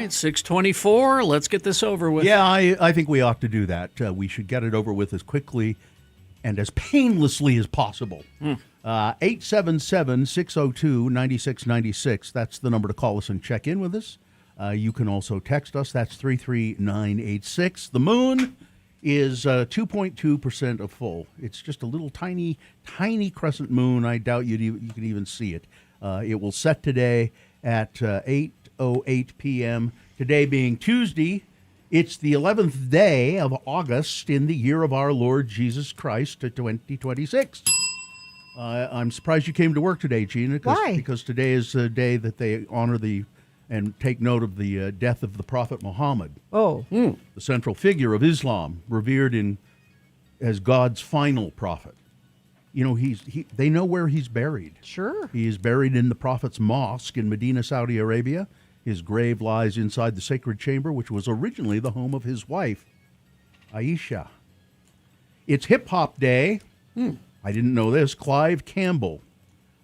right, 6:24. Let's get this over with. Yeah, I think we ought to do that. We should get it over with as quickly and as painlessly as possible. 877-602-9696. That's the number to call us and check in with us. You can also text us. That's 33986. The moon is 2.2% of full. It's just a little tiny crescent moon. I doubt you can even see it. It will set today at 8:08 p.m. Today being Tuesday, it's the 11th day of August in the year of our Lord Jesus Christ, 2026. I'm surprised you came to work today, Gina. Why? Because today is a day that they honor and take note of the death of the Prophet Muhammad. Oh. The central figure of Islam, revered as God's final prophet. You know, they know where he's buried. Sure. He is buried in the Prophet's Mosque in Medina, Saudi Arabia. His grave lies inside the sacred chamber, which was originally the home of his wife, Aisha. It's Hip Hop Day. I didn't know this. Clive Campbell,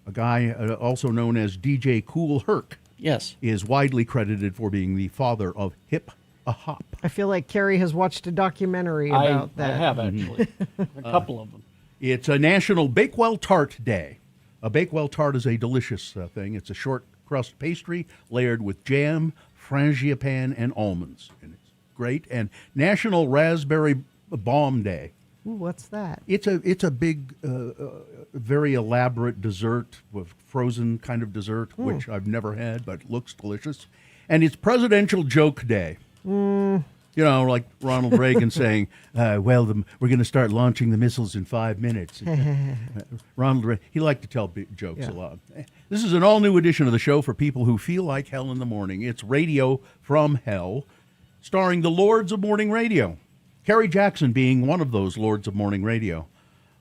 a guy also known as DJ Kool Herc, Yes. is widely credited for being the father of hip-a-hop. I feel like Carrie has watched a documentary about that. I have, actually. A couple of them. It's a National Bakewell Tart Day. A Bakewell tart is a delicious thing. It's a short crust pastry layered with jam, frangipane, and almonds. And it's great. And National Raspberry Bomb Day. Ooh, what's that? It's a big, very elaborate dessert, with frozen kind of dessert, which I've never had, but looks delicious. And it's Presidential Joke Day. You know, like Ronald Reagan saying, we're going to start launching the missiles in 5 minutes. Ronald Reagan, he liked to tell jokes a lot. This is an all-new edition of the show for people who feel like hell in the morning. It's Radio from Hell, starring the Lords of Morning Radio. Kerry Jackson being one of those Lords of Morning Radio.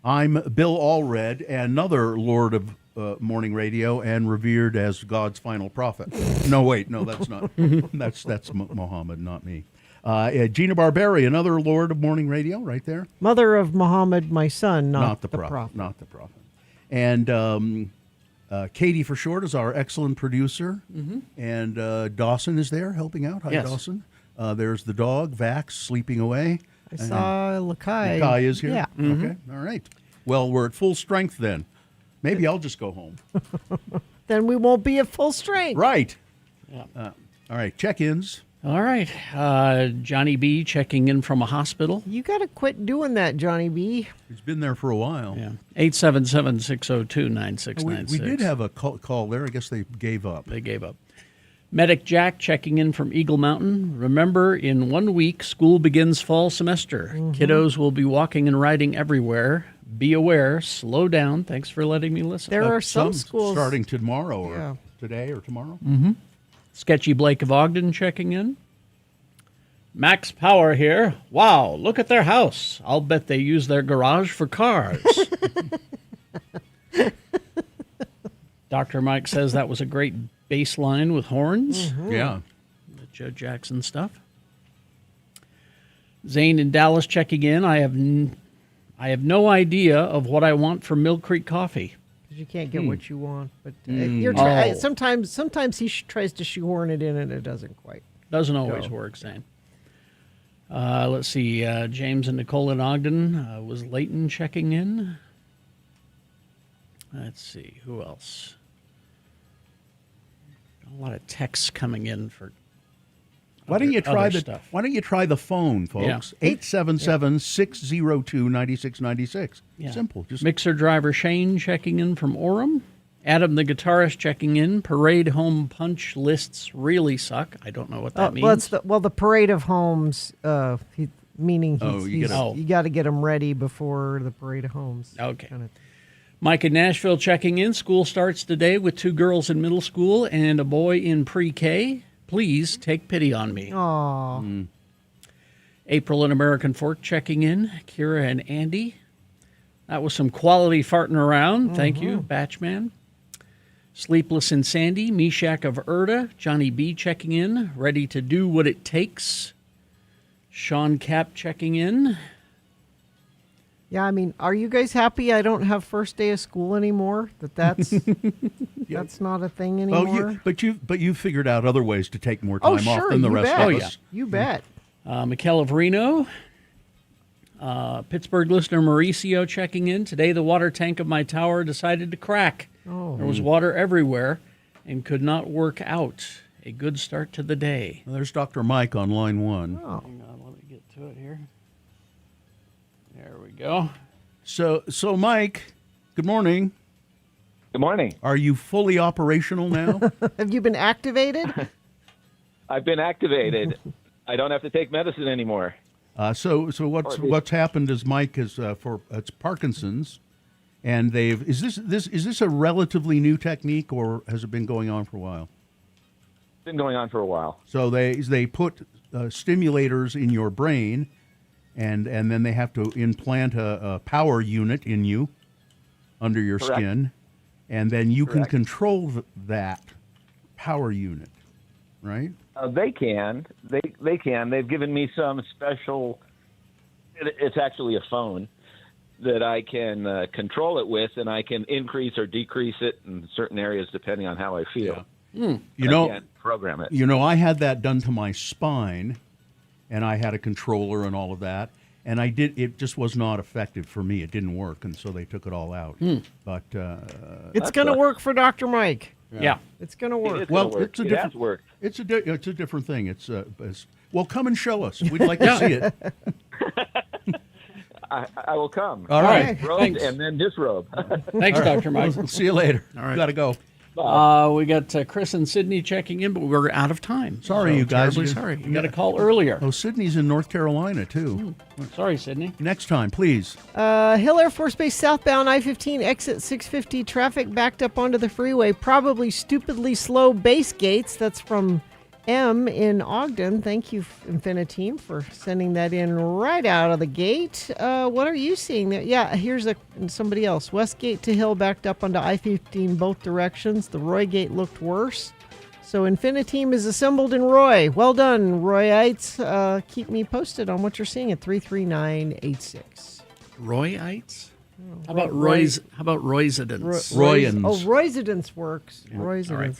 I'm Bill Allred, another Lord of Morning Radio and revered as God's final prophet. No, that's not. That's Muhammad, not me. Gina Barberi, another Lord of Morning Radio, right there. Mother of Muhammad, my son, not the prophet. Not the prophet. And Katie, for short, is our excellent producer. And Dawson is there helping out. Hi, Yes. Dawson. There's the dog, Vax, sleeping away. I saw Lakai. Lakai is here? Yeah. Okay, all right. Well, we're at full strength then. Maybe I'll just go home. Then we won't be at full strength. Right. Yeah. All right, check-ins. All right. Johnny B checking in from a hospital. You got to quit doing that, Johnny B. He's been there for a while. Yeah. 877-602-9696. We did have a call there. I guess they gave up. They gave up. Medic Jack checking in from Eagle Mountain. Remember, in 1 week, school begins fall semester. Kiddos will be walking and riding everywhere. Be aware. Slow down. Thanks for letting me listen. There are some schools starting tomorrow or today or tomorrow. Sketchy Blake of Ogden checking in. Max Power here. Wow, look at their house. I'll bet they use their garage for cars. Dr. Mike says that was a great bass line with horns. Yeah. The Joe Jackson stuff. Zane in Dallas checking in. I have no idea of what I want for Mill Creek coffee. Because you can't get what you want. But sometimes he tries to shoehorn it in and it doesn't quite. Doesn't always work, Zane. Let's see. James and Nicole in Ogden. Was Leighton checking in? Let's see. Who else? A lot of texts coming in for. Why don't you try stuff. Why don't you try the phone, folks? 877-602-9696. Yeah. Simple. Just Mixer driver Shane checking in from Orem. Adam the guitarist checking in. Parade home punch lists really suck. I don't know what that means. The parade of homes, meaning you got to get them ready before the parade of homes. Okay. Kind of. Mike in Nashville checking in. School starts today with 2 girls in middle school and a boy in pre-K. Please take pity on me. Aw. April in American Fork checking in. Kira and Andy. That was some quality farting around. Thank you, Batchman. Sleepless in Sandy. Meshach of Erda. Johnny B checking in. Ready to do what it takes. Sean Cap checking in. Yeah, I mean, are you guys happy I don't have first day of school anymore? That's not a thing anymore? But you figured out other ways to take more Oh, time off sure, than the you rest bet. of Oh, us. You bet. Mikel of Reno. Pittsburgh listener Mauricio checking in. Today, the water tank of my tower decided to crack. Oh. There was water everywhere and could not work out. A good start to the day. Well, there's Dr. Mike on line 1. Oh. Hang on, let me get to it here. There we go. So Mike, good morning. Good morning. Are you fully operational now? Have you been activated? I've been activated. I don't have to take medicine anymore. So what's happened is Mike is it's Parkinson's, and is this a relatively new technique, or has it been going on for a while? It's been going on for a while. So they put stimulators in your brain, and then they have to implant a power unit in you under your Correct. skin, and then you can Correct. control that power unit, right? They can. They can. They've given me some special. It's actually a phone that I can control it with, and I can increase or decrease it in certain areas depending on how I feel. You I know, can't program it. I had that done to my spine, and I had a controller and all of that, and it just was not effective for me. It didn't work, and so they took it all out. But It's going to work for Dr. Mike. Yeah. It's going to work. It's well, gonna work. it's a It has worked. it's a different thing. Well, come and show us. We'd like to see it. I will come. All right. Robed Thanks. and then disrobe. Thanks, Dr. Mike. We'll see you later. All right. Got to go. We got Chris and Sydney checking in, but we're out of time. Sorry, you guys. Terribly sorry. You got a call earlier. Oh, Sydney's in North Carolina too. Sorry, Sydney. Next time, please. Hill Air Force Base southbound I-15 exit 650 traffic backed up onto the freeway. Probably stupidly slow base gates. That's from M in Ogden. Thank you, Infiniteam, for sending that in right out of the gate. What are you seeing there? Yeah, here's somebody else. Westgate to Hill backed up onto I-15 both directions. The Roy gate looked worse. So Infiniteam is assembled in Roy. Well done, Royites. Keep me posted on what you're seeing at 33986. Royites? How about Roysidents? Royans. Oh, Roysidents works. Roysidents.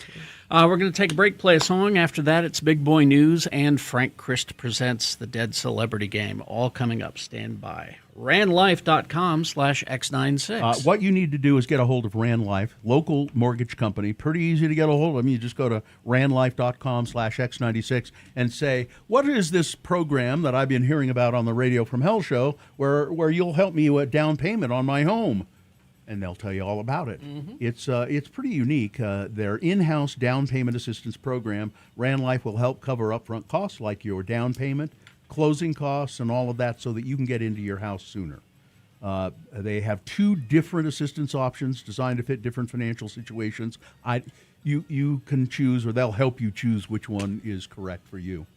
All right. We're going to take a break, play a song. After that, it's Big Boy News, and Frank Christ presents the Dead Celebrity Game. All coming up. Stand by. RandLife.com/X96. What you need to do is get a hold of Rand Life, local mortgage company. Pretty easy to get a hold of them. You just go to RandLife.com/X96 and say, what is this program that I've been hearing about on the Radio from Hell show where you'll help me with down payment on my home? And they'll tell you all about it. It's pretty unique. Their in-house down payment assistance program, Rand Life will help cover upfront costs like your down payment, closing costs, and all of that so that you can get into your house sooner. They have 2 different assistance options designed to fit different financial situations. You can choose, or they'll help you choose which one is correct for you.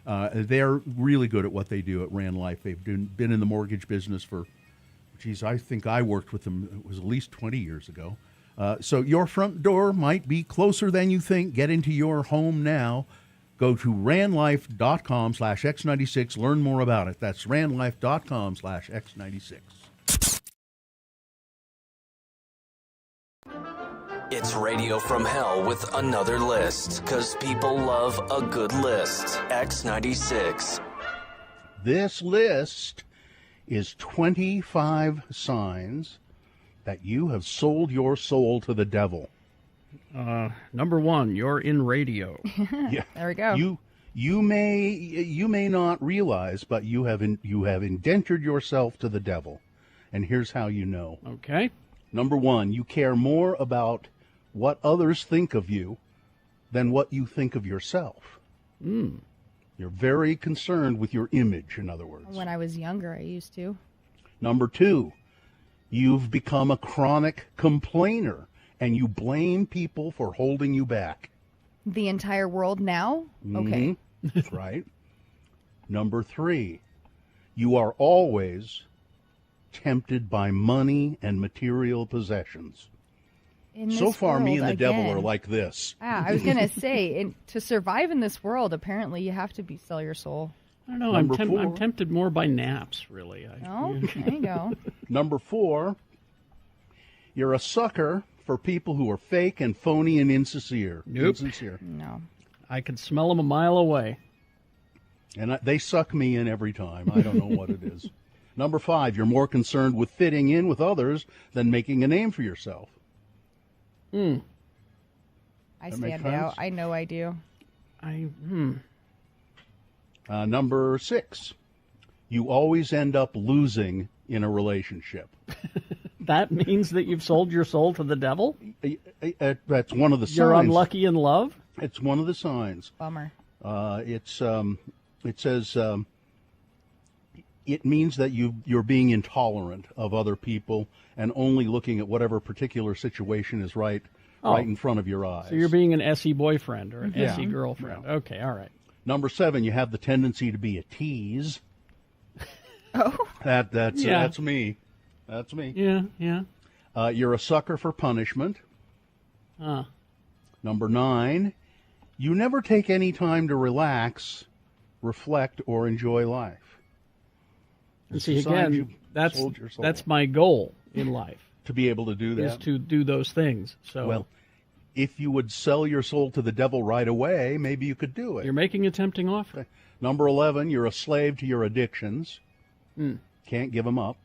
They're really good at what they do at Rand Life. They've been in the mortgage business for, I think I worked with them, it was at least 20 years ago. So your front door might be closer than you think. Get into your home now. Go to randlife.com/X96. Learn more about it. That's randlife.com/X96. It's Radio from Hell with another list, because people love a good list. X96. This list is 25 signs that you have sold your soul to the devil. Number 1, you're in radio. Yeah. There we go. You may not realize, but you have indentured yourself to the devil. And here's how you know. Okay. Number 1, you care more about what others think of you than what you think of yourself. You're very concerned with your image, in other words. When I was younger, I used to. Number 2, you've become a chronic complainer, and you blame people for holding you back. The entire world now? Okay. Right. Number 3, you are always tempted by money and material possessions. In So this far, me and the world, devil again. are like this. I was going to say, to survive in this world, apparently you have to sell your soul. I don't know. Number I'm 4. tempted more by naps, really. Oh, there you go. Number 4, you're a sucker for people who are fake and phony and insincere. Nope. Insincere. No. I can smell them a mile away. And they suck me in every time. I don't know what it is. Number 5, you're more concerned with fitting in with others than making a name for yourself. I That make stand out. sense? I know I do. Number 6, you always end up losing in a relationship. That means that you've sold your soul to the devil? That's one of the signs. You're unlucky in love? It's one of the signs. Bummer. It says it means that you're being intolerant of other people and only looking at whatever particular situation is right in front of your eyes. So you're being an SE boyfriend or an Yeah. SE girlfriend. Yeah. Okay, all right. Number 7, you have the tendency to be a tease. Oh. That's Yeah. that's me. That's me. Yeah. You're a sucker for punishment. Huh. Number 9, you never take any time to relax, reflect, or enjoy life. And It's see, a sign again, you've that's sold your soul. my goal in life, To be able to do is that. to do those things. So Well, if you would sell your soul to the devil right away, maybe you could do it. you're making a tempting offer. Number 11, you're a slave to your addictions. Can't give them up.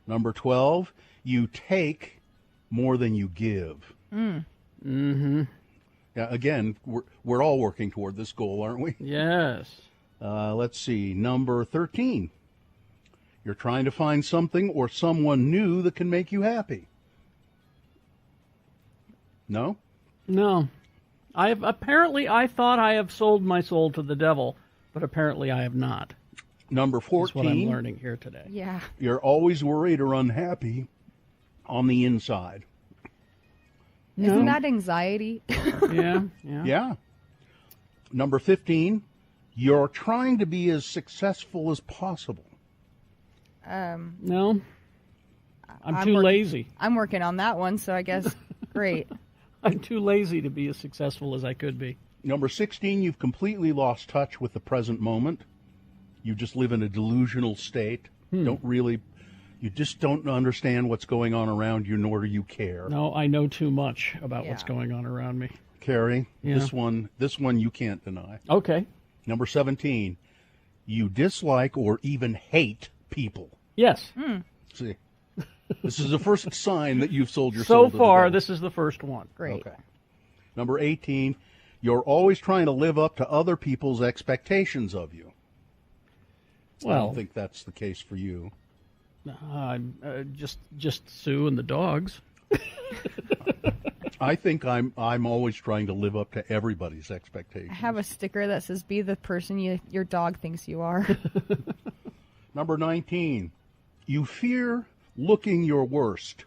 Number 12, you take more than you give. Mm-hmm. Yeah, again, we're all working toward this goal, aren't we? Yes. Let's see. Number 13, you're trying to find something or someone new that can make you happy. No? No. I thought I have sold my soul to the devil, but apparently I have not. Number That's what I'm 14, learning here today. Yeah. you're always worried or unhappy on the inside. Isn't that anxiety? Yeah. Yeah. Number 15, you're trying to be as successful as possible. No. I'm I'm too working- lazy. I'm working on that one, so I guess great. I'm too lazy to be as successful as I could be. Number 16, you've completely lost touch with the present moment. You just live in a delusional state. You just don't understand what's going on around you, nor do you care. No, I know too much about what's Yeah. going on around me. Carrie, Yeah. this one you can't deny. Okay. Number 17, you dislike or even hate people. Yes. See, this is the first sign that you've sold your So soul to the far, devil. this is the first one. Great. Okay. Number 18, you're always trying to live up to other people's expectations of you. I Well, don't think that's the case for you. just Sue and the dogs. I think I'm always trying to live up to everybody's expectations. I have a sticker that says, "Be the person your dog thinks you are." Number 19, you fear looking your worst,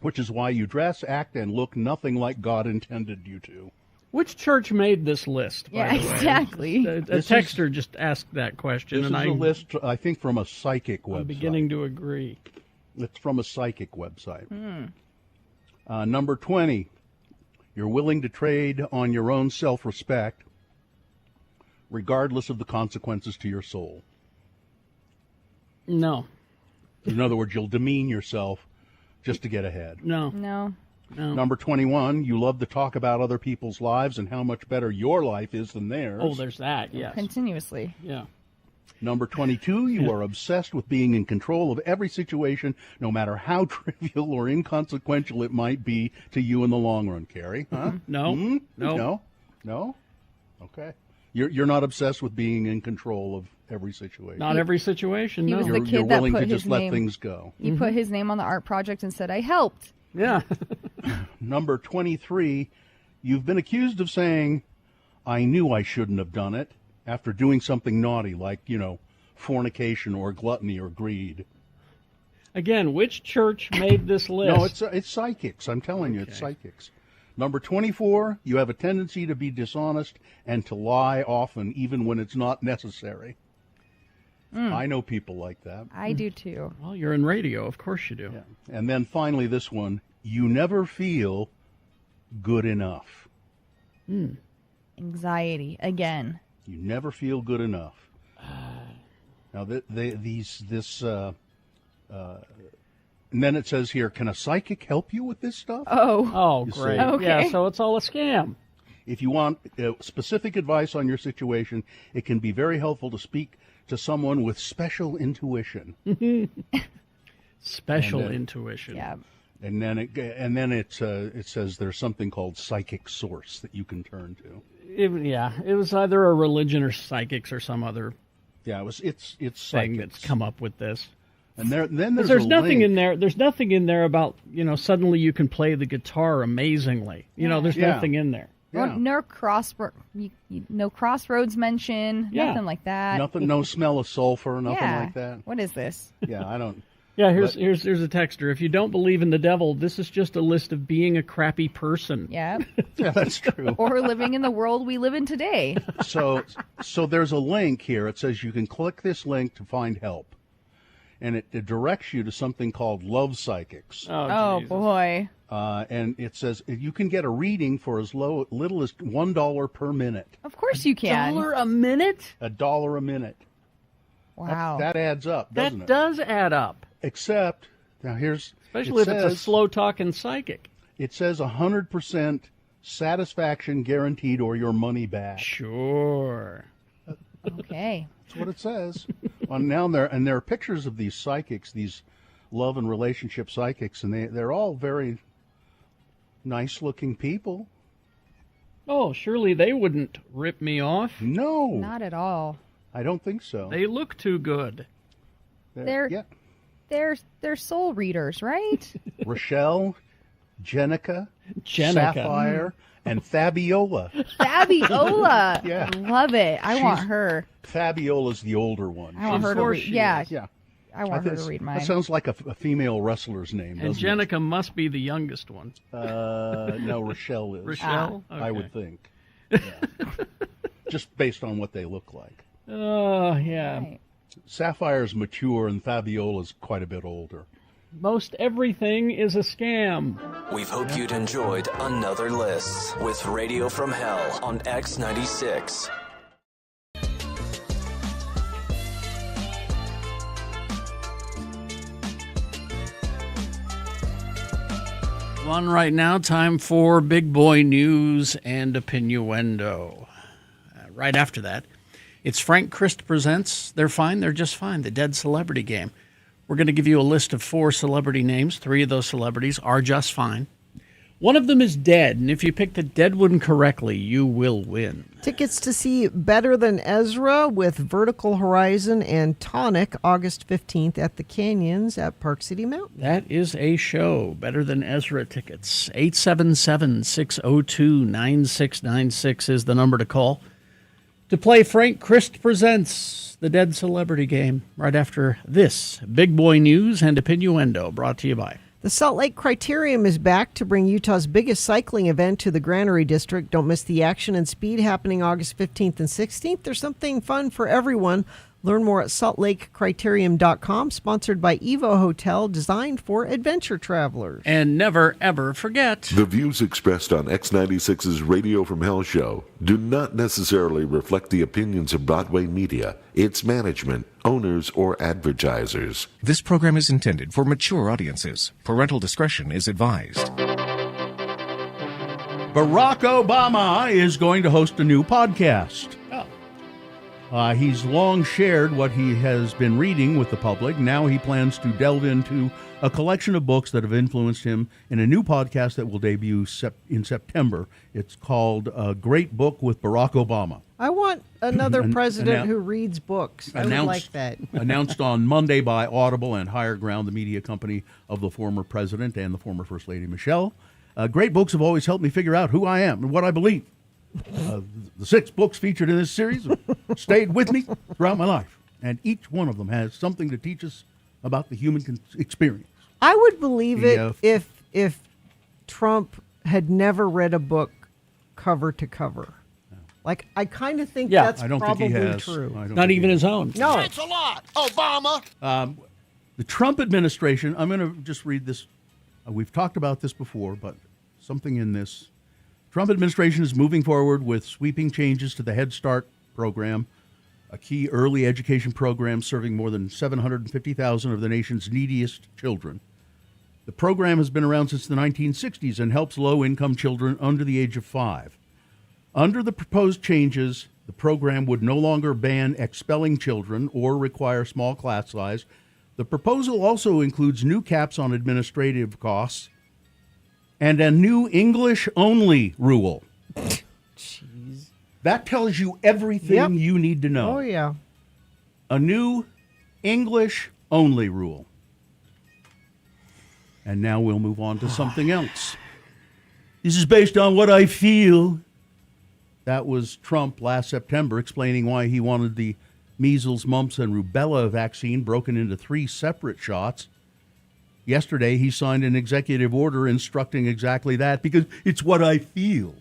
which is why you dress, act, and look nothing like God intended you to. Which church made this list? By Yeah, the way? exactly. A This is- texter just asked that question, This and is a list, I think, from a psychic website. I'm beginning to agree. It's from a psychic website. Number 20, you're willing to trade on your own self-respect, regardless of the consequences to your soul. No, In other words, you'll demean yourself just to get ahead. no. No. Number 21, you love to talk about other people's lives and how much better your life is than theirs. Oh, there's that. Yes. Continuously. Yeah. Number 22, you are obsessed with being in control of every situation, no matter how trivial or inconsequential it might be to you in the long run, Carrie. Huh? No. Hmm? No. No? Okay. You're not obsessed with being in control of every situation. Not every situation. He No. was the you're kid that willing put to just his let name- things go. He put his name on the art project and said, "I helped." Yeah. Number 23, you've been accused of saying, "I knew I shouldn't have done it," after doing something naughty like, fornication or gluttony or greed. Again, which church made this list? No, it's psychics. I'm telling you, it's psychics. Number 24, you have a tendency to be dishonest and to lie often, even when it's not necessary. I know people like that. I do too. Well, you're in radio. Of course you do. And then finally, this one, you never feel good enough. Anxiety again. You never feel good enough. Now, and then it says here, can a psychic help you with this stuff? Oh, You great. see. Okay. Yeah, so it's all a scam. If you want specific advice on your situation, it can be very helpful to speak to someone with special intuition. Special And, intuition. Yeah. And then it says there's something called psychic source that you can turn to. It was either a religion or psychics or some other Yeah, it's thing psychics. that's come up with this. And then Because there's there's a nothing link. in there. There's nothing in there about suddenly you can play the guitar amazingly. There's Yeah. nothing in there. Yeah. No crossroads mention. Yeah. Nothing like that. Nothing, no smell of sulfur, nothing yeah. like that. What is this? Yeah, I don't. Yeah, here's a texter. If you don't believe in the devil, this is just a list of being a crappy person. Yeah. Yeah, that's true. Or living in the world we live in today. So there's a link here. It says you can click this link to find help, and it directs you to something called Love Psychics. Oh, Jesus. boy. And it says you can get a reading for as little as $1 per minute. Of course you can. $1 a minute? $1 a minute. Wow. That adds up, doesn't That it? does add up, Except now especially if it's a slow talking psychic. It says 100% satisfaction guaranteed or your money back. Sure. Okay. That's what it says. There are pictures of these psychics, these love and relationship psychics, and they're all very nice looking people. Oh, surely they wouldn't rip me off. No, Not at all. I don't think so. They look too good. They're- yeah. They're soul readers, right? Rochelle, Jenica, Jenica. Sapphire, and Fabiola. Fabiola. Yeah. Love it. I want She's- her. Fabiola's the older one. I want Of her to course read. she Yeah. is. Yeah. I want her think to read mine. That sounds like a female wrestler's name, And doesn't Jenica must be the youngest one. it? No, Rochelle is. Rochelle? I would Okay. think. Yeah. Just based on what they look like. Oh, yeah. Right. Sapphire's mature and Fabiola's quite a bit older. Most everything is a scam. We hope you'd enjoyed another list with Radio from Hell on X96. On right now, time for Big Boy News and Opinioendo. Right after that, it's Frank Christ Presents They're Fine, They're Just Fine, the Dead Celebrity Game. We're going to give you a list of 4 celebrity names. 3 of those celebrities are just fine. One of them is dead, and if you pick the dead one correctly, you will win. Tickets to see Better Than Ezra with Vertical Horizon and Tonic August 15th at the Canyons at Park City Mountain. That is a show. Better Than Ezra tickets. 877-602-9696 is the number to call to play Frank Christ Presents the Dead Celebrity Game right after this Big Boy News and Opinioendo, brought to you by The Salt Lake Criterium is back to bring Utah's biggest cycling event to the Granary District. Don't miss the action and speed happening August 15th and 16th. There's something fun for everyone. Learn more at saltlakecriterium.com, sponsored by Evo Hotel, designed for adventure travelers. And never, ever forget. The views expressed on X96's Radio from Hell show do not necessarily reflect the opinions of Broadway Media, its management, owners, or advertisers. This program is intended for mature audiences. Parental discretion is advised. Barack Obama is going to host a new podcast. He's long shared what he has been reading with the public. Now he plans to delve into a collection of books that have influenced him in a new podcast that will debut in September. It's called A Great Book with Barack Obama. I want another president annou- who reads books. I would like that. Announced on Monday by Audible and Higher Ground, the media company of the former president and the former First Lady Michelle. Great books have always helped me figure out who I am and what I believe. The 6 books featured in this series have stayed with me throughout my life, and each one of them has something to teach us about the human experience. I would believe it Yeah. if Trump had never read a book cover to cover. Like, I kind of think Yeah, that's I don't probably think he has. true. I don't Not think even he his own. No. The Trump administration, I'm going to just read this. We've talked about this before, but something in this. Trump administration is moving forward with sweeping changes to the Head Start program, a key early education program serving more than 750,000 of the nation's neediest children. The program has been around since the 1960s and helps low-income children under the age of 5. Under the proposed changes, the program would no longer ban expelling children or require small class size. The proposal also includes new caps on administrative costs and a new English-only rule. Jeez. That tells you everything Yep. you need to know. Oh, yeah. A new English-only rule. And now we'll move on to something else. This is based on what I feel. That was Trump last September explaining why he wanted the measles, mumps, and rubella vaccine broken into 3 separate shots. Yesterday, he signed an executive order instructing exactly that because it's what I feel.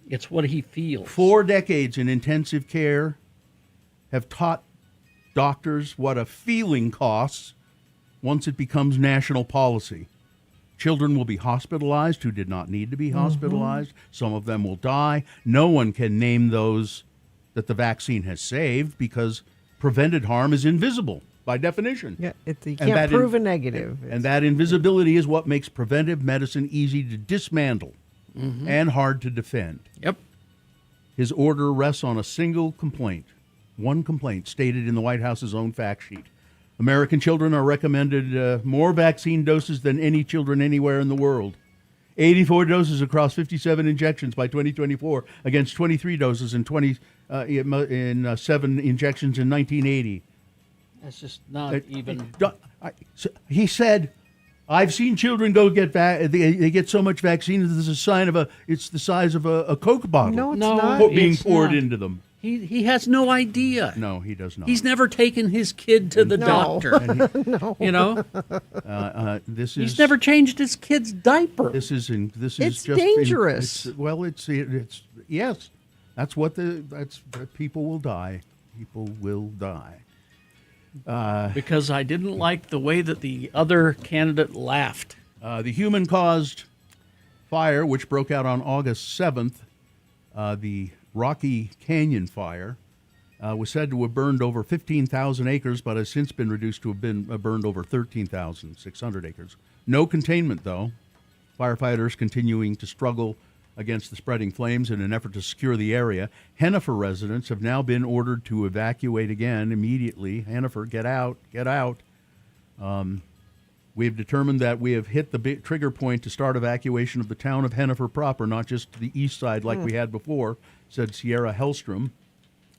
It's what he feels. 4 decades in intensive care have taught doctors what a feeling costs once it becomes national policy. Children will be hospitalized who did not need to be hospitalized. Some of them will die. No one can name those that the vaccine has saved because prevented harm is invisible by definition. Yeah, you And can't that prove a negative. And that invisibility is what makes preventive medicine easy to dismantle and hard to defend. Yep. His order rests on a single complaint, one complaint stated in the White House's own fact sheet. American children are recommended more vaccine doses than any children anywhere in the world. 84 doses across 57 injections by 2024 against 23 doses and 7 injections in 1980. That's just not even. He said, "I've seen children go get they get so much vaccine that it's a sign of it's the size of a Coke bottle. No, it's No, not. being it's poured not. into them." He has no idea. No, he does not. He's never taken his kid to the No. doctor. You know, This is he's never changed his kid's diaper. This is It's just dangerous. it's yes. That's what people will die. People will die. Because I didn't like the way that the other candidate laughed. The human-caused fire, which broke out on August 7th, the Rocky Canyon fire, was said to have burned over 15,000 acres, but has since been reduced to have been burned over 13,600 acres. No containment, though. Firefighters continuing to struggle against the spreading flames in an effort to secure the area. Hennifer residents have now been ordered to evacuate again immediately. Hennifer, get out, get out. We have determined that we have hit the big trigger point to start evacuation of the town of Hennifer proper, not just the east side like we had before, said Sierra Hellstrom,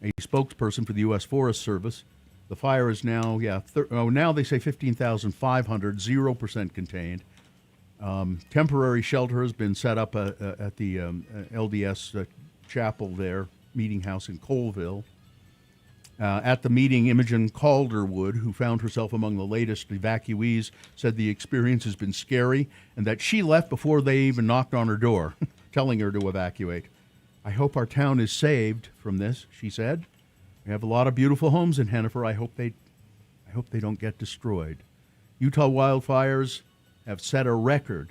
a spokesperson for the U.S. Forest Service. The fire is now, now they say 15,500, 0% contained. Temporary shelter has been set up at the LDS chapel there, meeting house in Colville. At the meeting, Imogen Calderwood, who found herself among the latest evacuees, said the experience has been scary and that she left before they even knocked on her door, telling her to evacuate. "I hope our town is saved from this," she said. "We have a lot of beautiful homes in Hennifer. I hope they don't get destroyed." Utah wildfires have set a record.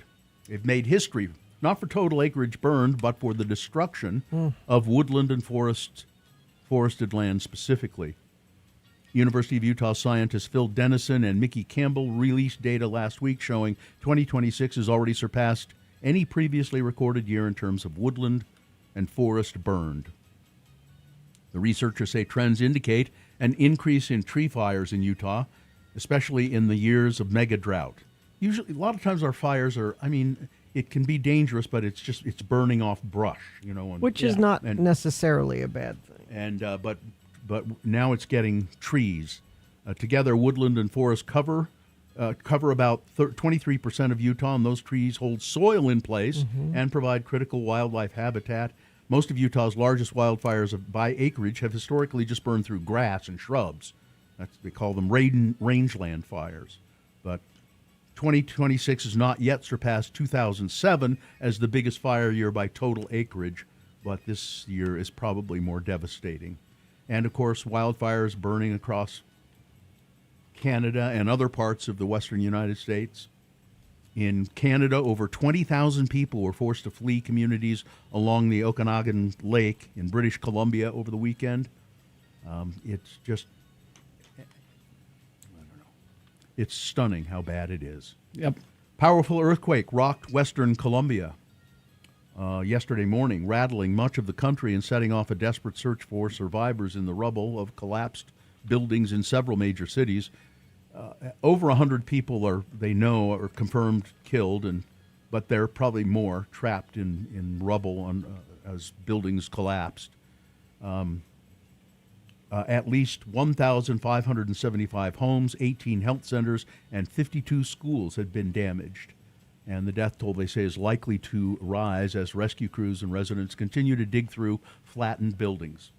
They've made history, not for total acreage burned, but for the destruction of woodland and forested land specifically. University of Utah scientists Phil Dennison and Mickey Campbell released data last week showing 2026 has already surpassed any previously recorded year in terms of woodland and forest burned. The researchers say trends indicate an increase in tree fires in Utah, especially in the years of mega drought. Usually, a lot of times our fires are, it can be dangerous, but it's burning off brush, Which is not necessarily a bad thing. And but now it's getting trees. Together, woodland and forest cover about 23% of Utah, and those trees hold soil in place and provide critical wildlife habitat. Most of Utah's largest wildfires by acreage have historically just burned through grass and shrubs. They call them rangeland fires. But 2026 has not yet surpassed 2007 as the biggest fire year by total acreage, but this year is probably more devastating. And, of course, wildfires burning across Canada and other parts of the western United States. In Canada, over 20,000 people were forced to flee communities along the Okanagan Lake in British Columbia over the weekend. It's just, I don't know. It's stunning how bad it is. Yep. Powerful earthquake rocked western Colombia yesterday morning, rattling much of the country and setting off a desperate search for survivors in the rubble of collapsed buildings in several major cities. Over 100 people are confirmed killed, but there are probably more trapped in rubble as buildings collapsed. At least 1,575 homes, 18 health centers, and 52 schools had been damaged. And the death toll, they say, is likely to rise as rescue crews and residents continue to dig through flattened buildings.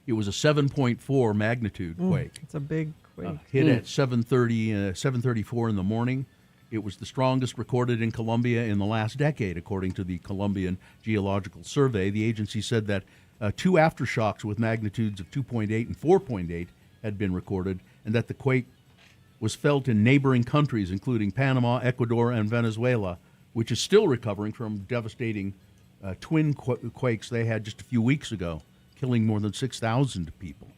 It was a 7.4 magnitude quake. It's a big quake. Hit at 7:34 in the morning. It was the strongest recorded in Colombia in the last decade, according to the Colombian Geological Survey. The agency said that 2 aftershocks with magnitudes of 2.8 and 4.8 had been recorded, and that the quake was felt in neighboring countries, including Panama, Ecuador, and Venezuela, which is still recovering from devastating twin quakes they had just a few weeks ago, killing more than 6,000 people.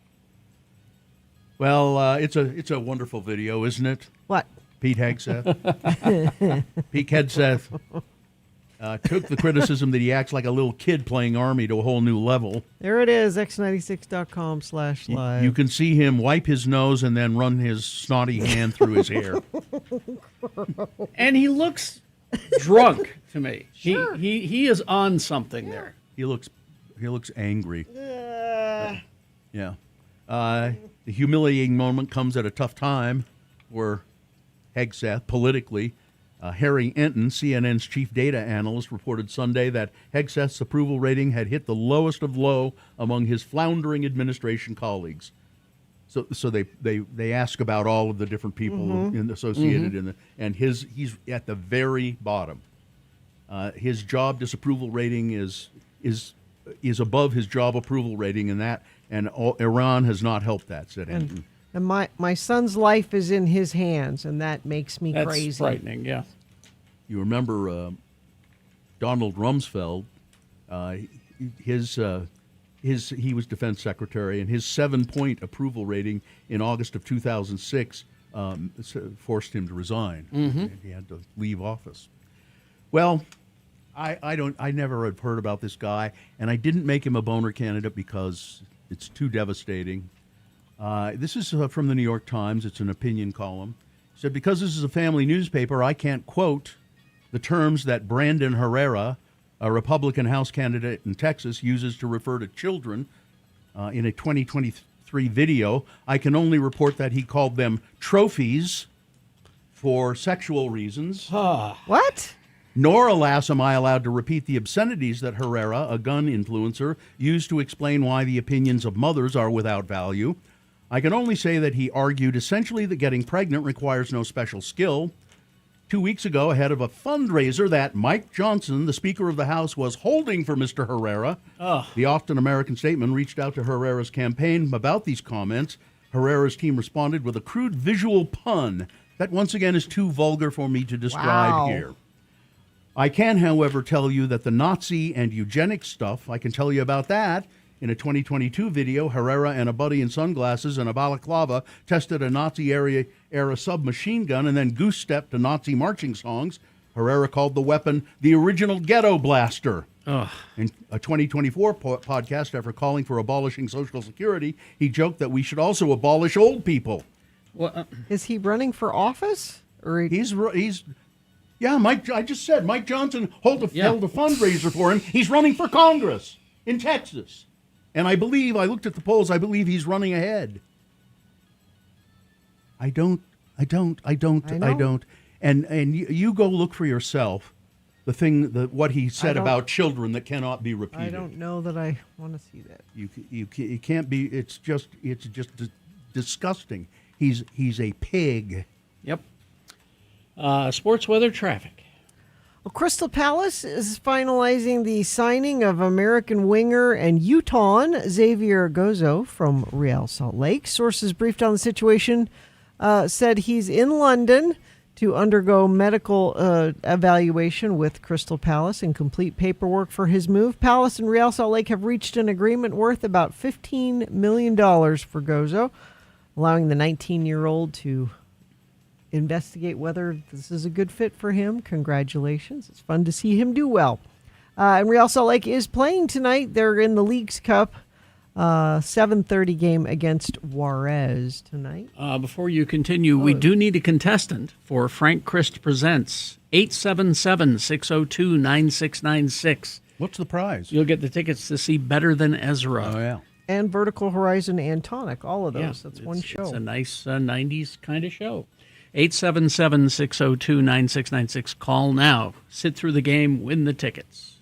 Well, it's a wonderful video, isn't it? What? Pete Hegseth. Pete Hegseth took the criticism that he acts like a little kid playing Army to a whole new level. There it is, x96.com/live. You can see him wipe his nose and then run his snotty hand through his hair. And he looks drunk to me. Sure. He is on something there. He looks angry. Yeah. The humiliating moment comes at a tough time where Hegseth, politically, Harry Enton, CNN's chief data analyst, reported Sunday that Hegseth's approval rating had hit the lowest of low among his floundering administration colleagues. So they ask about all of the different people associated in and he's at the very bottom. His job disapproval rating is above his job approval rating, and Iran has not helped that, said Enton. And my son's life is in his hands, and that makes me That's crazy. frightening, yeah. You remember Donald Rumsfeld? He was defense secretary, and his 7-point approval rating in August of 2006 forced him to resign. He had to leave office. Well, I never had heard about this guy, and I didn't make him a boner candidate because it's too devastating. This is from the New York Times. It's an opinion column. It said, because this is a family newspaper, I can't quote the terms that Brandon Herrera, a Republican House candidate in Texas, uses to refer to children in a 2023 video. I can only report that he called them trophies for sexual reasons. What? Nor, alas, am I allowed to repeat the obscenities that Herrera, a gun influencer, used to explain why the opinions of mothers are without value. I can only say that he argued essentially that getting pregnant requires no special skill. 2 weeks ago, ahead of a fundraiser that Mike Johnson, the Speaker of the House, was holding for Mr. Herrera, the Often American Statesman reached out to Herrera's campaign about these comments. Herrera's team responded with a crude visual pun that once again is too vulgar for me to describe here. I can, however, tell you that the Nazi and eugenics stuff, I can tell you about that. In a 2022 video, Herrera and a buddy in sunglasses and a balaclava tested a Nazi-era submachine gun and then goose-stepped to Nazi marching songs. Herrera called the weapon the original ghetto blaster. In a 2024 podcast, after calling for abolishing Social Security, he joked that we should also abolish old people. Well, Is he running for office? Or Yeah, Mike. I just said Mike Johnson held a fundraiser for him. He's running for Congress in Texas, and I looked at the polls. I believe he's running ahead. I don't. And you go look for yourself. What he said about children that cannot be repeated. I don't know that I want to see that. You can't be. It's just disgusting. He's a pig. Yep. Sports, weather, traffic. Well, Crystal Palace is finalizing the signing of American winger and Utahn Xavier Gozo from Real Salt Lake. Sources briefed on the situation said he's in London to undergo medical evaluation with Crystal Palace and complete paperwork for his move. Palace and Real Salt Lake have reached an agreement worth about $15 million for Gozo, allowing the 19-year-old to investigate whether this is a good fit for him. Congratulations. It's fun to see him do well. And Real Salt Lake is playing tonight. They're in the Leagues Cup. 7:30 game against Juarez tonight. Before you continue, we do need a contestant for Frank Christ Presents. 877-602-9696. What's the prize? You'll get the tickets to see Better Than Ezra. Oh, yeah. And Vertical Horizon and Tonic, all of those. Yeah, That's one show. It's a nice 90s kind of show. 877-602-9696. Call now. Sit through the game, win the tickets.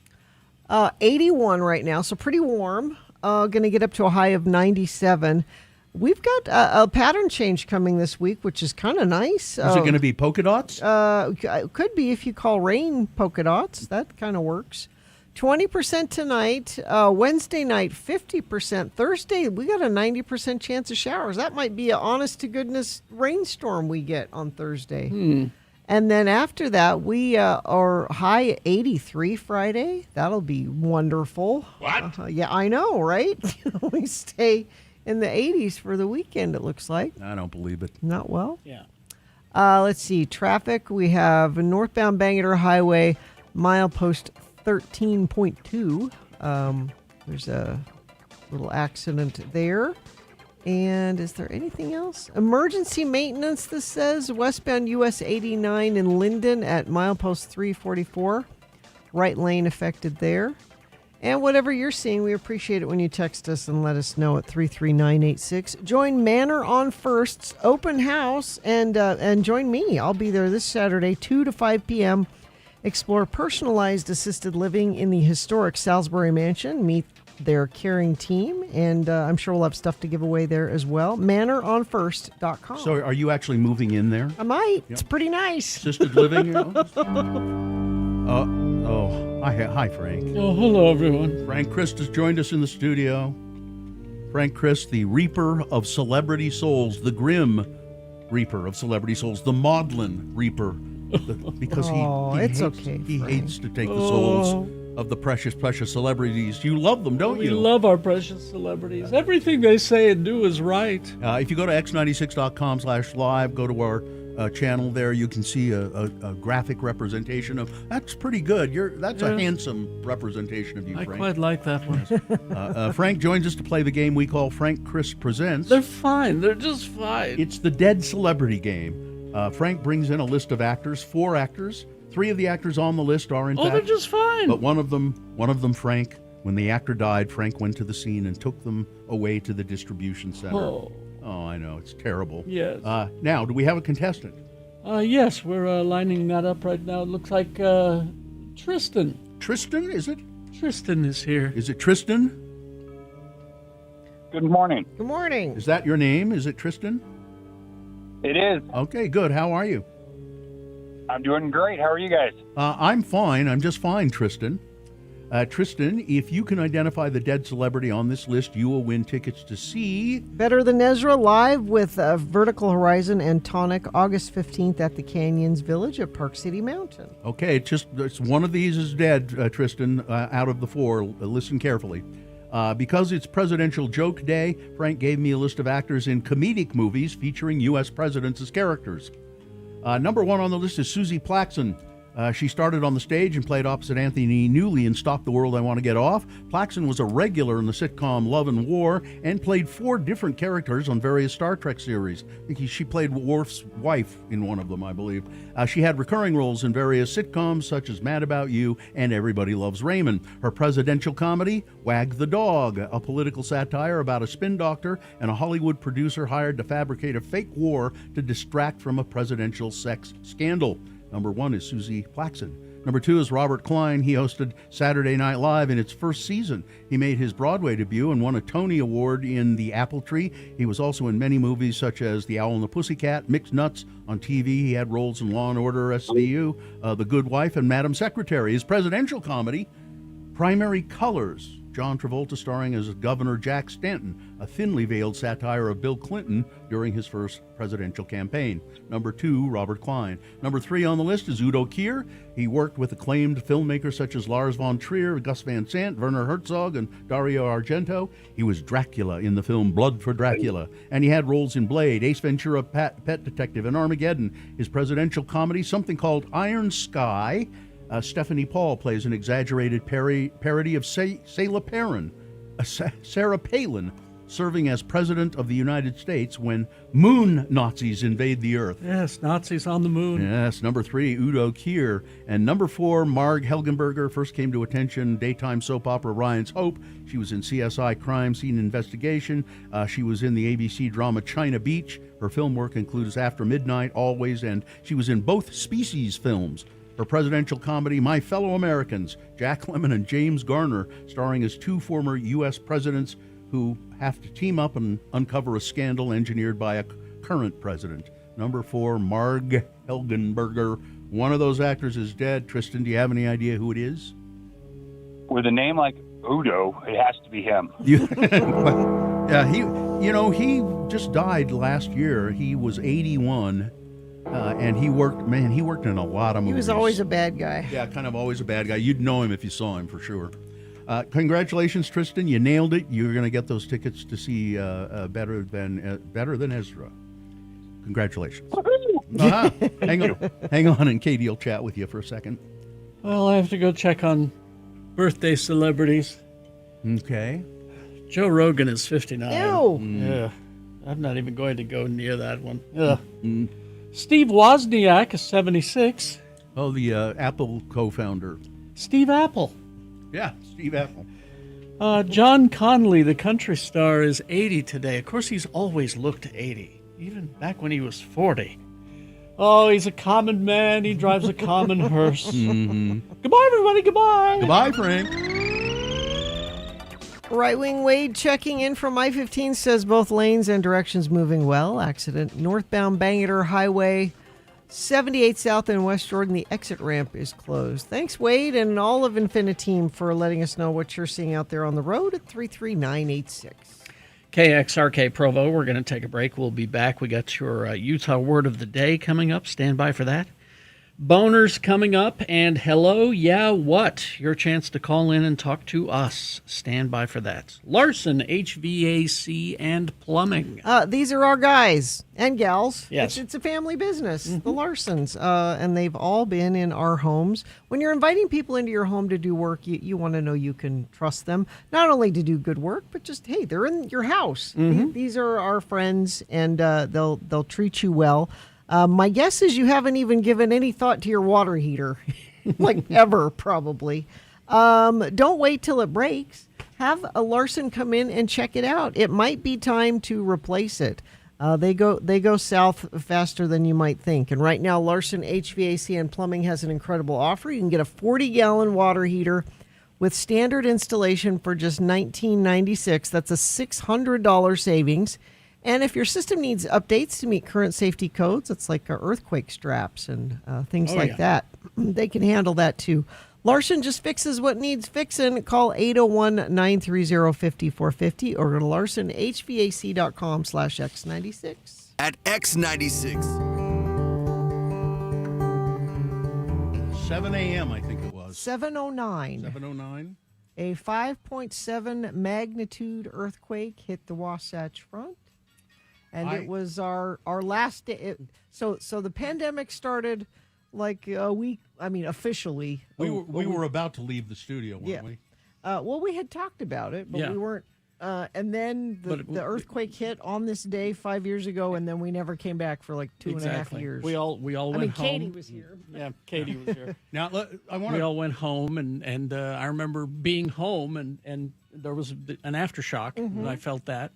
81 right now, so pretty warm. Going to get up to a high of 97. We've got a pattern change coming this week, which is kind of nice. Is it going to be polka dots? Could be if you call rain polka dots. That kind of works. 20% tonight. Wednesday night, 50%. Thursday, we got a 90% chance of showers. That might be an honest-to-goodness rainstorm we get on Thursday. And then after that, we are high at 83 Friday. That'll be wonderful. What? Yeah, I know, right? We stay in the 80s for the weekend, it looks like. I don't believe it. Not well. Yeah. Let's see. Traffic, we have northbound Bangor Highway, milepost 13.2. There's a little accident there. And is there anything else? Emergency maintenance, this says. Westbound US 89 in Linden at milepost 344. Right lane affected there. And whatever you're seeing, we appreciate it when you text us and let us know at 33986. Join Manor on First's open house and join me. I'll be there this Saturday, 2 to 5 p.m. Explore personalized assisted living in the historic Salisbury Mansion. Meet their caring team, and I'm sure we'll have stuff to give away there as well. ManorOnFirst.com. So are you actually moving in there? I might. Yep. It's pretty nice. Assisted living? Hi, Frank. Oh, hello, everyone. Frank Christ has joined us in the studio. Frank Christ, the Reaper of Celebrity Souls, the Grim Reaper of Celebrity Souls, the Maudlin Reaper, because he hates to take the souls of the precious celebrities. You love them, don't you? We love our precious celebrities. Everything they say and do is right. If you go to x96.com/live, go to our channel there, you can see a graphic representation of, that's pretty good. That's a handsome representation of you, Frank. I quite like that one. Frank joins us to play the game we call Frank Christ Presents. They're fine. They're just fine. It's the dead celebrity game. Frank brings in a list of actors, 4 actors. 3 of the actors on the list are in fact. They're just fine. But one of them, Frank, when the actor died, Frank went to the scene and took them away to the distribution center. Oh, I know. It's terrible. Yes. Now, do we have a contestant? Yes, we're lining that up right now. It looks like Tristan. Tristan, is it? Tristan is here. Is it Tristan? Good morning. Good morning. Is that your name? Is it Tristan? It is. Okay, good. How are you? I'm doing great. How are you guys? I'm fine. I'm just fine, Tristan. Tristan, if you can identify the dead celebrity on this list, you will win tickets to see Better Than Ezra live with Vertical Horizon and Tonic August 15th at the Canyons Village at Park City Mountain. Okay, it's one of these is dead, Tristan, out of the 4. Listen carefully. Because it's Presidential Joke Day, Frank gave me a list of actors in comedic movies featuring U.S. presidents as characters. Number 1 on the list is Susie Plaxon. She started on the stage and played opposite Anthony Newley in Stop the World, I Want to Get Off. Plaxon was a regular in the sitcom Love and War and played 4 different characters on various Star Trek series. I think she played Worf's wife in one of them, I believe. She had recurring roles in various sitcoms such as Mad About You and Everybody Loves Raymond. Her presidential comedy, Wag the Dog, a political satire about a spin doctor and a Hollywood producer hired to fabricate a fake war to distract from a presidential sex scandal. Number 1 is Susie Plaxon. Number 2 is Robert Klein. He hosted Saturday Night Live in its first season. He made his Broadway debut and won a Tony Award in The Apple Tree. He was also in many movies such as The Owl and the Pussycat, Mixed Nuts. On TV, he had roles in Law & Order, SVU, The Good Wife, and Madam Secretary. His presidential comedy, Primary Colors, John Travolta starring as Governor Jack Stanton, a thinly veiled satire of Bill Clinton during his first presidential campaign. Number 2, Robert Klein. Number 3 on the list is Udo Kier. He worked with acclaimed filmmakers such as Lars von Trier, Gus Van Sant, Werner Herzog, and Dario Argento. He was Dracula in the film Blood for Dracula, and he had roles in Blade, Ace Ventura, Pet Detective, and Armageddon. His presidential comedy, something called Iron Sky. Stephanie Paul plays an exaggerated parody of Sarah Palin, serving as president of the United States when moon Nazis invade the Earth. Yes, Nazis on the moon. Yes, number 3, Udo Kier. And number 4, Marg Helgenberger, first came to attention daytime soap opera Ryan's Hope. She was in CSI Crime Scene Investigation. She was in the ABC drama China Beach. Her film work includes After Midnight, Always, and she was in both Species films. Her presidential comedy, My Fellow Americans, Jack Lemmon and James Garner, starring as 2 former U.S. presidents who have to team up and uncover a scandal engineered by a current president. Number 4, Marg Helgenberger. One of those actors is dead. Tristan, do you have any idea who it is? With a name like Udo, it has to be him. Yeah, he just died last year. He was 81. And he worked in a lot of movies. He was always a bad guy. Yeah, kind of always a bad guy. You'd know him if you saw him for sure. Congratulations, Tristan. You nailed it. You're going to get those tickets to see Better Than Ezra. Congratulations. Hang on, and Katie will chat with you for a second. Well, I have to go check on birthday celebrities. Okay. Joe Rogan is 59. Ew. Yeah. I'm not even going to go near that one. Steve Wozniak is 76. Oh, the Apple co-founder. Steve Apple. Yeah, Steve Apple. John Conley, the country star, is 80 today. Of course, he's always looked 80, even back when he was 40. Oh, he's a common man. He drives a common hearse. Goodbye, everybody. Goodbye. Goodbye, Frank. Right Wing Wade checking in from I-15 says both lanes and directions moving well. Accident northbound Bangor Highway 78 South in West Jordan. The exit ramp is closed. Thanks, Wade, and all of Infiniteam for letting us know what you're seeing out there on the road at 33986. KXRK Provo, we're going to take a break. We'll be back. We got your Utah Word of the Day coming up. Stand by for that. Boners coming up, and hello, yeah, what? Your chance to call in and talk to us. Stand by for that. Larson, HVAC and Plumbing. These are our guys and gals. Yes. It's a family business, the Larsons, and they've all been in our homes. When you're inviting people into your home to do work, you want to know you can trust them, not only to do good work, but just, hey, they're in your house. These are our friends, and they'll treat you well. My guess is you haven't even given any thought to your water heater, like ever, probably. Don't wait till it breaks. Have a Larson come in and check it out. It might be time to replace it. They go south faster than you might think. And right now, Larson HVAC and Plumbing has an incredible offer. You can get a 40-gallon water heater with standard installation for just $19.96. That's a $600 savings. And if your system needs updates to meet current safety codes, it's like earthquake straps and things that, they can handle that too. Larson just fixes what needs fixing. Call 801-930-5450 or go to larsonhvac.com/X96. At X96. 7 a.m., I think it was. 7:09. 7:09. A 5.7 magnitude earthquake hit the Wasatch Front. And it was our last day. So the pandemic started like a week. I mean, officially. We were about to leave the studio, weren't we? Well, we had talked about it, but we weren't. And then the earthquake hit on this day 5 years ago, and then we never came back for like 2.5 years. We all went home. Katie was here. Yeah, Katie was here. Now we all went home, and I remember being home, and there was an aftershock, and I felt that.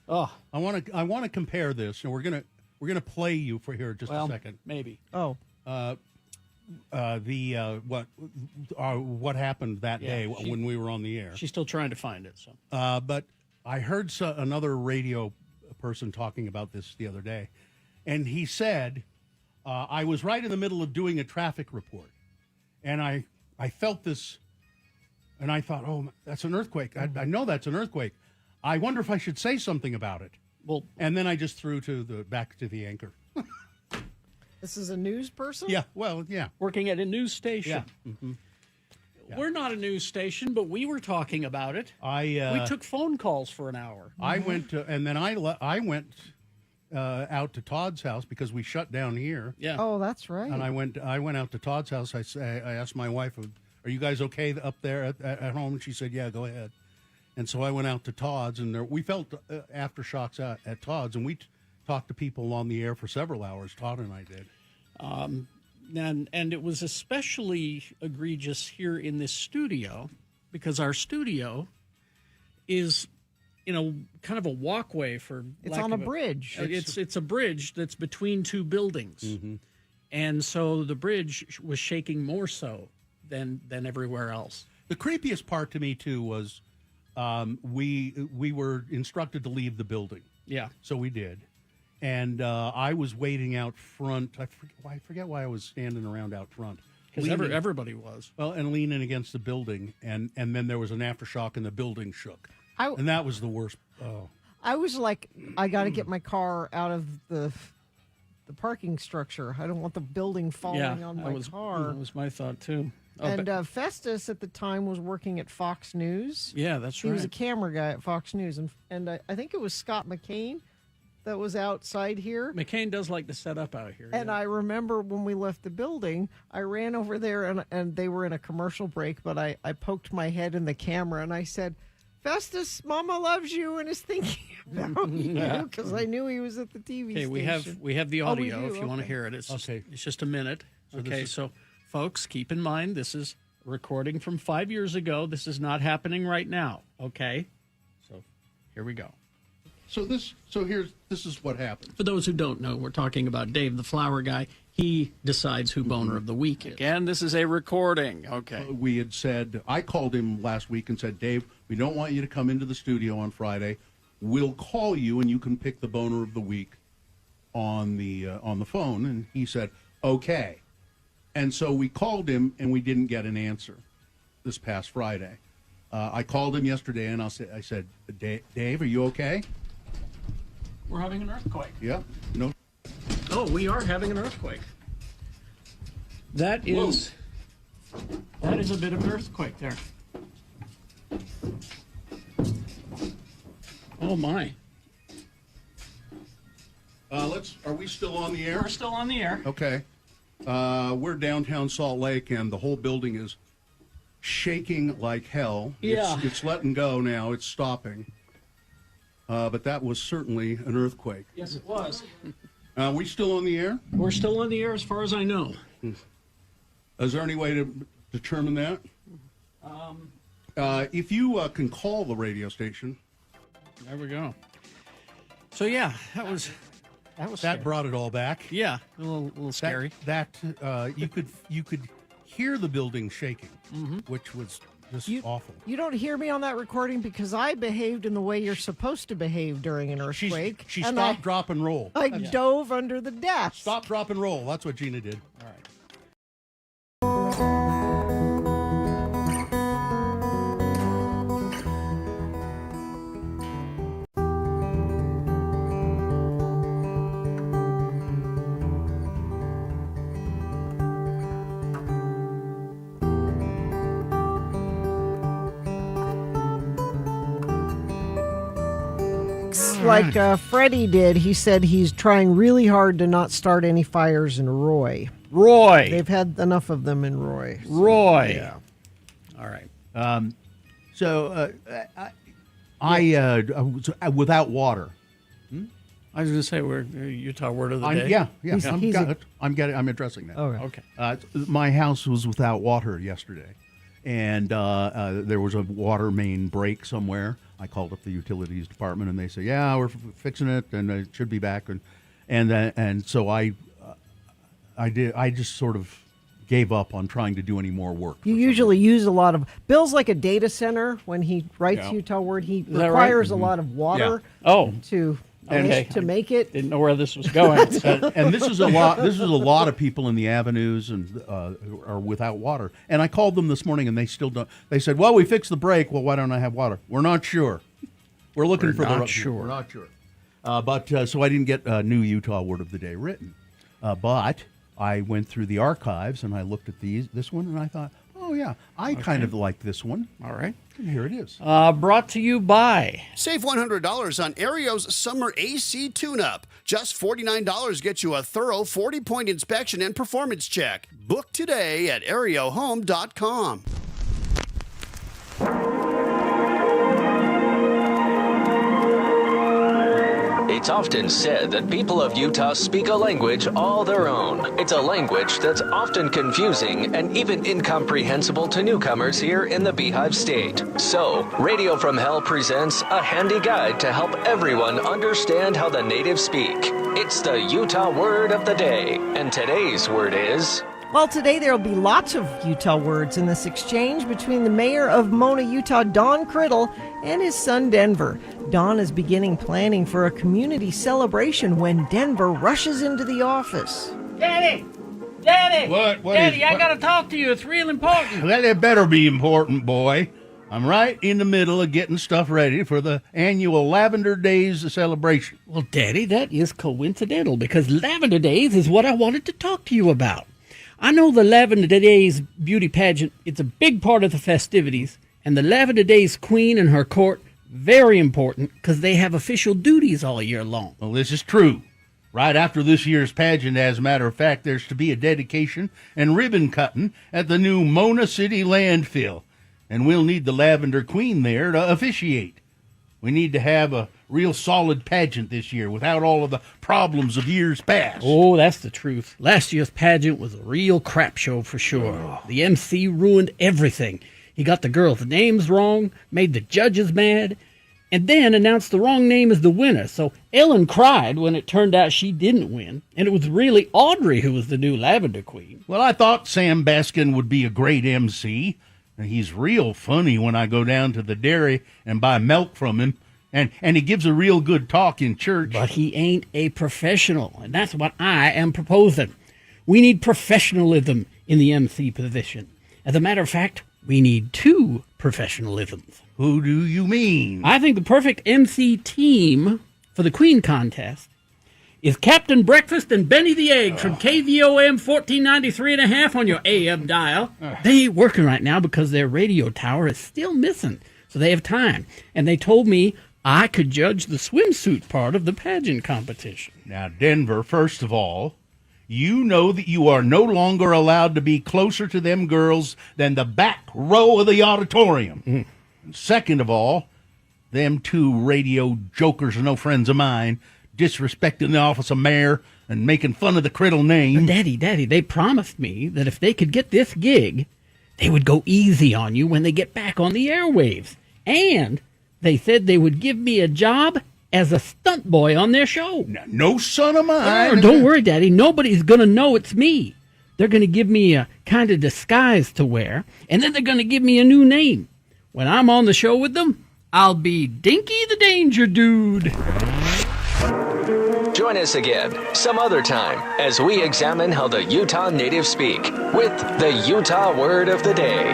Oh, I want to compare this, and we're gonna play you for here just a second. Maybe. Oh. What happened that day when we were on the air? She's still trying to find it. So, but I heard another radio person talking about this the other day, and he said, I was right in the middle of doing a traffic report, and I felt this And I thought, oh, that's an earthquake. I know that's an earthquake. I wonder if I should say something about it. Well, And then I just threw back to the anchor. This is a news person? Yeah, well, yeah. working at a news station. Yeah. We're not a news station, but we were talking about it. I We took phone calls for an hour. I went to, and then I went out to Todd's house because we shut down here. Yeah. Oh, that's right. And I went out to Todd's house. I asked my wife, "Are you guys okay up there at home?" And she said, "Yeah, go ahead." And so I went out to Todd's, and we felt aftershocks at Todd's, and we talked to people on the air for several hours. Todd and I did. And it was especially egregious here in this studio because our studio is, kind of a walkway for. It's on a bridge. It's a bridge that's between two buildings, and so the bridge was shaking more so than everywhere else. The creepiest part to me too was we were instructed to leave the building. Yeah. So we did. And I was waiting out front. I forget why I was standing around out front. Because everybody was. Well, and leaning against the building. And then there was an aftershock and the building shook. And that was the worst. Oh. I was like, I got to get my car out of the parking structure. I don't want the building falling on my car. That was my thought, too. And Festus at the time was working at Fox News. Yeah, that's right. He was a camera guy at Fox News. And I think it was Scott McCain that was outside here. McCain does like to set up out here. And I remember when we left the building, I ran over there and they were in a commercial break, but I poked my head in the camera and I said, "Festus, Mama loves you and is thinking about you," because I knew he was at the TV station. we have the audio do? if you want to Okay. hear it. It's Okay. it's just a minute. So Okay, so folks, keep in mind this is a recording from 5 years ago. This is not happening right now. Okay, so here we go. This is what happened. For those who don't know, we're talking about Dave, the flower guy. He decides who Boner of the Week is. Again, this is a recording. Okay. We had said, I called him last week and said, "Dave, we don't want you to come into the studio on Friday. We'll call you and you can pick the Boner of the Week on the phone." And he said, "Okay." And so we called him and we didn't get an answer this past Friday. I called him yesterday and I said, "Dave, are you okay?" We're having an earthquake. Yeah. No. Oh, we are having an earthquake. That is a bit of an earthquake there. Oh my. Are we still on the air? We're still on the air. Okay. We're downtown Salt Lake, and the whole building is shaking like hell. Yeah. It's letting go now. It's stopping. But that was certainly an earthquake. Yes, it was. Are we still on the air? We're still on the air as far as I know. Is there any way to determine that? If you can call the radio station. There we go. So yeah, that was That scary. brought it all back. Yeah, a little scary. That you could hear the building shaking, which was just awful. You don't hear me on that recording because I behaved in the way you're supposed to behave during an earthquake. She and stopped, drop, and roll. I dove under the desk. Stop, drop, and roll. That's what Gina did. All right. Like Freddie did, he said he's trying really hard to not start any fires in Roy. Roy. They've had enough of them in Roy. So, Roy. Yeah. All right. I was without water. I was going to say we're Utah word of the day. Yeah. I'm addressing that. Okay. My house was without water yesterday, and there was a water main break somewhere. I called up the utilities department, and they said, "Yeah, we're fixing it, and it should be back." And so I just sort of gave up on trying to do any more work. You usually use a lot of Bill's like a data center when he writes Yeah. Utah Word. He that requires right? a lot of water Oh. to Okay. To make it. Didn't know where this was going. And this is a lot. This is a lot of people in the avenues and who are without water. And I called them this morning, and they still don't. They said, "Well, we fixed the break. Well, why don't I have water?" We're not sure. We're looking for not the. sure. We're not sure. But so I didn't get a new Utah word of the day written. But I went through the archives and I looked at this one, and I thought, oh yeah, I kind of like this one. All right. And here it is. Brought to you by. Save $100 on Aereo's summer AC tune-up. Just $49 gets you a thorough 40-point inspection and performance check. Book today at aereohome.com. It's often said that people of Utah speak a language all their own. It's a language that's often confusing and even incomprehensible to newcomers here in the Beehive State. So, Radio from Hell presents a handy guide to help everyone understand how the natives speak. It's the Utah Word of the Day, and today's word is... Well, today there will be lots of Utah words in this exchange between the mayor of Mona, Utah, Don Criddle, and his son, Denver. Don is beginning planning for a community celebration when Denver rushes into the office. Daddy! What Daddy, is- I what- got to talk to you. It's real important. Well, it better be important, boy. I'm right in the middle of getting stuff ready for the annual Lavender Days celebration. Well, Daddy, that is coincidental because Lavender Days is what I wanted to talk to you about. I know the Lavender Days beauty pageant, it's a big part of the festivities, and the Lavender Days queen and her court, very important because they have official duties all year long. Well, this is true. Right after this year's pageant, as a matter of fact, there's to be a dedication and ribbon cutting at the new Mona City landfill, and we'll need the Lavender Queen there to officiate. We need to have a real solid pageant this year without all of the problems of years past. Oh, that's the truth. Last year's pageant was a real crap show for sure. The MC ruined everything. He got the girls' names wrong, made the judges mad, and then announced the wrong name as the winner. So Ellen cried when it turned out she didn't win, and it was really Audrey who was the new Lavender Queen. Well, I thought Sam Baskin would be a great MC. He's real funny when I go down to the dairy and buy milk from him, and he gives a real good talk in church. But he ain't a professional, and that's what I am proposing. We need professionalism in the MC position. As a matter of fact, we need two professionalisms. Who do you mean? I think the perfect MC team for the Queen contest is Captain Breakfast and Benny the Egg from KVOM 1493.5 on your AM dial. They ain't working right now because their radio tower is still missing, so they have time. And they told me I could judge the swimsuit part of the pageant competition. Now, Denver, first of all, you know that you are no longer allowed to be closer to them girls than the back row of the auditorium. And second of all, them two radio jokers are no friends of mine, disrespecting the office of mayor and making fun of the Criddle name. Daddy, they promised me that if they could get this gig, they would go easy on you when they get back on the airwaves. And they said they would give me a job as a stunt boy on their show. No son of mine. Don't worry, Daddy. Nobody's going to know it's me. They're going to give me a kind of disguise to wear, and then they're going to give me a new name. When I'm on the show with them, I'll be Dinky the Danger Dude. Join us again some other time as we examine how the Utah natives speak with the Utah Word of the Day.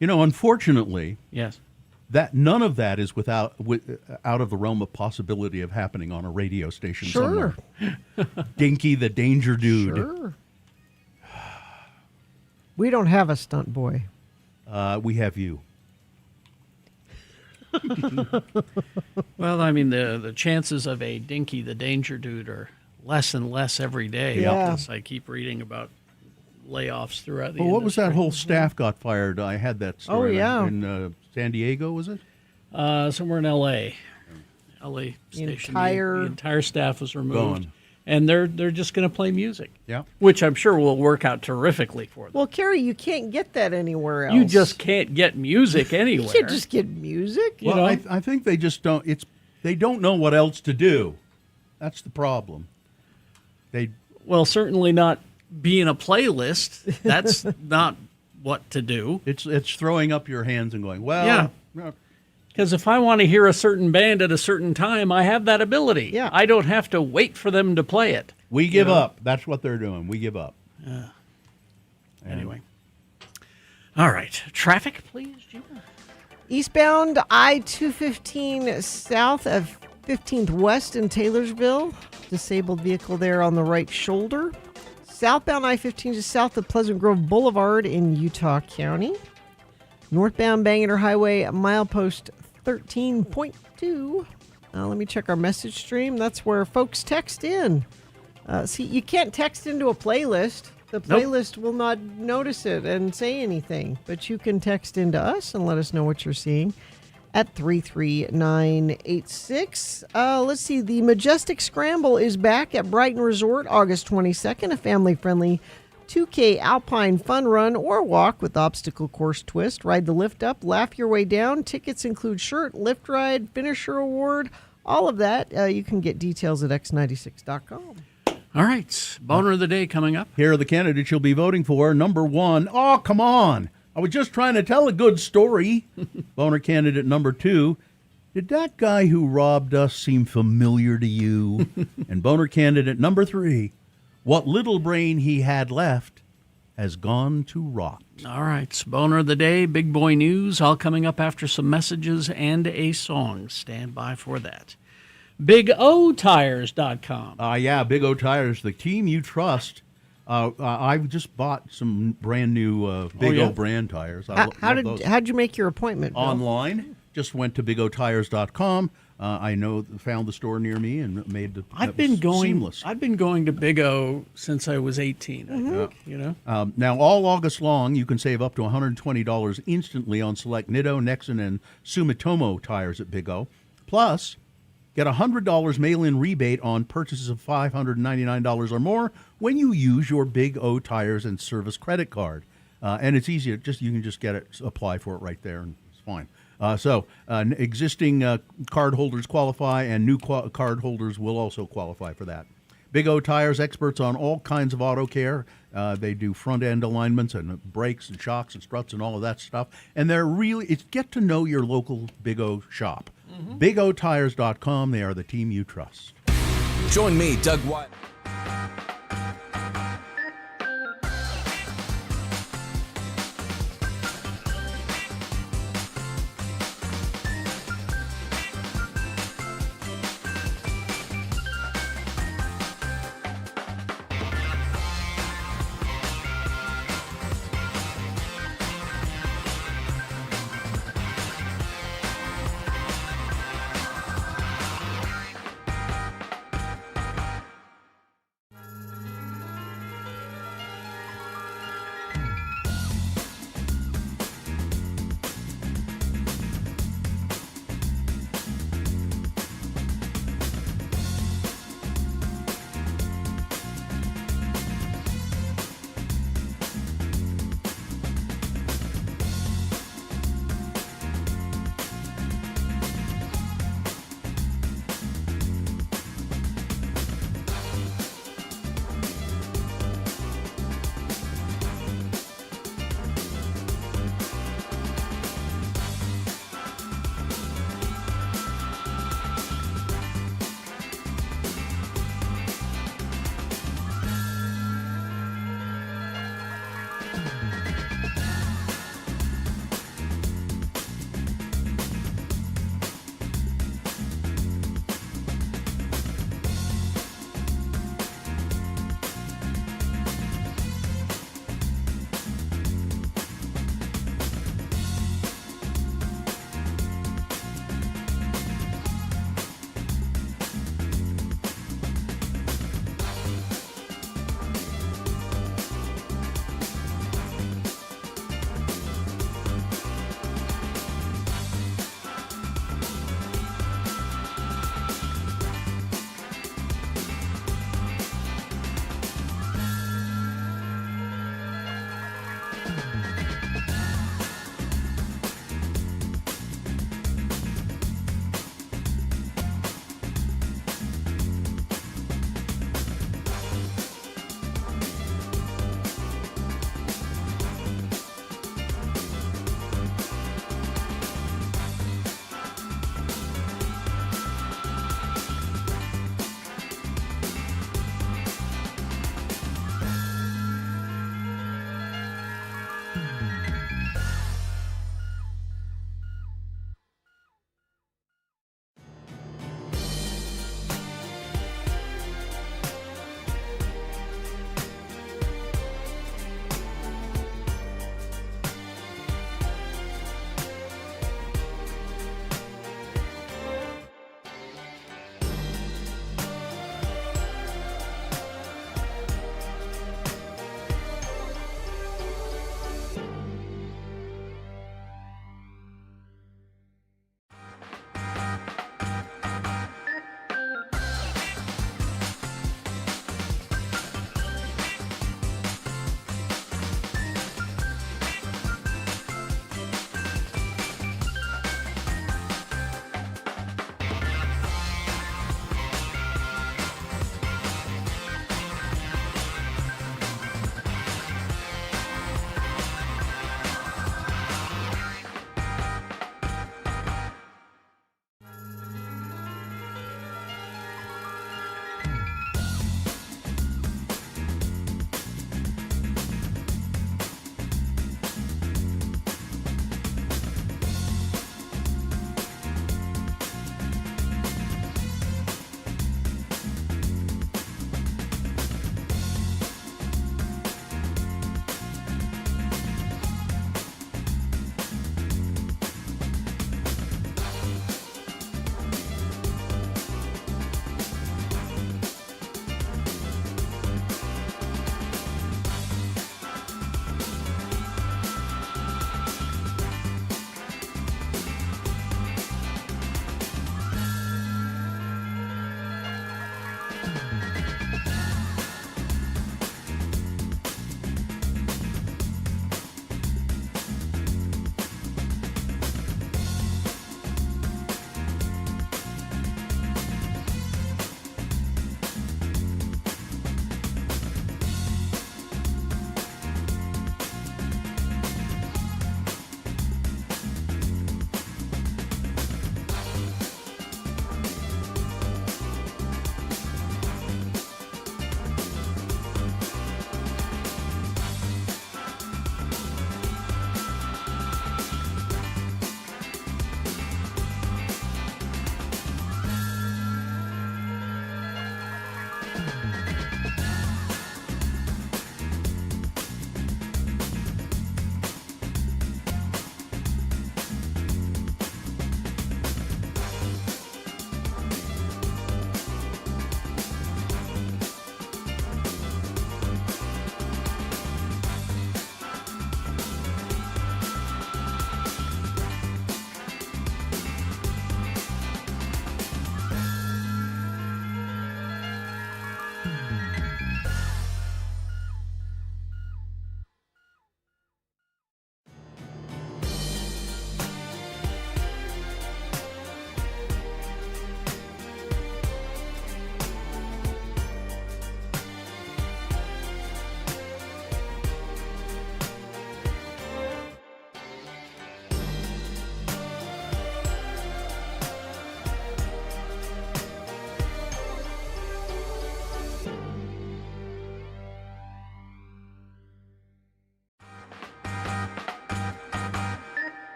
You know, unfortunately, Yes. that none of that is out of the realm of possibility of happening on a radio station somewhere. Dinky the Danger Dude. Sure. We don't have a stunt boy. We have you. Well, I mean, the chances of a Dinky the Danger Dude are less and less every day. Yeah. As I keep reading about layoffs throughout the Well, what was that industry. whole staff got fired? I had that story. yeah. In San Diego, was it? Somewhere in L.A. L.A. station. entire- The entire staff was removed. Gone. And they're just going to play music. Yeah. Which I'm sure will work out terrifically for them. Well, Carrie, you can't get that anywhere else. You just can't get music anywhere. You can't just get music. You Well, know? I think they just don't. They don't know what else to do. That's the problem. Well, certainly not being a playlist. That's not what to do. It's throwing up your hands and going, well, Yeah. no, Because if I want to hear a certain band at a certain time, I have that ability. Yeah. I don't have to wait for them to play it. We give up. That's what they're doing. We give up. Anyway. All right. Traffic, please, Gina. Eastbound I-215 south of 15th West in Taylorsville. Disabled vehicle there on the right shoulder. Southbound I-15 just south of Pleasant Grove Boulevard in Utah County. Northbound Bangor Highway, milepost 13.2. Let me check our message stream. That's where folks text in. See, you can't text into a playlist. The playlist will not notice it and say anything, but you can text into us and let us know what you're seeing at 33986. Let's see. The Majestic Scramble is back at Brighton Resort August 22nd, a family-friendly 2K Alpine fun run or walk with obstacle course twist. Ride the lift up, laugh your way down. Tickets include shirt, lift ride, finisher award, all of that. You can get details at x96.com. All right. Boner of the day coming up. Here are the candidates you'll be voting for. Number 1. Oh, come on. I was just trying to tell a good story. Boner candidate number 2. Did that guy who robbed us seem familiar to you? And boner candidate number 3. What little brain he had left has gone to rot. All right. Boner of the day, big boy news, all coming up after some messages and a song. Stand by for that. BigOTires.com. Yeah, Big O Tires, the team you trust. I just bought some brand new Big O brand tires. How'd you make your appointment, Bill? Online. Just went to BigOTires.com. I found the store near me and made the. I've been going. Seamless. I've been going to Big O since I was 18. I think. You know. Now, all August long, you can save up to $120 instantly on select Nitto, Nexen, and Sumitomo tires at Big O. Plus, get a $100 mail-in rebate on purchases of $599 or more when you use your Big O Tires and Service credit card. And it's easy. You can just get it, apply for it right there, and it's fine. Existing card holders qualify, and new card holders will also qualify for that. Big O Tires, experts on all kinds of auto care. They do front-end alignments and brakes and shocks and struts and all of that stuff. And it's get to know your local Big O shop. BigOTires.com. They are the team you trust. Join me, Doug White.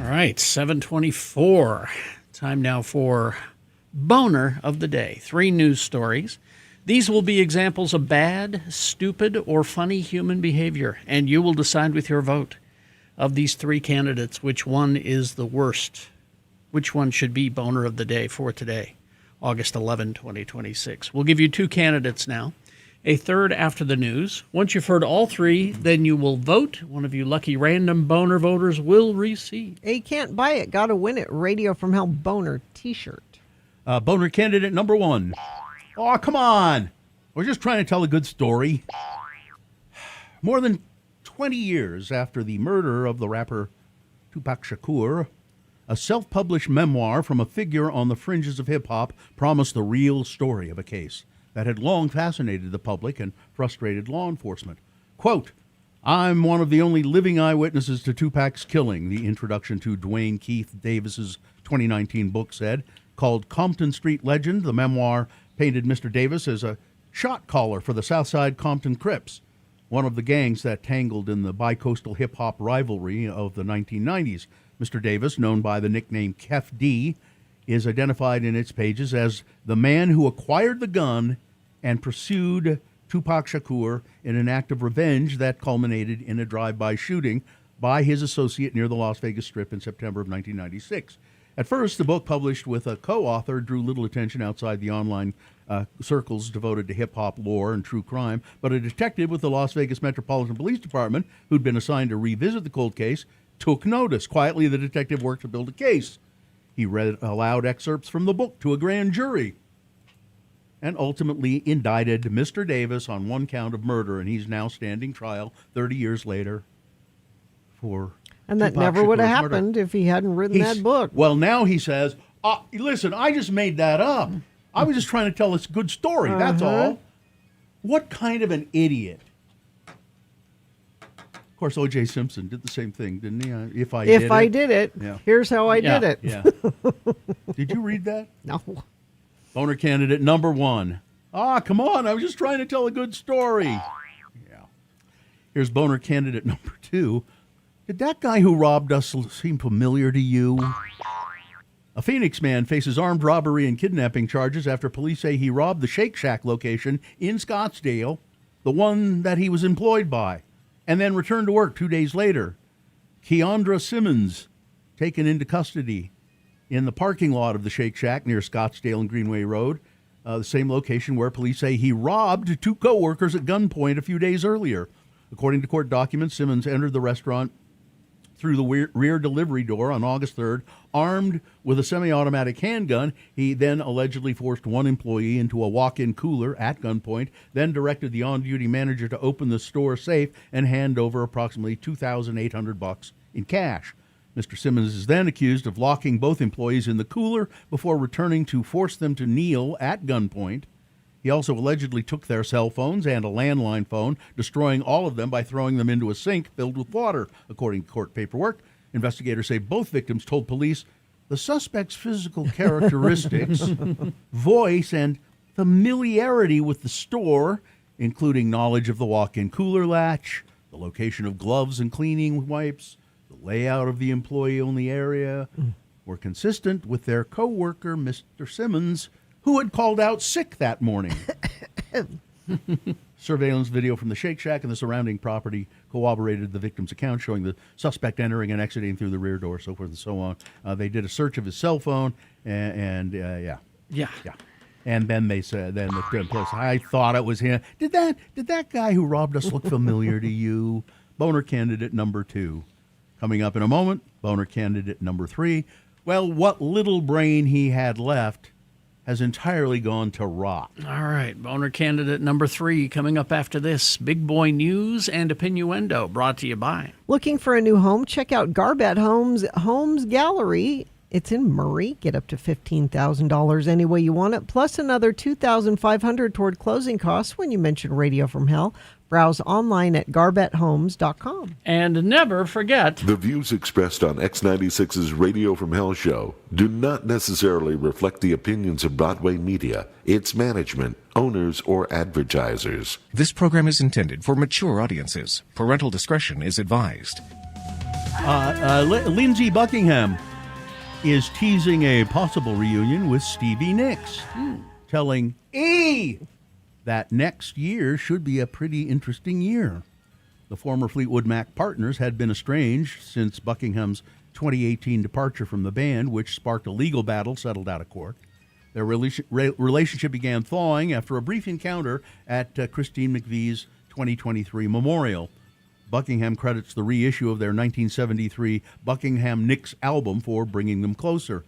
right, 7:24. Time now for Boner of the Day. 3 news stories. These will be examples of bad, stupid, or funny human behavior, and you will decide with your vote of these 3 candidates which one is the worst. Which one should be Boner of the Day for today, August 11, 2026. We'll give you 2 candidates now, a third after the news. Once you've heard all 3, then you will vote. One of you lucky random Boner voters will receive a can't buy it, gotta win it Radio from Hell Boner t-shirt. Boner candidate number 1. Oh, come on. We're just trying to tell a good story. More than 20 years after the murder of the rapper Tupac Shakur, a self-published memoir from a figure on the fringes of hip-hop promised the real story of a case that had long fascinated the public and frustrated law enforcement. Quote, "I'm one of the only living eyewitnesses to Tupac's killing," the introduction to Dwayne Keith Davis's 2019 book said. Called Compton Street Legend, the memoir painted Mr. Davis as a shot caller for the Southside Compton Crips, one of the gangs that tangled in the bi-coastal hip-hop rivalry of the 1990s. Mr. Davis, known by the nickname Kef D, is identified in its pages as the man who acquired the gun and pursued Tupac Shakur in an act of revenge that culminated in a drive-by shooting by his associate near the Las Vegas Strip in September of 1996. At first, the book, published with a co-author, drew little attention outside the online circles devoted to hip-hop lore and true crime, but a detective with the Las Vegas Metropolitan Police Department, who'd been assigned to revisit the cold case, took notice. Quietly, the detective worked to build a case. He read aloud excerpts from the book to a grand jury and ultimately indicted Mr. Davis on 1 count of murder, and he's now standing trial 30 years later for And that Tupac never would have Shakur's murder. happened if he hadn't written that book. Well, now he says, listen, I just made that up. I was just trying to tell this good story. That's all. What kind of an idiot? Of course, O.J. Simpson did the same thing, didn't he? If I did it. Yeah. Here's how I did it. Yeah. Did you read that? No. Boner candidate number 1. Come on. I was just trying to tell a good story. Yeah. Here's Boner candidate number 2. Did that guy who robbed us seem familiar to you? A Phoenix man faces armed robbery and kidnapping charges after police say he robbed the Shake Shack location in Scottsdale, the one that he was employed by, and then returned to work 2 days later. Keandra Simmons, taken into custody in the parking lot of the Shake Shack near Scottsdale and Greenway Road, the same location where police say he robbed 2 co-workers at gunpoint a few days earlier. According to court documents, Simmons entered the restaurant through the rear delivery door on August 3rd, armed with a semi-automatic handgun. He then allegedly forced 1 employee into a walk-in cooler at gunpoint, then directed the on-duty manager to open the store safe and hand over approximately $2,800 in cash. Mr. Simmons is then accused of locking both employees in the cooler before returning to force them to kneel at gunpoint. He also allegedly took their cell phones and a landline phone, destroying all of them by throwing them into a sink filled with water, according to court paperwork. Investigators say both victims told police the suspect's physical characteristics, voice, and familiarity with the store, including knowledge of the walk-in cooler latch, the location of gloves and cleaning wipes, the layout of the employee-only area, were consistent with their co-worker, Mr. Simmons, who had called out sick that morning. Surveillance video from the Shake Shack and the surrounding property corroborated the victim's account, showing the suspect entering and exiting through the rear door, so forth and so on. They did a search of his cell phone, and yeah. And then they said, then the police, I thought it was him. Did that guy who robbed us look familiar to you? Boner candidate number 2. Coming up in a moment, Boner candidate number 3. Well, what little brain he had left has entirely gone to rot. All right, Boner candidate number 3 coming up after this. Big Boy News and Opinioendo, brought to you by. Looking for a new home? Check out Garbett Homes Gallery. It's in Murray. Get up to $15,000 any way you want it, plus another $2,500 toward closing costs when you mention Radio from Hell. Browse online at garbethomes.com. And never forget, the views expressed on X96's Radio from Hell show do not necessarily reflect the opinions of Broadway Media, its management, owners, or advertisers. This program is intended for mature audiences. Parental discretion is advised. Lindsey Buckingham is teasing a possible reunion with Stevie Nicks, telling E! that next year should be a pretty interesting year. The former Fleetwood Mac partners had been estranged since Buckingham's 2018 departure from the band, which sparked a legal battle settled out of court. Their relationship began thawing after a brief encounter at Christine McVie's 2023 memorial. Buckingham credits the reissue of their 1973 Buckingham Nicks album for bringing them closer.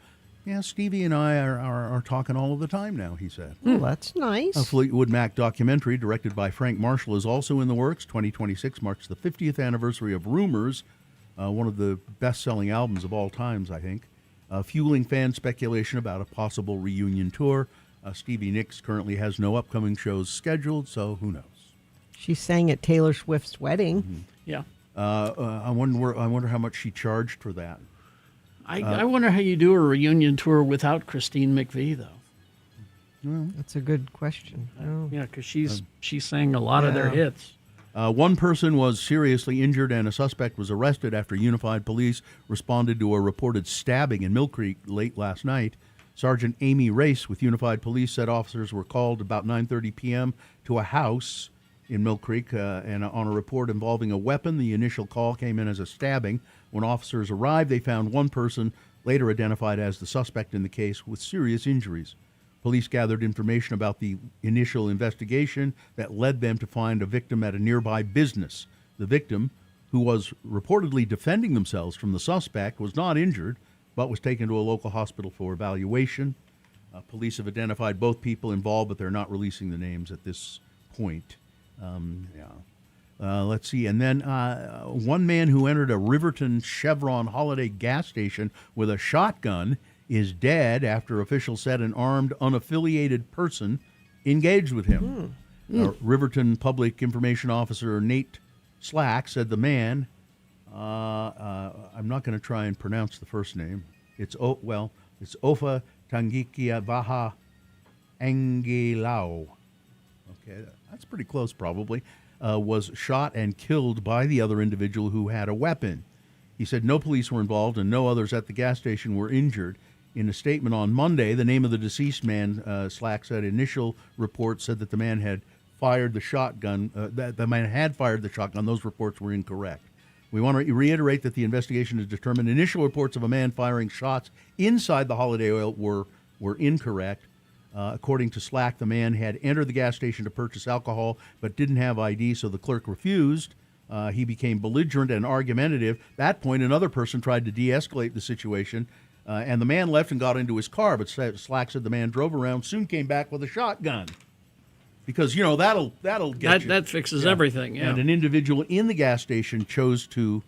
Yeah, Stevie and I are talking all of the time now, he said. Oh, that's nice. A Fleetwood Mac documentary directed by Frank Marshall is also in the works. 2026 marks the 50th anniversary of Rumors, one of the best-selling albums of all times, I think, fueling fan speculation about a possible reunion tour. Stevie Nicks currently has no upcoming shows scheduled, so who knows? She sang at Taylor Swift's wedding. Yeah. I wonder how much she charged for that. I wonder how you do a reunion tour without Christine McVie, though. That's a good question. Yeah, because she sang a lot of their hits. One person was seriously injured and a suspect was arrested after Unified Police responded to a reported stabbing in Mill Creek late last night. Sergeant Amy Race with Unified Police said officers were called about 9:30 p.m. to a house in Mill Creek and on a report involving a weapon. The initial call came in as a stabbing. When officers arrived, they found one person, later identified as the suspect in the case, with serious injuries. Police gathered information about the initial investigation that led them to find a victim at a nearby business. The victim, who was reportedly defending themselves from the suspect, was not injured, but was taken to a local hospital for evaluation. Police have identified both people involved, but they're not releasing the names at this point. Let's see. And then one man who entered a Riverton Chevron Holiday gas station with a shotgun is dead after officials said an armed, unaffiliated person engaged with him. Riverton Public Information Officer Nate Slack said the man, I'm not going to try and pronounce the first name. It's Ofa Tangikia Vaha Angelao. Okay, that's pretty close probably. Was shot and killed by the other individual who had a weapon. He said no police were involved and no others at the gas station were injured. In a statement on Monday, the name of the deceased man, Slack said, initial reports said that the man had fired the shotgun. That the man had fired the shotgun. Those reports were incorrect. We want to reiterate that the investigation has determined initial reports of a man firing shots inside the Holiday Oil were incorrect. According to Slack, the man had entered the gas station to purchase alcohol but didn't have ID, so the clerk refused. He became belligerent and argumentative. At that point, another person tried to de-escalate the situation, and the man left and got into his car, but Slack said the man drove around, soon came back with a shotgun. Because, that'll get you. That fixes everything, yeah. And an individual in the gas station chose to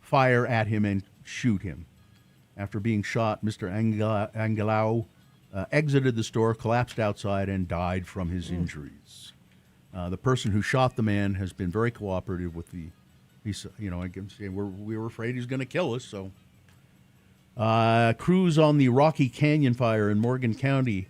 fire at him and shoot him. After being shot, Mr. Angelao exited the store, collapsed outside, and died from his injuries. The person who shot the man has been very cooperative with I can say we were afraid he was going to kill us. So, crews on the Rocky Canyon fire in Morgan County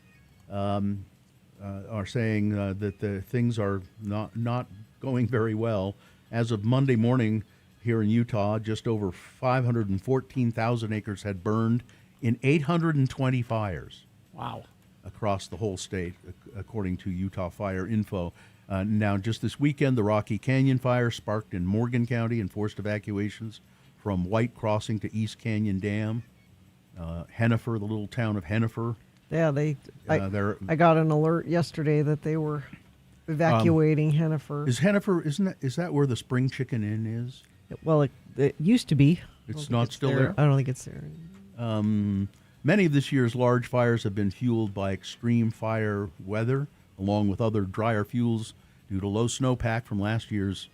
are saying that the things are not going very well. As of Monday morning here in Utah, just over 514,000 acres had burned in 820 fires. Wow. Across the whole state, according to Utah Fire Info. Now, just this weekend, the Rocky Canyon fire sparked in Morgan County and forced evacuations from White Crossing to East Canyon Dam. Hennifer, the little town of Hennifer. Yeah, I got an alert yesterday that they were evacuating Hennifer. Is that where the Spring Chicken Inn is? Well, it used to be. It's not still there? I don't think it's there. Many of this year's large fires have been fueled by extreme fire weather, along with other drier fuels due to low snowpack from last year's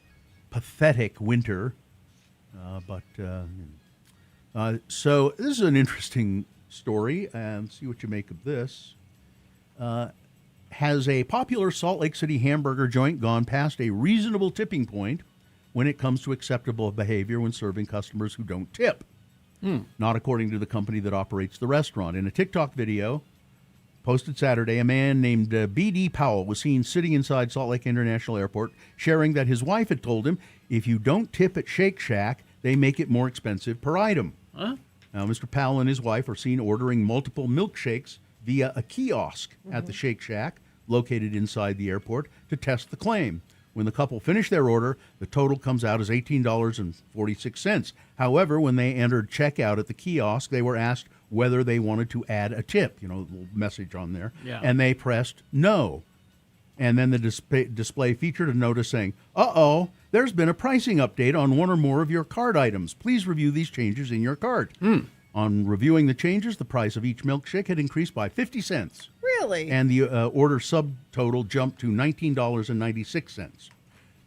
pathetic winter. So this is an interesting story, and see what you make of this. Has a popular Salt Lake City hamburger joint gone past a reasonable tipping point when it comes to acceptable behavior when serving customers who don't tip? Not according to the company that operates the restaurant. In a TikTok video posted Saturday, a man named B.D. Powell was seen sitting inside Salt Lake International Airport, sharing that his wife had told him, if you don't tip at Shake Shack, they make it more expensive per item. Huh? Now, Mr. Powell and his wife are seen ordering multiple milkshakes via a kiosk at the Shake Shack located inside the airport to test the claim. When the couple finish their order, the total comes out as $18.46. However, when they entered checkout at the kiosk, they were asked whether they wanted to add a tip, a little message on there, and they pressed no. And then the display featured a notice saying, "Uh-oh, there's been a pricing update on one or more of your cart items. Please review these changes in your cart." On reviewing the changes, the price of each milkshake had increased by 50 cents. Really? And the order subtotal jumped to $19.96.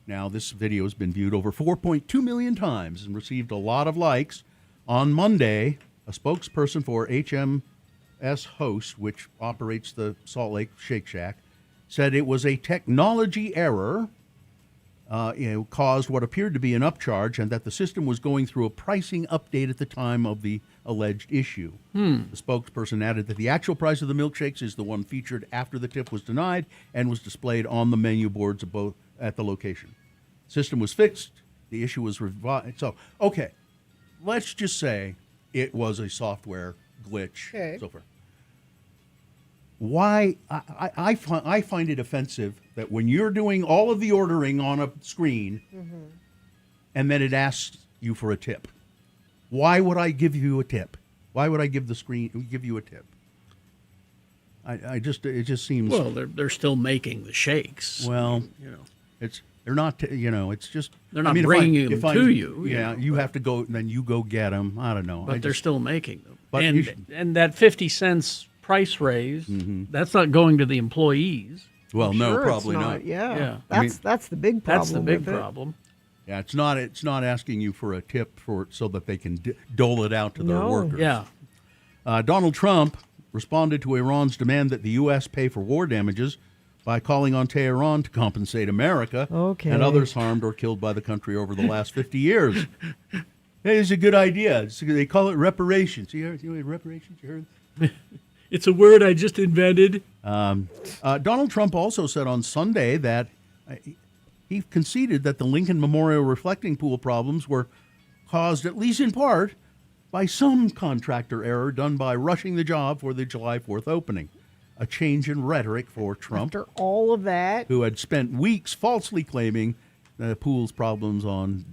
Now, this video has been viewed over 4.2 million times and received a lot of likes. On Monday, a spokesperson for HMS Host, which operates the Salt Lake Shake Shack, said it was a technology error caused what appeared to be an upcharge, and that the system was going through a pricing update at the time of the alleged issue. The spokesperson added that the actual price of the milkshakes is the one featured after the tip was denied and was displayed on the menu boards at the location. System was fixed. The issue was revised. So, okay, let's just say it was a software glitch. Okay. So forth. Why I find it offensive that when you're doing all of the ordering on a screen and then it asks you for a tip, why would I give you a tip? Why would I give you a tip? It just seems. Well, they're still making the shakes. Well, they're not. It's just they're not bringing them to you. Yeah, you have to go. Then you go get them. I don't know. But they're still making them. But and that 50 cents price raise, that's not going to the employees. Well, no, probably not. Yeah. Yeah. That's the big problem. That's the big with it. problem. Yeah, it's not asking you for a tip so that they can dole it out to their workers. Yeah. Donald Trump responded to Iran's demand that the U.S. pay for war damages by calling on Tehran to compensate America and others harmed or killed by the country over the last 50 years. Hey, it's a good idea. They call it reparations. You heard reparations? You heard? It's a word I just invented. Donald Trump also said on Sunday that he conceded that the Lincoln Memorial reflecting pool problems were caused, at least in part, by some contractor error done by rushing the job for the July 4th opening. A change in rhetoric for Trump. After all of that, who had spent weeks falsely claiming the pool's problems on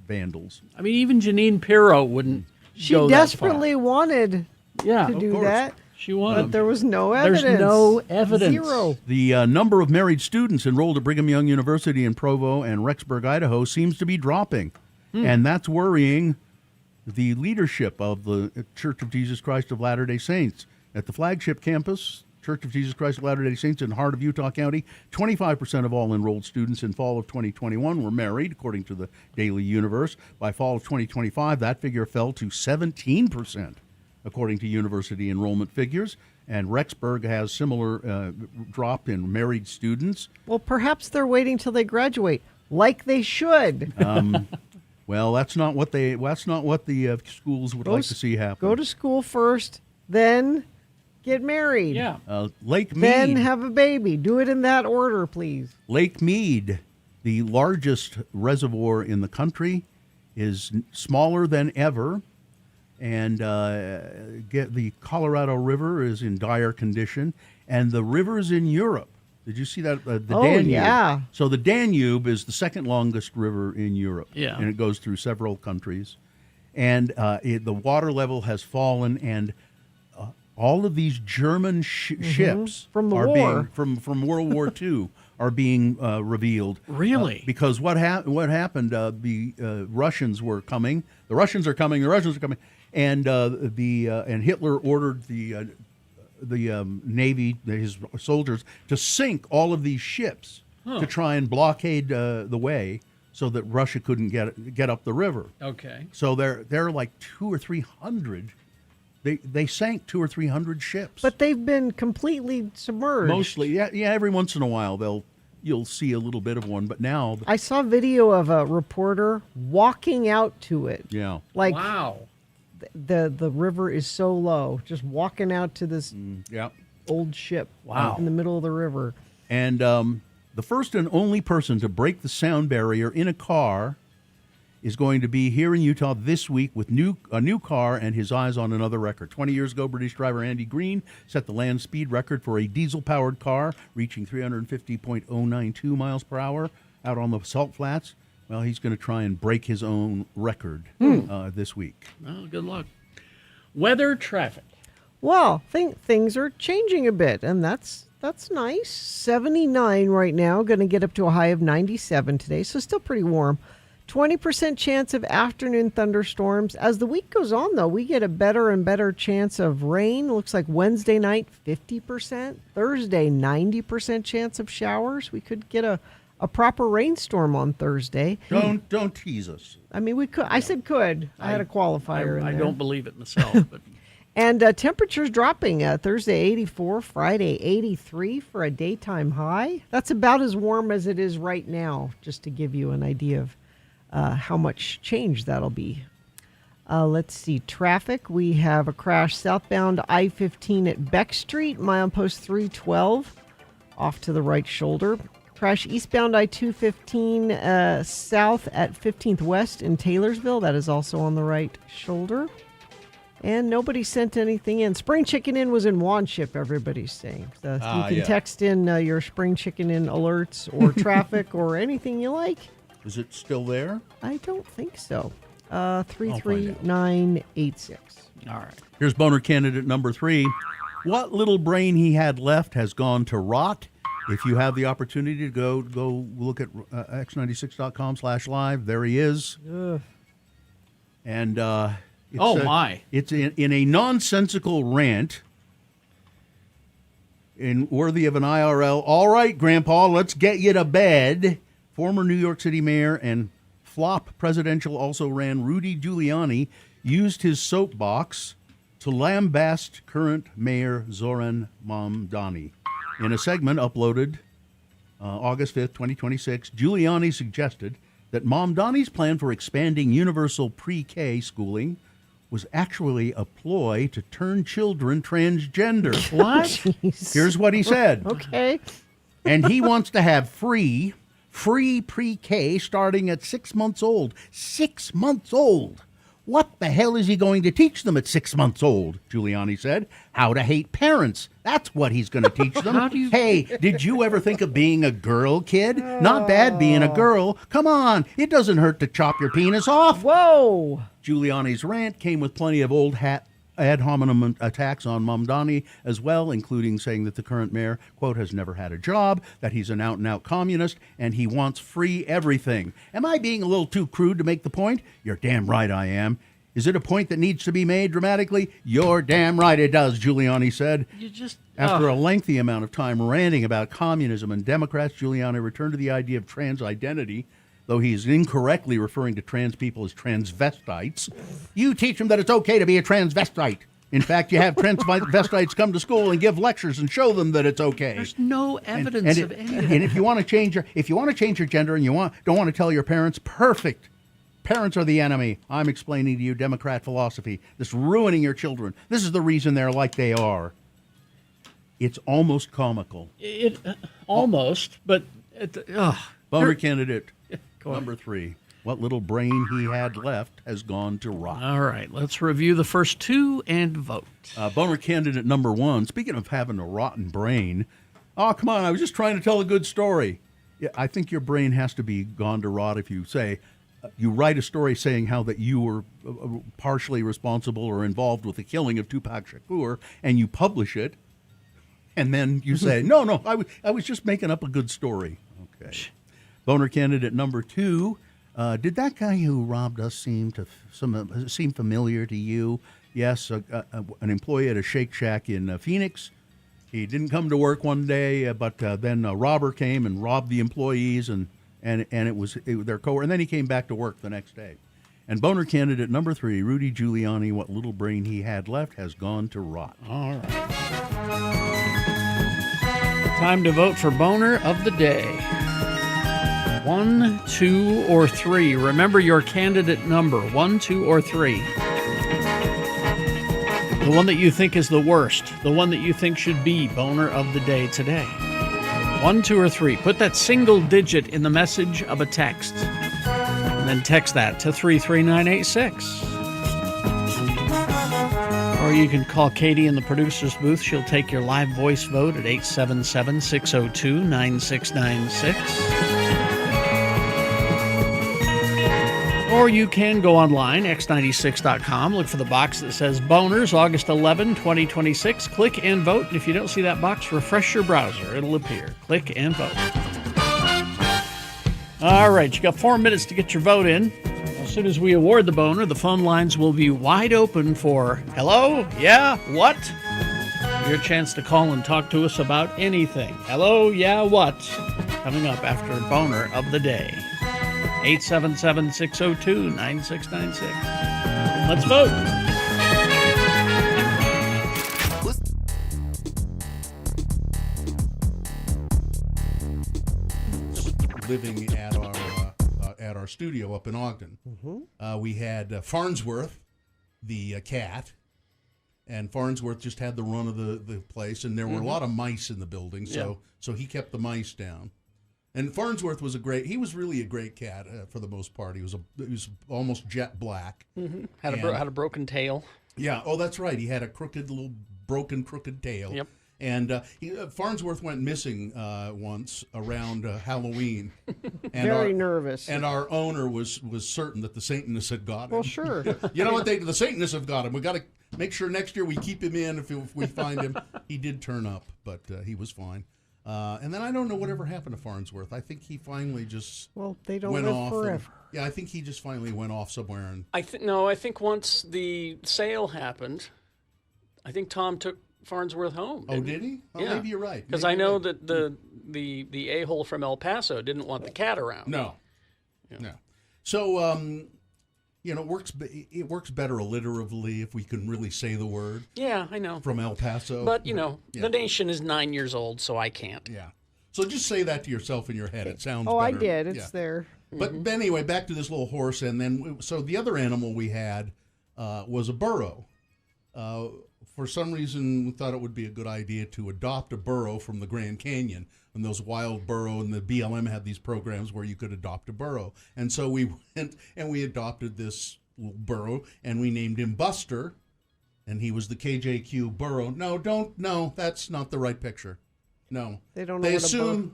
vandals. I mean, even Janine Pirro wouldn't she go desperately that far. wanted Yeah, to of do course. that. She wanted. But there was no evidence. There's no evidence. Zero. The number of married students enrolled at Brigham Young University in Provo and Rexburg, Idaho, seems to be dropping. And that's worrying the leadership of the Church of Jesus Christ of Latter-day Saints. At the flagship campus, Church of Jesus Christ of Latter-day Saints in the heart of Utah County, 25% of all enrolled students in fall of 2021 were married, according to the Daily Universe. By fall of 2025, that figure fell to 17%, according to university enrollment figures. And Rexburg has similar drop in married students. Well, perhaps they're waiting till they graduate, like they should. Well, that's not what the schools would like to see happen. Go to school first, then get married. Yeah. Lake Mead. Then have a baby. Do it in that order, please. Lake Mead, the largest reservoir in the country, is smaller than ever, and the Colorado River is in dire condition, and the rivers in Europe. Did you see that? The Danube. Yeah. So the Danube is the second longest river in Europe, Yeah. and it goes through several countries, and the water level has fallen, and all of these German ships From the are war. being from World War II are being revealed. Really? Because what happened? The Russians were coming. The Russians are coming. The Russians are coming, and Hitler ordered the Navy, his soldiers, to sink all of these ships to try and blockade the way so that Russia couldn't get up the river. Okay. So they're like 200 or 300. They sank 200 or 300 ships. But they've been completely submerged. Mostly, yeah. Every once in a while, you'll see a little bit of one. But now, I saw video of a reporter walking out to it. yeah, Like Wow. the river is so low, just walking out to this yeah. old ship Wow. in the middle of the river. And the first and only person to break the sound barrier in a car is going to be here in Utah this week with a new car and his eyes on another record. 20 years ago, British driver Andy Green set the land speed record for a diesel-powered car, reaching 350.092 miles per hour out on the Salt Flats. Well, he's going to try and break his own record this week. Well, good luck. Weather, traffic. Well, things are changing a bit, and that's nice. 79 right now, going to get up to a high of 97 today, so still pretty warm. 20% chance of afternoon thunderstorms. As the week goes on, though, we get a better and better chance of rain. Looks like Wednesday night, 50%. Thursday, 90% chance of showers. We could get a proper rainstorm on Thursday. Don't tease us. I mean, we could. I said could. I had a qualifier in I there. don't believe it myself, but And temperatures dropping. Thursday, 84. Friday, 83 for a daytime high. That's about as warm as it is right now, just to give you an idea of how much change that'll be. Let's see. Traffic. We have a crash southbound I-15 at Beck Street, milepost 312, off to the right shoulder. Crash eastbound I-215 south at 15th West in Taylorsville. That is also on the right shoulder. And nobody sent anything in. Spring Chicken Inn was in Wanship, everybody's saying. So you can text in your Spring Chicken Inn alerts or traffic or anything you like. Is it still there? I don't think so. 33986. all right. Here's boner candidate number 3. What little brain he had left has gone to rot. If you have the opportunity to go look at x96.com/live, there he is. Ugh. And It's in a nonsensical rant worthy of an IRL. All right, Grandpa, let's get you to bed. Former New York City mayor and flop presidential also ran Rudy Giuliani used his soapbox to lambaste current mayor Zoran Mamdani. In a segment uploaded August 5th, 2026, Giuliani suggested that Mamdani's plan for expanding universal pre-K schooling was actually a ploy to turn children transgender. What? Jeez. Here's what he said. Okay. And he wants to have free pre-K starting at 6 months old. 6 months old. What the hell is he going to teach them at 6 months old? Giuliani said. How to hate parents. That's what he's going to teach them. Hey, did you ever think of being a girl, kid? Not bad being a girl. Come on. It doesn't hurt to chop your penis off. Whoa. Giuliani's rant came with plenty of old hat ad hominem attacks on Mamdani as well, including saying that the current mayor, quote, has never had a job, that he's an out-and-out communist, and he wants free everything. Am I being a little too crude to make the point? You're damn right I am. Is it a point that needs to be made dramatically? You're damn right it does, Giuliani said. After a lengthy amount of time ranting about communism and Democrats, Giuliani returned to the idea of trans identity, though he's incorrectly referring to trans people as transvestites. You teach them that it's okay to be a transvestite. In fact, you have transvestites come to school and give lectures and show them that it's okay. There's no evidence of any of that. And if you want to change your gender and don't want to tell your parents, perfect. Parents are the enemy. I'm explaining to you Democrat philosophy. This ruining your children. This is the reason they're like they are. It's almost comical. Almost, but Boner candidate number 3. What little brain he had left has gone to rot. All right, let's review the first 2 and vote. Boner candidate number 1. Speaking of having a rotten brain, oh, come on, I was just trying to tell a good story. Yeah, I think your brain has to be gone to rot if you say, you write a story saying how that you were partially responsible or involved with the killing of Tupac Shakur, and you publish it, and then you say, no, I was just making up a good story. Okay. Boner candidate number 2. Did that guy who robbed us seem familiar to you? Yes, an employee at a Shake Shack in Phoenix. He didn't come to work one day, but then a robber came and robbed the employees, and it was their coworker. And then he came back to work the next day. And boner candidate number 3, Rudy Giuliani, what little brain he had left has gone to rot. All right. Time to vote for boner of the day. 1, 2, or 3. Remember your candidate number, 1, 2, or 3. The one that you think is the worst. The one that you think should be boner of the day today. 1, 2, or 3. Put that single digit in the message of a text. And then text that to 33986. Or you can call Katie in the producer's booth. She'll take your live voice vote at 877-602-9696. Or you can go online, x96.com, look for the box that says Boners, August 11, 2026. Click and vote. And if you don't see that box, refresh your browser. It'll appear. Click and vote. All right, you got 4 minutes to get your vote in. As soon as we award the boner, the phone lines will be wide open for hello, yeah, what? Your chance to call and talk to us about anything. Hello, yeah, what? Coming up after boner of the day. 877-602-9696. Let's vote. Living at our studio up in Ogden. We had Farnsworth, the cat, and Farnsworth just had the run of the place, and there were a lot of mice in the building, so he kept the mice down. And Farnsworth was he was really a great cat for the most part. He was almost jet black. Had a broken tail. Yeah. Oh, that's right. He had a crooked tail. Yep. And Farnsworth went missing once around Halloween. And Very nervous. And our owner was certain that the Satanists had got him. Well, sure. You know what? The Satanists have got him. We got to make sure next year we keep him in if we find him. He did turn up, but he was fine. And then I don't know whatever happened to Farnsworth. I think he finally just they don't went live off forever. I think he just finally went off somewhere. And I think once the sale happened, I think Tom took Farnsworth home. Did he? Oh, yeah. Maybe you're right. Because I know that the a-hole from El Paso didn't want the cat around. No. So, it works better alliteratively if we can really say the word. Yeah, I know. From El Paso. But, the nation is 9 years old, so I can't. Yeah. So just say that to yourself in your head. It sounds better. I did. It's there. But anyway, back to this little horse. And then, so the other animal we had was a burro. For some reason, we thought it would be a good idea to adopt a burro from the Grand Canyon. And those wild burro, and the BLM had these programs where you could adopt a burro. And so we went and we adopted this little burro, and we named him Buster, and he was the KJQ burro. No, that's not the right picture. No. They don't know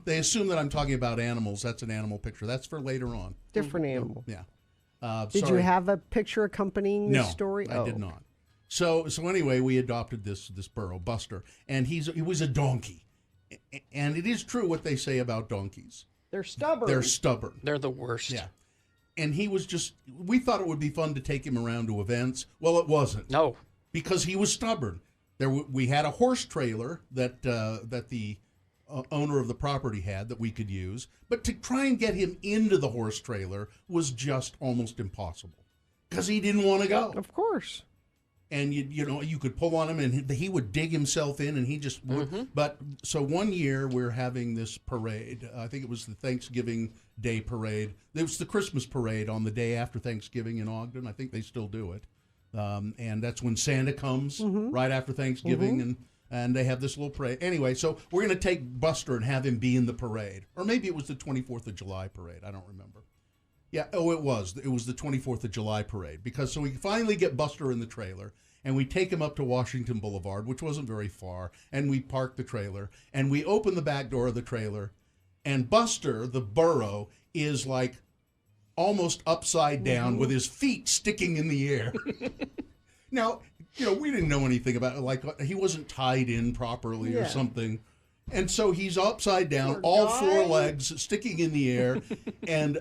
They assume that I'm talking about animals. That's an animal picture. That's for later on. Different animal. Yeah. Did you have a picture accompanying the story? No, I did not. So anyway, we adopted this burro, Buster, and he was a donkey. And it is true what they say about donkeys. They're stubborn. They're the worst. Yeah. And he was we thought it would be fun to take him around to events. Well, it wasn't. No. Because he was stubborn. We had a horse trailer that the owner of the property had that we could use. But to try and get him into the horse trailer was just almost impossible. Because he didn't want to go. Of course. And you could pull on him, and he would dig himself in, and he just would. But so one year we're having this parade. I think it was the Thanksgiving Day parade. It was the Christmas parade on the day after Thanksgiving in Ogden. I think they still do it, and that's when Santa comes right after Thanksgiving, and they have this little parade. Anyway, so we're going to take Buster and have him be in the parade, or maybe it was the 24th of July parade. I don't remember. Yeah, it was the 24th of July parade, because so we finally get Buster in the trailer, and we take him up to Washington Boulevard, which wasn't very far, and we park the trailer, and we open the back door of the trailer, and Buster, the burro, is like almost upside down with his feet sticking in the air. Now, we didn't know anything about it, like he wasn't tied in properly or something. And so he's upside down, all four legs sticking in the air, and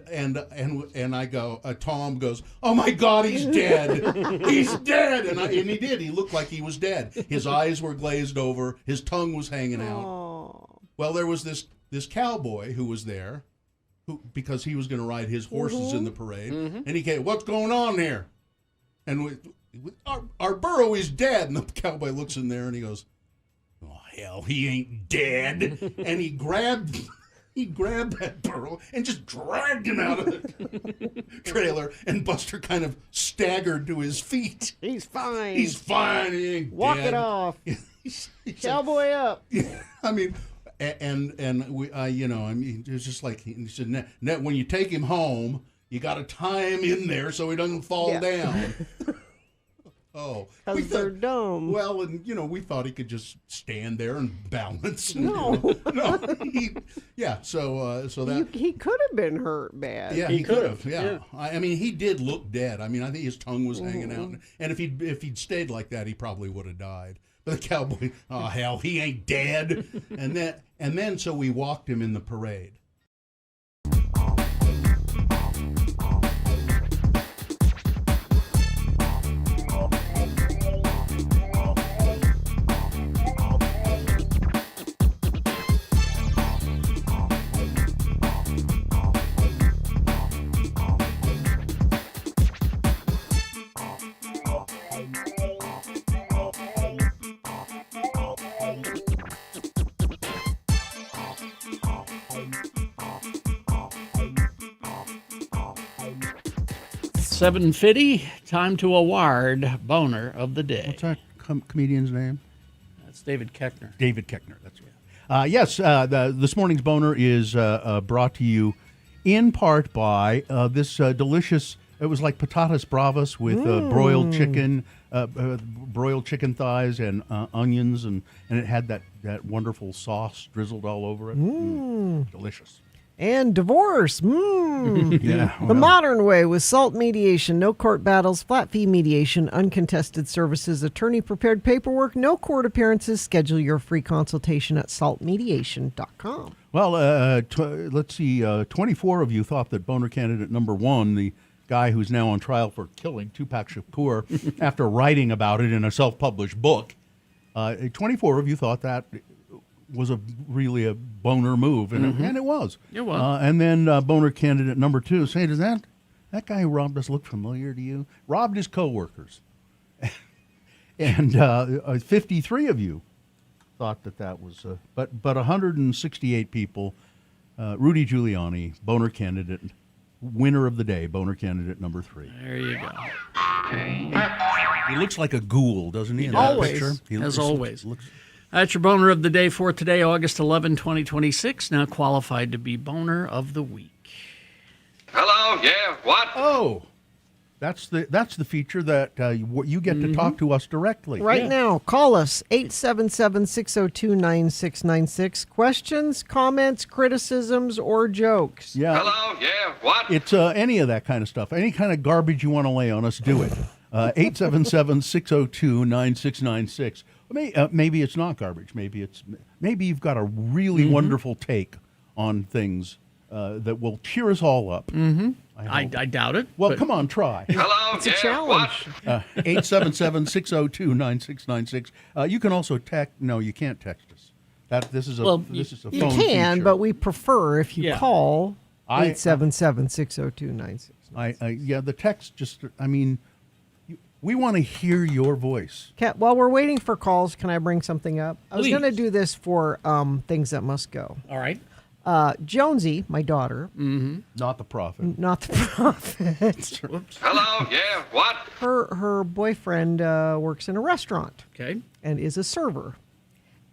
I go. Tom goes, "Oh my God, he's dead! He's dead!" And he did. He looked like he was dead. His eyes were glazed over. His tongue was hanging out. Oh. Well, there was this cowboy who was there, because he was going to ride his horses in the parade, and he came. "What's going on here?" And our burro is dead. And the cowboy looks in there and he goes, "Oh, hell, he ain't dead." And he grabbed that burro and just dragged him out of the trailer, and Buster kind of staggered to his feet. He's fine. He's fine. He ain't Walk dead. it off. Cowboy up. I mean, and we, it was just like, he said, when you take him home, you got to tie him in there so he doesn't fall Yeah. down. Oh, we Because they're thought, dumb. well, and we thought he could just stand there and balance. And, No. no, so that. He could have been hurt bad. Yeah, He he could could've, have. Yeah, I mean, he did look dead. I mean, I think his tongue was hanging out, and if he'd stayed like that, he probably would have died. But the cowboy, oh hell, he ain't dead. and then so we walked him in the parade. $7.50. Time to award Boner of the Day. What's that comedian's name? That's David Koechner. David Koechner. That's right. Yes, this morning's boner is brought to you in part by this delicious. It was like patatas bravas with broiled chicken thighs and onions, and it had that wonderful sauce drizzled all over it. Delicious. And divorce. Yeah, The modern way with SALT mediation, no court battles, flat fee mediation, uncontested services, attorney prepared paperwork, no court appearances. Schedule your free consultation at saltmediation.com. Well, let's see. 24 of you thought that boner candidate number 1, the guy who's now on trial for killing Tupac Shakur after writing about it in a self-published book, 24 of you thought that was really a boner move, and it was. It was. And then boner candidate number 2 saying, does that guy who robbed us look familiar to you? Robbed his coworkers. And 53 of you thought that was, but 168 people, Rudy Giuliani, boner candidate, winner of the day, boner candidate number 3. There you go. He looks like a ghoul, doesn't he? In that Always. picture? He As looks- always. looks- That's your Boner of the Day for today, August 11, 2026. Now qualified to be Boner of the Week. Hello, yeah, what? Oh, that's the feature that you get to talk to us directly. Right now, call us 877-602-9696. Questions, comments, criticisms, or jokes. Yeah. Hello, yeah, what? It's any of that kind of stuff. Any kind of garbage you want to lay on us, do it. 877-602-9696. Maybe it's not garbage. Maybe you've got a really wonderful take on things that will cheer us all up. Mm-hmm. I doubt it. Well, come on, try. Hello, It's a yeah, challenge. what? 877-602-9696. You can also text. No, you can't text us. This is a phone You can, feature. but we prefer if you call I- 877-602-9696. Yeah, the text just. I mean, we want to hear your voice. While we're waiting for calls, can I bring something up? I was Please. going to do this for things that must go. All right. Jonesy, my daughter, Not the prophet. not the prophet. Whoops. Hello, yeah, what? Her boyfriend works in a restaurant Okay. and is a server.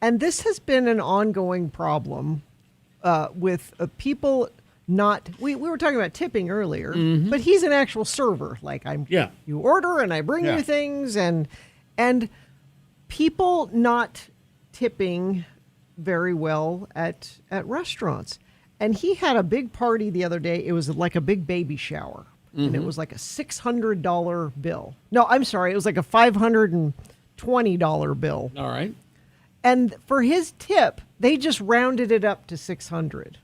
And this has been an ongoing problem with people not. We were talking about tipping earlier, but he's an actual server. Like you order and I bring Yeah. you things, and people not tipping very well at restaurants. And he had a big party the other day. It was like a big baby shower. And it was like a $600 bill. No, I'm sorry. It was like a $520 bill. All right. And for his tip, they just rounded it up to $600.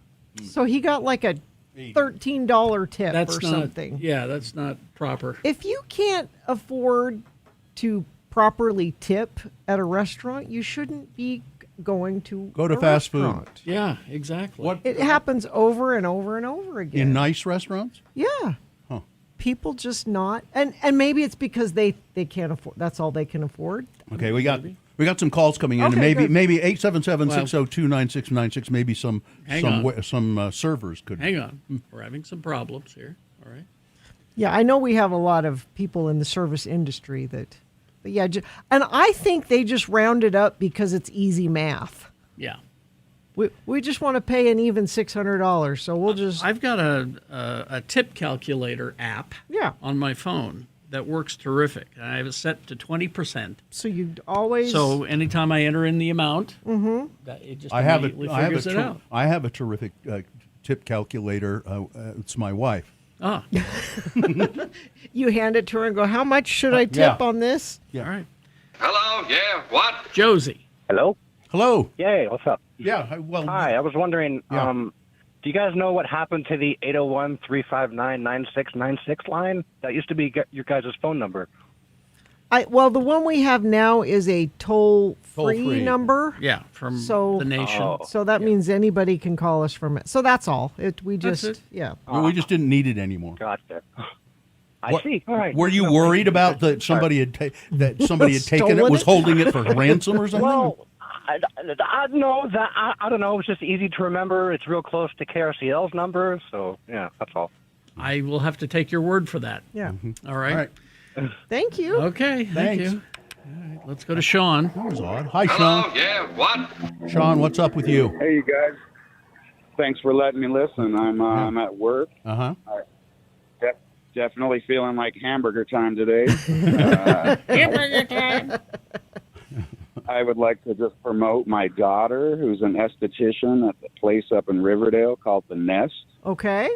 So he got like a $13 tip That's or not, something. Yeah, that's not proper. If you can't afford to properly tip at a restaurant, you shouldn't be going to Go to a fast food. restaurant. Yeah, exactly. It happens over and over and over again. In nice restaurants? Yeah. Huh. People just not, and maybe it's because they can't afford. That's all they can afford. Okay, we got some calls coming in, Okay, and good. maybe 877-602-9696. Maybe some Hang some servers could. Hang on. We're having some problems here. All right. Yeah, I know we have a lot of people in the service industry that, but yeah, and I think they just round it up because it's easy math. Yeah. We just want to pay an even $600, so we'll just. I've got a tip calculator app Yeah. on my phone that works terrific. I have it set to 20%. So you always. So anytime I enter in the amount, that it just immediately figures it out. I have a terrific tip calculator. It's my wife. Ah, You hand it to her and go, how much should I tip yeah. on this? Yeah. all right. Hello, yeah, what? Josie. Hello? Hello. Yay, what's up? Yeah. Well. Hi, I was wondering, Yeah. do you guys know what happened to the 801-359-9696 line? That used to be your guys' phone number. Well, the one we have now is a toll-free Toll-free. number. Yeah, from So- the nation. Oh. So that means anybody can call us from it. So that's all. We That's just, it. yeah. We just didn't need it anymore. Gotcha. I What- see. All right. Were you worried about that somebody had taken it, Stolen was it? holding it for ransom or something? Well, I know that I don't know. It's just easy to remember. It's real close to KRCL's number, so yeah, that's all. I will have to take your word for that. Yeah. All right. All right. Thank you. Okay, thank Thanks. you. All right, let's go to Sean. That was odd. Hi, Hello, Sean. yeah, what? Sean, what's up with you? Hey, you guys. Thanks for letting me listen. I'm at work. Uh-huh. Definitely feeling like hamburger time today. Hamburger time. I would like to just promote my daughter, who's an esthetician at the place up in Riverdale called The Nest. Okay.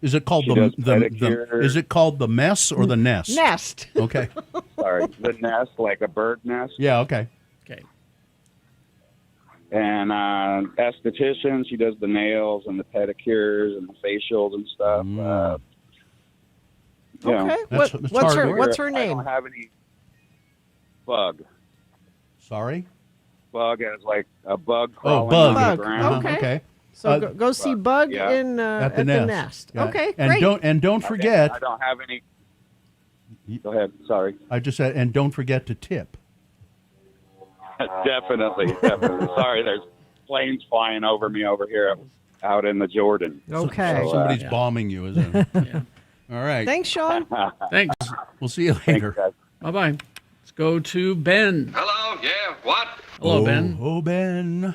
Is it called She the does pedicure. Is it called the mess or the nest? Nest. Okay. Sorry, the nest, like a bird nest. Yeah, okay. Okay. And esthetician, she does the nails and the pedicures and the facials and stuff. You know, Okay. That's What's hard her work. What's her I name? don't have any bug. Sorry? Bug as like a bug Oh, crawling bug. on the Bug. ground. Uh-huh, Okay. okay. So go see Bug yeah. in At the the nest. Yeah. Okay, and great. don't forget. I don't have any. Go ahead. Sorry. I just said, and don't forget to tip. Definitely. Sorry, there's planes flying over me over here out in the Jordan. Okay. So, Somebody's bombing you, isn't it? Yeah. All right. Thanks, Sean. Thanks. We'll see you later. Bye-bye. Let's go to Ben. Hello, yeah, what? Hello, Ben. Oh, Ben.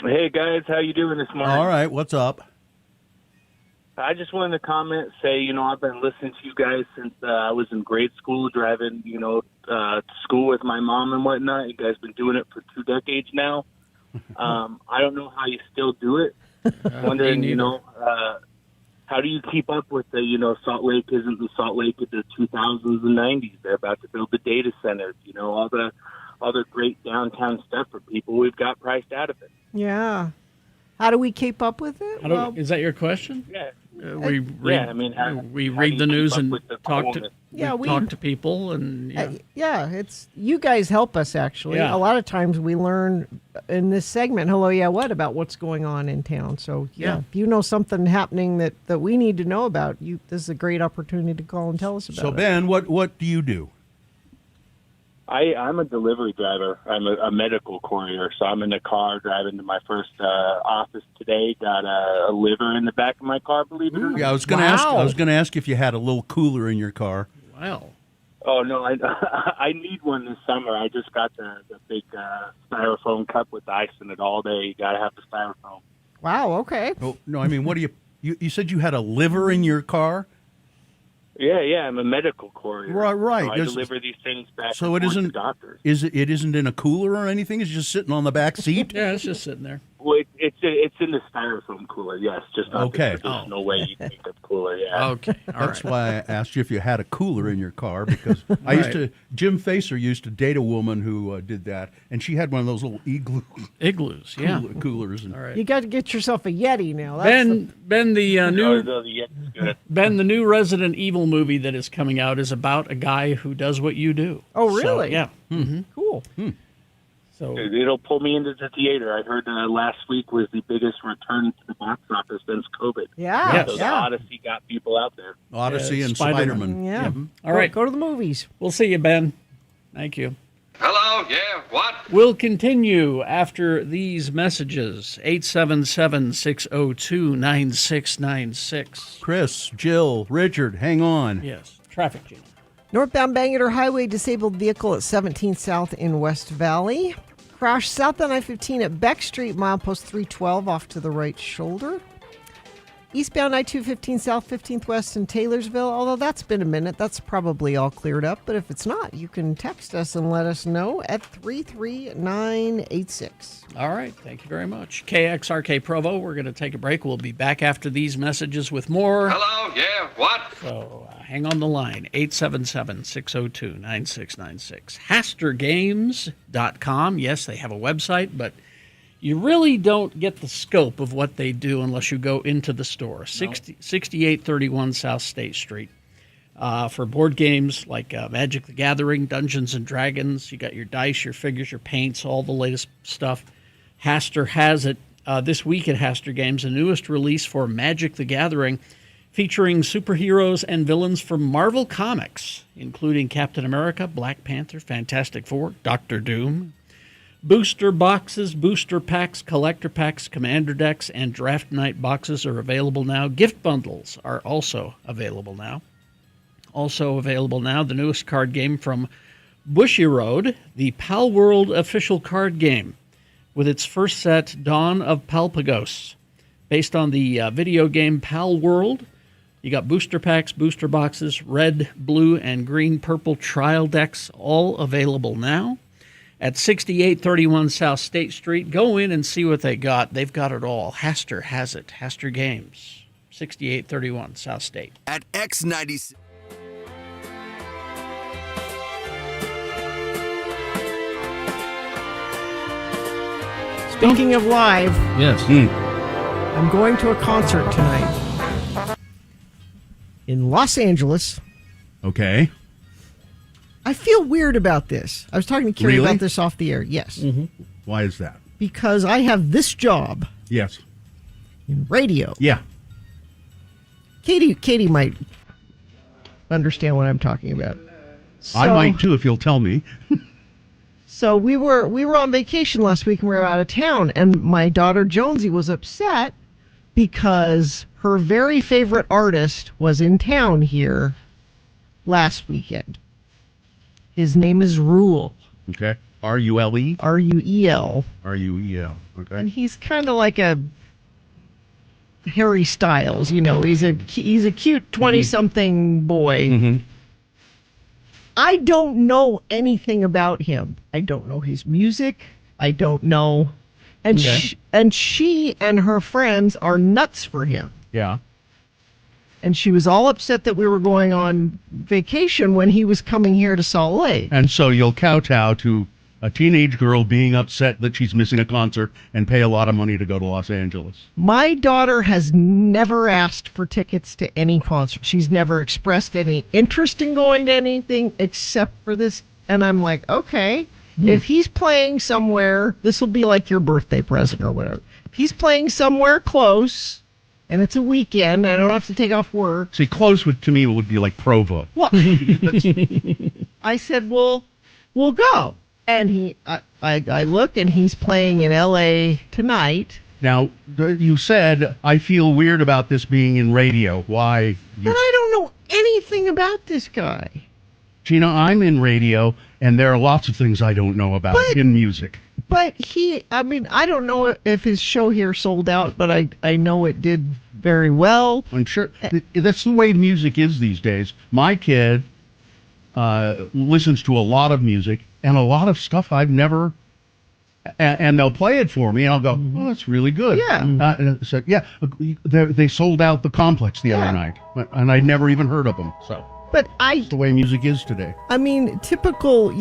Hey guys, how you doing this morning? All right. What's up? I just wanted to comment, say, I've been listening to you guys since I was in grade school, driving, to school with my mom and whatnot. You guys been doing it for 2 decades now. I don't know how you still do it. Wondering, how do you keep up with the, Salt Lake isn't the Salt Lake of the 2000s and 90s. They're about to build the data centers, all the great downtown stuff for people we've got priced out of it. Yeah. How do we keep up with it? Is that your question? Yeah. We read, we read the news and talk to people, and it's you guys help us actually. Yeah. A lot of times we learn in this segment, hello, yeah, what about what's going on in town. So Yeah. if you know something happening that we need to know about, this is a great opportunity to call and tell us about So it. Ben, what do you do? I'm a delivery driver. I'm a medical courier, so I'm in the car driving to my first office today. Got a liver in the back of my car, believe it or not. Yeah, I was going to ask. I was going to ask if you had a little cooler in your car. Wow. Oh no, I need one this summer. I just got the big styrofoam cup with ice in it all day. You gotta have the styrofoam. Wow. Okay. Oh no, I mean, what do you said you had a liver in your car? Yeah, I'm a medical courier. Right. So I deliver these things back So and it forth to isn't. doctors. It isn't in a cooler or anything. It's just sitting on the back seat. Yeah, it's just sitting there. Well, it's in the styrofoam cooler. Yes, just not Okay. the traditional way you think of cooler. Yeah. Okay. That's why I asked you if you had a cooler in your car, because I used to. Jim Facer used to date a woman who did that, and she had one of those little igloos. Yeah. Coolers. And, All right. You got to get yourself a Yeti now. That's Ben, the new good. Ben, the new Resident Evil movie that is coming out is about a guy who does what you do. Oh, So, really? yeah. Mm-hmm. Cool. So It'll pull me into the theater. I heard last week was the biggest return to the box office since COVID. Yeah. Yes. So the Odyssey got people out there. Odyssey and Spider-Man. Spider-Man. Yeah. All right. Go to the movies. We'll see you, Ben. Thank you. Hello, yeah, what? We'll continue after these messages. 877-602-9696. Chris, Jill, Richard, hang on. Yes. Traffic jam. Northbound Bangor Highway disabled vehicle at 17th South in West Valley. Crash south on I-15 at Beck Street, milepost 312 off to the right shoulder. Eastbound I-215 south 15th west in Taylorsville, although that's been a minute. That's probably all cleared up. But if it's not, you can text us and let us know at 33986. All right. Thank you very much. KXRK Provo, we're going to take a break. We'll be back after these messages with more. Hello, yeah, what? So hang on the line, 877-602-9696. HasterGames.com. Yes, they have a website, but you really don't get the scope of what they do unless you go into the store. 6831 South State Street. For board games like Magic the Gathering, Dungeons and Dragons, you got your dice, your figures, your paints, all the latest stuff. Haster has it. This week at Haster Games, the newest release for Magic the Gathering, featuring superheroes and villains from Marvel Comics, including Captain America, Black Panther, Fantastic Four, Doctor Doom. Booster boxes, booster packs, collector packs, commander decks, and draft night boxes are available now. Gift bundles are also available now. Also available now, the newest card game from Bushiroad, the Pal World official card game, with its first set, Dawn of Palpagos. Based on the video game Pal World, you got booster packs, booster boxes, red, blue, and green, purple trial decks, all available now. At 6831 South State Street, go in and see what they got. They've got it all. Haster has it. Haster Games, 6831 South State. At X96. Speaking of live, yes, I'm going to a concert tonight in Los Angeles. Okay. I feel weird about this. I was talking to Carrie about this off the air. Yes. Mm-hmm. Why is that? Because I have this job Yes. in radio. Yeah. Katie might understand what I'm talking about. I might too if you'll tell me. So we were on vacation last week and we were out of town, and my daughter Jonesy was upset because her very favorite artist was in town here last weekend. His name is Rule. Okay. R-U-L-E? R-U-E-L. R-U-E-L. Okay. And he's kind of like a Harry Styles, you know. He's a cute 20-something boy. Mm-hmm. I don't know anything about him. I don't know his music. I don't know. And she and her friends are nuts for him. Yeah. And she was all upset that we were going on vacation when he was coming here to Salt Lake. And so you'll kowtow to a teenage girl being upset that she's missing a concert and pay a lot of money to go to Los Angeles. My daughter has never asked for tickets to any concert. She's never expressed any interest in going to anything except for this. And I'm like, okay, if he's playing somewhere, this will be like your birthday present or whatever. If he's playing somewhere close, and it's a weekend, I don't have to take off work. See, close to me would be like Provo. Well, I said, well, we'll go. And I looked, and he's playing in L.A. tonight. Now, you said, I feel weird about this being in radio. Why? But I don't know anything about this guy. Gina, I'm in radio, and there are lots of things I don't know about in music. But I don't know if his show here sold out, but I know it did very well. I'm sure. That's the way music is these days. My kid listens to a lot of music and a lot of stuff I've never... And they'll play it for me, and I'll go, oh, that's really good. Yeah. They sold out the Complex the other night, and I'd never even heard of them. So, but that's the way music is today. I mean, typical,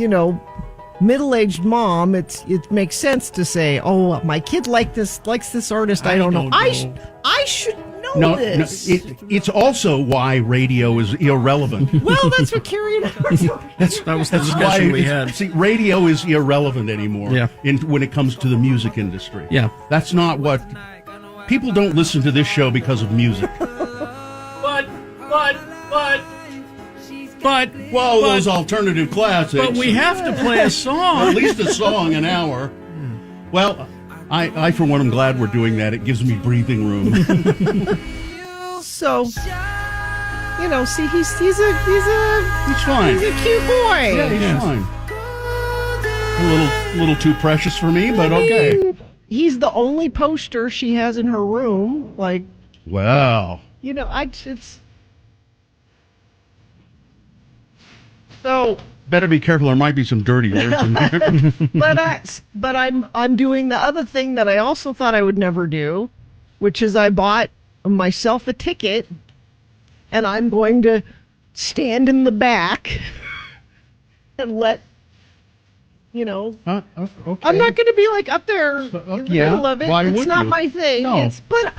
middle-aged mom, it makes sense to say, oh, my kid likes this artist. I don't know. I should know this. It's also why radio is irrelevant. Well, that's what Carrie and I were talking. That was the discussion we had. See, radio is irrelevant anymore when it comes to the music industry. Yeah. That's not what... People don't listen to this show because of music. But those alternative classics. But we have to play a song. Or at least a song an hour. Well, I for one am glad we're doing that. It gives me breathing room. So, see, he's fine. He's a cute boy. Yeah, he's fine. A little too precious for me, but okay. He's the only poster she has in her room. Like, Wow. it's so. Better be careful. There might be some dirty words in there. But I'm doing the other thing that I also thought I would never do, which is I bought myself a ticket, and I'm going to stand in the back and let. Okay. I'm not going to be like up there in the middle of it. Why it's would not you? my thing. No. But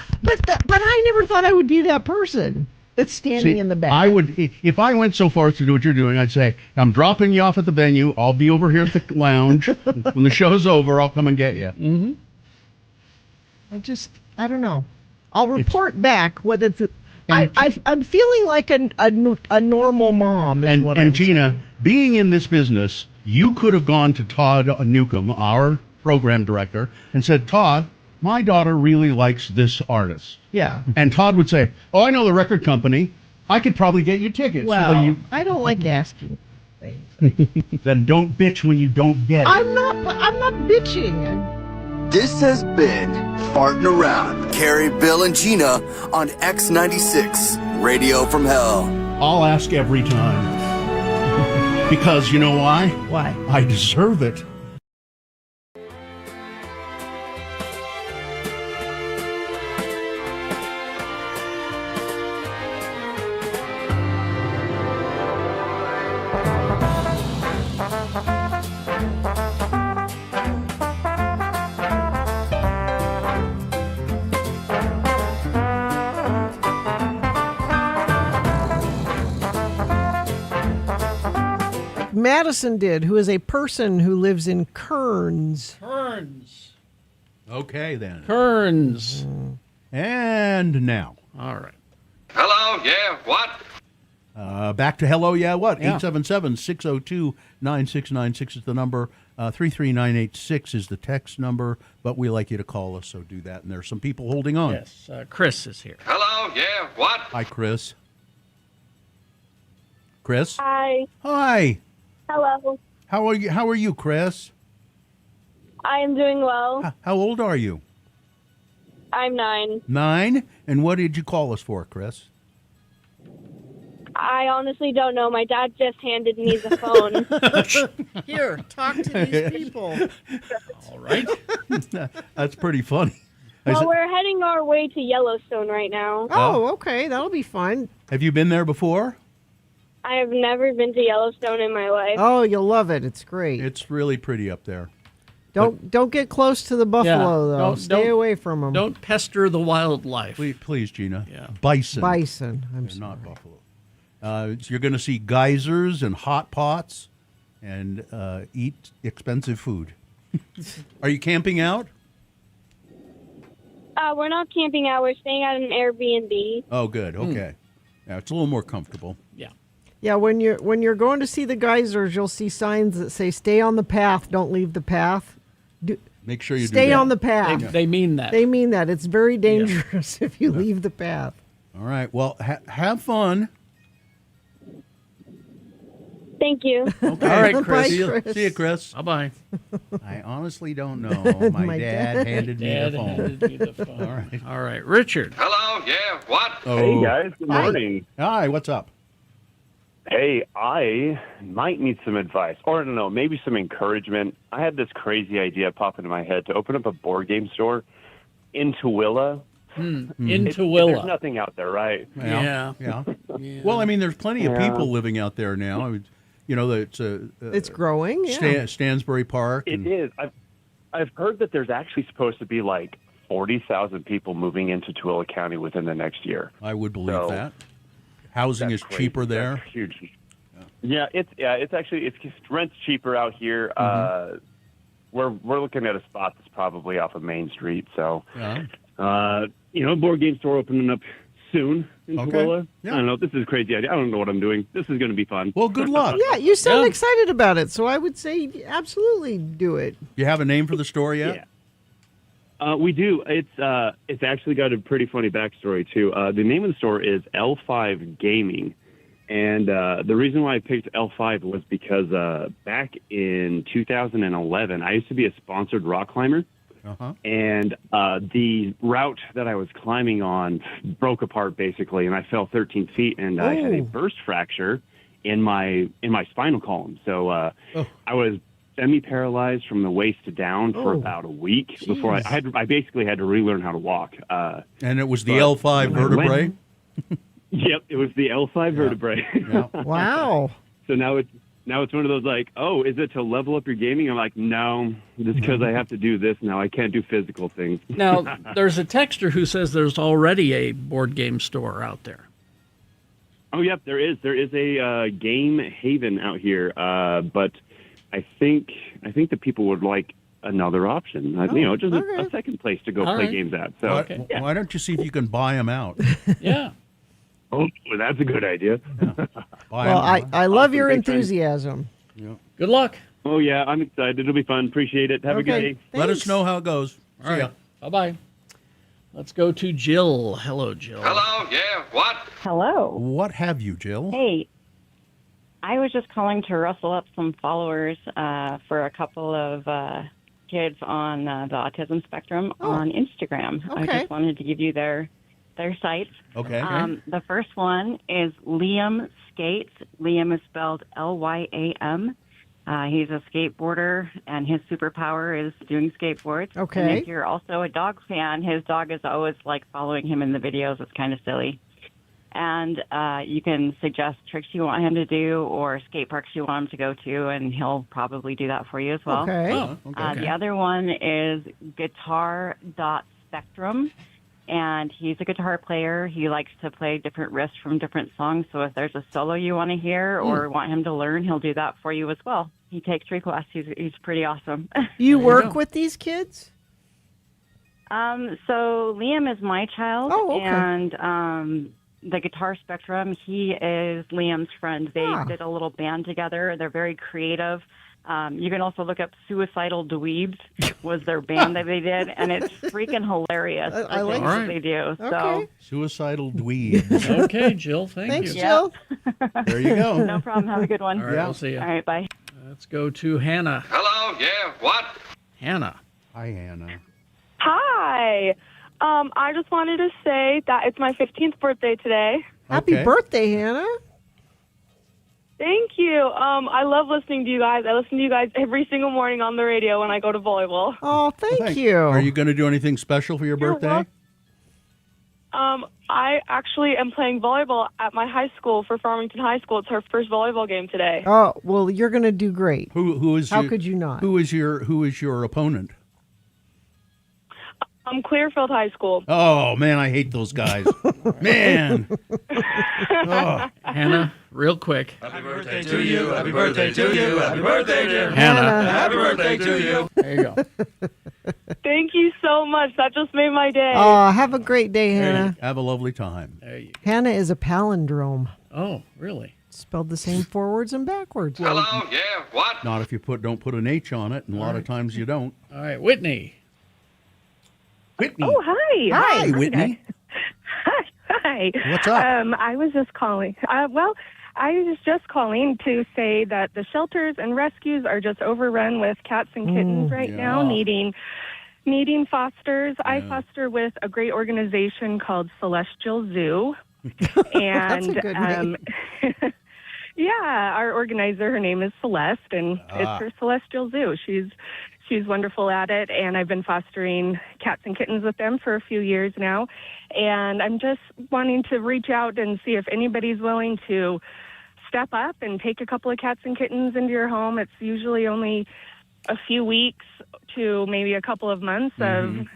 I never thought I would be that person that's standing in the back. I would, if I went so far as to do what you're doing, I'd say, I'm dropping you off at the venue. I'll be over here at the lounge. When the show's over, I'll come and get you. Mm-hmm. I don't know. I'll report back what it's. I'm feeling like a normal mom. And Gina, being in this business, you could have gone to Todd Newcomb, our program director, and said, Todd, my daughter really likes this artist. Yeah. And Todd would say, oh, I know the record company. I could probably get you tickets. Well, I don't like asking. Then don't bitch when you don't get it. I'm not bitching. This has been Farting Around. Carrie, Bill, and Gina on X96, Radio from Hell. I'll ask every time. Because you know why? Why? I deserve it. Madison did, who is a person who lives in Kearns. Kearns. Okay, then. Kearns. And now. All right. Hello, yeah, what? Back to Hello, Yeah, What? Yeah. 877-602-9696 is the number. 33986 is the text number, but we like you to call us, so do that. And there's some people holding on. Yes, Chris is here. Hello, yeah, what? Hi, Chris. Chris? Hi. Hi. Hello. How are you, Chris? I am doing well. How old are you? I'm 9. 9? And what did you call us for, Chris? I honestly don't know. My dad just handed me the phone. Here, talk to these people. All right. That's pretty funny. Well, we're heading our way to Yellowstone right now. Oh, okay. That'll be fun. Have you been there before? I have never been to Yellowstone in my life. Oh, you'll love it. It's great. It's really pretty up there. Don't get close to the buffalo, though. don't- Stay don't- away from them. Don't pester the wildlife. Please, Gina. Yeah. Bison. Bison. I'm They're not buffalo. So you're going to see geysers and hot pots and eat expensive food. Are you camping out? We're not camping out. We're staying at an Airbnb. Oh, good. Okay. Yeah, it's a little more comfortable. Yeah. Yeah, when you're going to see the geysers, you'll see signs that say "Stay on the path, don't leave the path." Make sure you Stay do that. on the path. They mean that. They mean that. It's very dangerous if you leave the path. All right. Well, have fun. Thank you. Okay. All right, Bye, Chris. See you, Chris. Bye-bye. I honestly don't know. My dad handed me the phone. handed me the phone. All right. All right, Richard. Hello, yeah, what? Oh. Hey guys, good Hi. morning. Hi, what's up? Hey, I might need some advice, or I don't know, maybe some encouragement. I had this crazy idea pop into my head to open up a board game store in Tooele. In There's Tooele. nothing out there, right? Yeah. Yeah. Well, I mean, there's plenty of people living out there now. I mean, you know, It's growing. Yeah. Stansbury Park. It is. I've heard that there's actually supposed to be like 40,000 people moving into Tooele County within the next year. I would believe So, that. Housing is That's crazy. cheaper there. That's huge. Yeah, it's actually rent's cheaper out here. We're looking at a spot that's probably off of Main Street. So, Yeah. board game store opening up soon in Okay. Tooele. Yeah. I don't know. This is a crazy idea. I don't know what I'm doing. This is going to be fun. Well, good luck. Yeah, you sound Yeah. excited about it, so I would say absolutely do it. You have a name for the store yet? Yeah. We do. It's actually got a pretty funny backstory too. The name of the store is L5 Gaming, And the reason why I picked L5 was because back in 2011, I used to be a sponsored rock climber. Uh-huh. And the route that I was climbing on broke apart, basically, and I fell 13 feet, and I had a burst fracture in my spinal column. So I was semi-paralyzed from the waist down for about a week before I basically had to relearn how to walk. And it was the L5 vertebrae? Yep, it was the L5 vertebrae. Yeah. Wow. So now it's one of those like, oh, is it to level up your gaming? I'm like, no, just because I have to do this now. I can't do physical things. Now, there's a texter who says there's already a board game store out there. Oh, yep, there is. There is a Game Haven out here, but I think the people would like another option. Just a second place to go play games at. So why don't you see if you can buy them out? Yeah. Oh, well, that's a good idea. Well, I love your Thanks, enthusiasm. Yeah. Good luck. Oh, yeah, I'm excited. It'll be fun. Appreciate it. Have a good day. Let us know how it goes. All right. Bye-bye. Let's go to Jill. Hello, Jill. Hello, yeah, what? Hello. What have you, Jill? Hey, I was just calling to rustle up some followers for a couple of kids on the autism spectrum on Instagram. I Okay. just wanted to give you their sites. Okay. The first one is Liam Skates. Liam is spelled Lyam. He's a skateboarder, and his superpower is doing skateboards. Okay. And if you're also a dog fan, his dog is always like following him in the videos. It's kind of silly. And you can suggest tricks you want him to do or skate parks you want him to go to, and he'll probably do that for you as well. Okay. Oh, okay. The other one is guitar.spectrum. And he's a guitar player. He likes to play different riffs from different songs. So if there's a solo you want to hear or want him to learn, he'll do that for you as well. He takes requests. He's pretty awesome. You work with these kids? So Liam is my child. Oh, okay. And the Guitar Spectrum, he is Liam's friend. They did a little band together. They're very creative. You can also look up Suicidal Dweebs was their band that they did, and it's freaking hilarious. I like what they do. So Okay. Suicidal dweebs. Okay, Jill. Thanks, you. Jill. There you go. no problem. Have a good one. All right, we'll see you. All right, bye. Let's go to Hannah. Hello, yeah, what? Hannah. Hi, Hannah. Hi. I just wanted to say that it's my 15th birthday today. Happy Okay. birthday, Hannah. Thank you. I love listening to you guys. I listen to you guys every single morning on the radio when I go to volleyball. Oh, thank you. Are you going to do anything special for your birthday? I actually am playing volleyball at my high school for Farmington High School. It's our first volleyball game today. Oh, well, you're going to do great. Who is? How could you not? Who is your opponent? Clearfield High School. Oh man, I hate those guys. Man. Oh. Hannah, real quick. Happy birthday to you. Happy birthday to you. Happy birthday, dear Hannah. Happy birthday to you. There you go. Thank you so much. That just made my day. Have a great day, Hannah. Have a lovely time. There you Hannah is a palindrome. Oh, really? Spelled the same forwards and backwards. Hello, yeah, what? Not if you don't put an H on it, and a lot of times you don't. All right, Whitney. Whitney. Oh, hi. Hi, Whitney. Hi. What's up? I was just calling. I was just calling to say that the shelters and rescues are just overrun with cats and kittens right now, needing fosters. I foster with a great organization called Celestial Zoo. And That's a good name. yeah, our organizer, her name is Celeste, and it's her Celestial Zoo. She's wonderful at it, and I've been fostering cats and kittens with them for a few years now. And I'm just wanting to reach out and see if anybody's willing to step up and take a couple of cats and kittens into your home. It's usually only a few weeks to maybe a couple of months of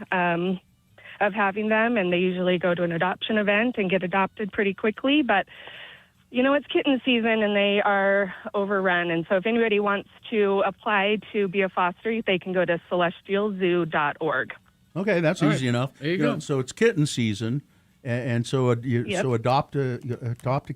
having them, and they usually go to an adoption event and get adopted pretty quickly. But you know, it's kitten season and they are overrun. And so if anybody wants to apply to be a foster, they can go to celestialzoo.org. Okay, that's All easy right. enough. There you go. So it's kitten season, and so so adopt a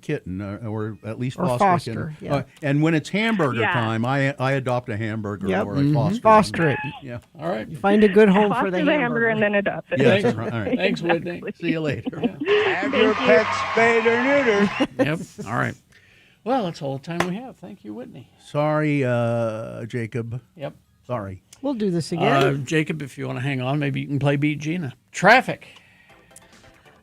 kitten, or at least Or foster, foster, a kitten. yeah. And when it's hamburger Yeah. time, I adopt a hamburger Yep. or I foster. Foster it. Yeah. All right. Find a good home Foster for the the hamburger. hamburger and then adopt it. Yes, Thanks. right. All right. Thanks, Whitney. See you later. Yep. All right. Well, that's all the time we have. Thank you, Whitney. Sorry, Jacob. Yep. Sorry. We'll do this again. Jacob, if you want to hang on, maybe you can play Beat Gina. Traffic.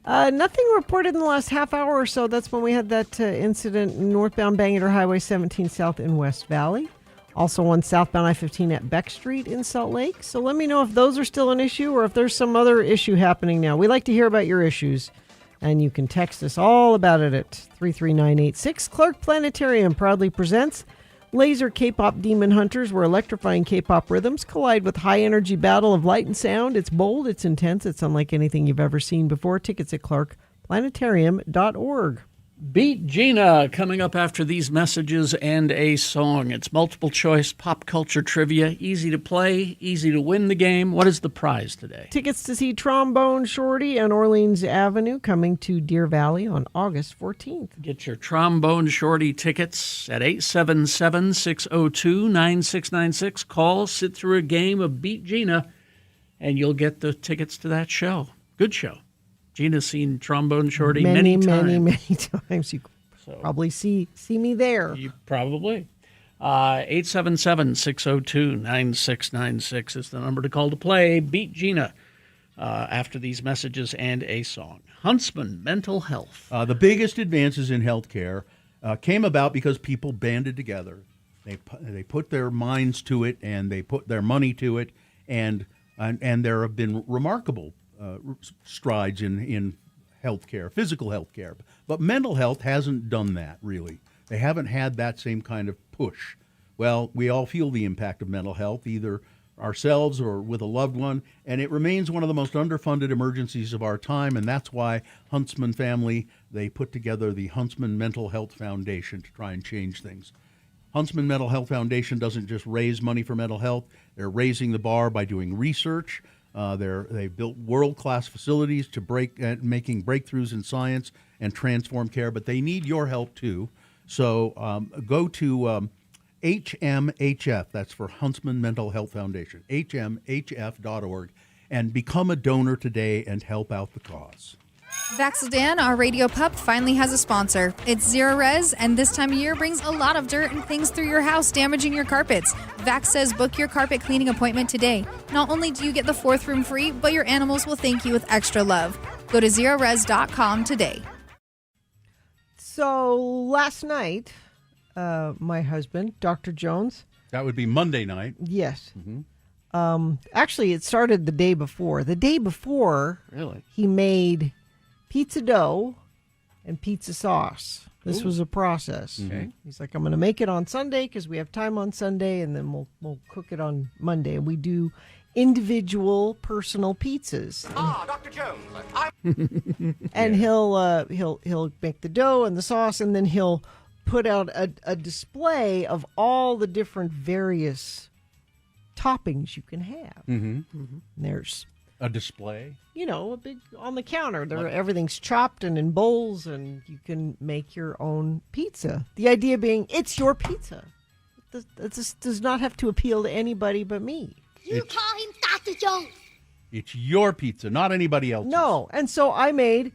Nothing reported in the last half hour or so. That's when we had that incident northbound Bangor Highway 17 South in West Valley. Also on southbound I-15 at Beck Street in Salt Lake. So let me know if those are still an issue or if there's some other issue happening now. We like to hear about your issues. And you can text us all about it at 33986. Clark Planetarium proudly presents Laser K-pop Demon Hunters, where electrifying K-pop rhythms collide with high-energy battle of light and sound. It's bold, it's intense, it's unlike anything you've ever seen before. Tickets at clarkplanetarium.org. Beat Gina coming up after these messages and a song. It's multiple choice pop culture trivia. Easy to play, easy to win the game. What is the prize today? Tickets to see Trombone Shorty on Orleans Avenue coming to Deer Valley on August 14th. Get your Trombone Shorty tickets at 877-602-9696. Call, sit through a game of Beat Gina, and you'll get the tickets to that show. Good show. Gina's seen Trombone Shorty many times. Many times. You probably see me there. You probably. 877-602-9696 is the number to call to play. Beat Gina after these messages and a song. Huntsman Mental Health. The biggest advances in healthcare came about because people banded together. They put their minds to it and they put their money to it, and there have been remarkable strides in healthcare, physical healthcare, but mental health hasn't done that really. They haven't had that same kind of push. Well, we all feel the impact of mental health, either ourselves or with a loved one, and it remains one of the most underfunded emergencies of our time, and that's why Huntsman family, they put together the Huntsman Mental Health Foundation to try and change things. Huntsman Mental Health Foundation doesn't just raise money for mental health, they're raising the bar by doing research. They've built world-class facilities to making breakthroughs in science and transform care, but they need your help too. So go to HMHF, that's for Huntsman Mental Health Foundation, HMHF.org, and become a donor today and help out the cause. Vaxildan, our radio pup, finally has a sponsor. It's Zero Res, and this time of year brings a lot of dirt and things through your house, damaging your carpets. Vax says book your carpet cleaning appointment today. Not only do you get the fourth room free, but your animals will thank you with extra love. Go to zerores.com today. So last night, my husband, Dr. Jones. That would be Monday night. Yes. Mm-hmm. Actually, it started the day before. The day before, really, he made pizza dough and pizza sauce. This was a process. Okay. He's like, I'm going to make it on Sunday because we have time on Sunday, and then we'll cook it on Monday. And we do individual personal pizzas. Dr. Jones. And he'll make the dough and the sauce, and then he'll put out a display of all the different various toppings you can have. Mm-hmm. And there's a display, a big on the counter. Everything's chopped and in bowls, and you can make your own pizza. The idea being, it's your pizza. This does not have to appeal to anybody but me. You call him Dr. Jones. It's your pizza, not anybody else's. No, and so I made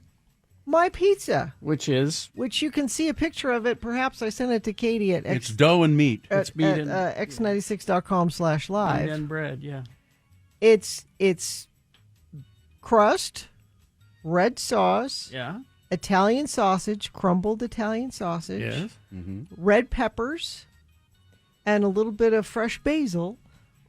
my pizza, which you can see a picture of it. Perhaps I sent it to Katie at it's dough and meat. It's meat and x96.com/live. Meat and bread, yeah. It's crust, red sauce, yeah, Italian sausage, crumbled Italian sausage, yes, red peppers, and a little bit of fresh basil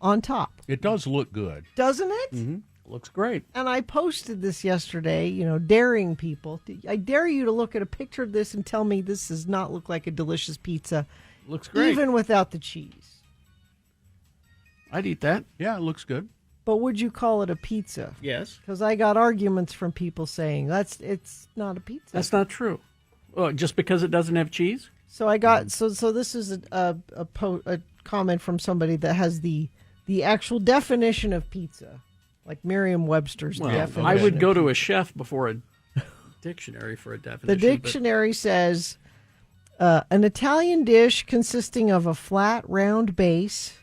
on top. It does look good, doesn't it? Mm-hmm. Looks great. And I posted this yesterday, daring people. I dare you to look at a picture of this and tell me this does not look like a delicious pizza. Looks great. Even without the cheese. I'd eat that. Yeah, it looks good. But would you call it a pizza? Yes. Because I got arguments from people saying it's not a pizza. That's not true. Well, just because it doesn't have cheese? So I got so this is a comment from somebody that has the actual definition of pizza. Like Merriam-Webster's definition. I would go to a chef before a dictionary for a definition. The dictionary says an Italian dish consisting of a flat, round base,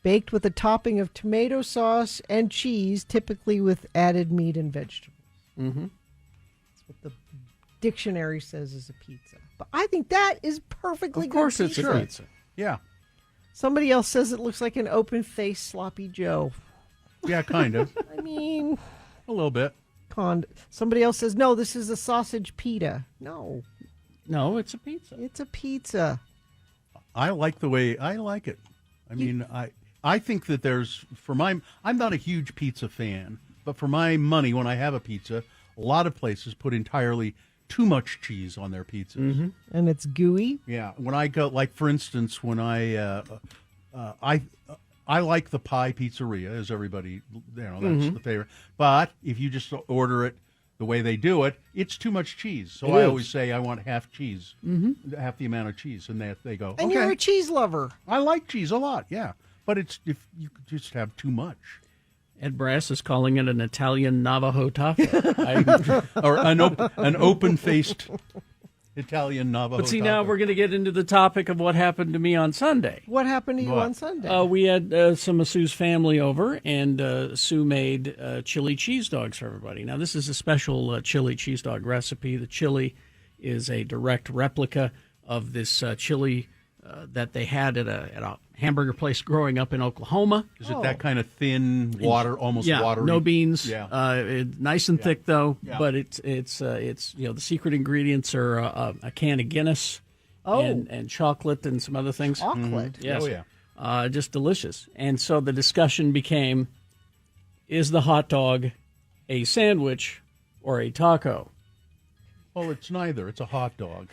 baked with a topping of tomato sauce and cheese, typically with added meat and vegetables. Mm-hmm. That's what the dictionary says is a pizza. But I think that is perfectly Of course good it's pizza. a pizza. Yeah. Somebody else says it looks like an open-faced sloppy Joe. Yeah, kind of. I mean, a little bit. Somebody else says, no, this is a sausage pita. No, it's a pizza. It's a pizza. I like the way I like it. I mean, I think that I'm not a huge pizza fan, but for my money, when I have a pizza, a lot of places put entirely too much cheese on their pizzas. Mm-hmm. And it's gooey. Yeah. When I go, like, for instance, when I like the Pie Pizzeria, as everybody, that's Mhm. the favorite. But if you just order it the way they do it, it's too much cheese. So It I is. always say I want half cheese, half the amount of cheese, and they go. And okay. you're a cheese lover. I like cheese a lot, yeah. But it's if you could just have too much. Ed Brass is calling it an Italian Navajo taco. Or an open-faced Italian Navajo. But see, now taco. we're going to get into the topic of what happened to me on Sunday. What happened to you What? on Sunday? We had some of Sue's family over, and Sue made chili cheese dogs for everybody. Now, this is a special chili cheese dog recipe. The chili is a direct replica of this chili that they had at a hamburger place growing up in Oklahoma. Is it that kind of thin, almost watery? No beans. Yeah. Nice and thick though. Yeah. But it's the secret ingredients are a can of Guinness, and chocolate and some other things. Chocolate. Yes. Oh, yeah. Just delicious. And so the discussion became: is the hot dog a sandwich or a taco? Well, it's neither. It's a hot dog.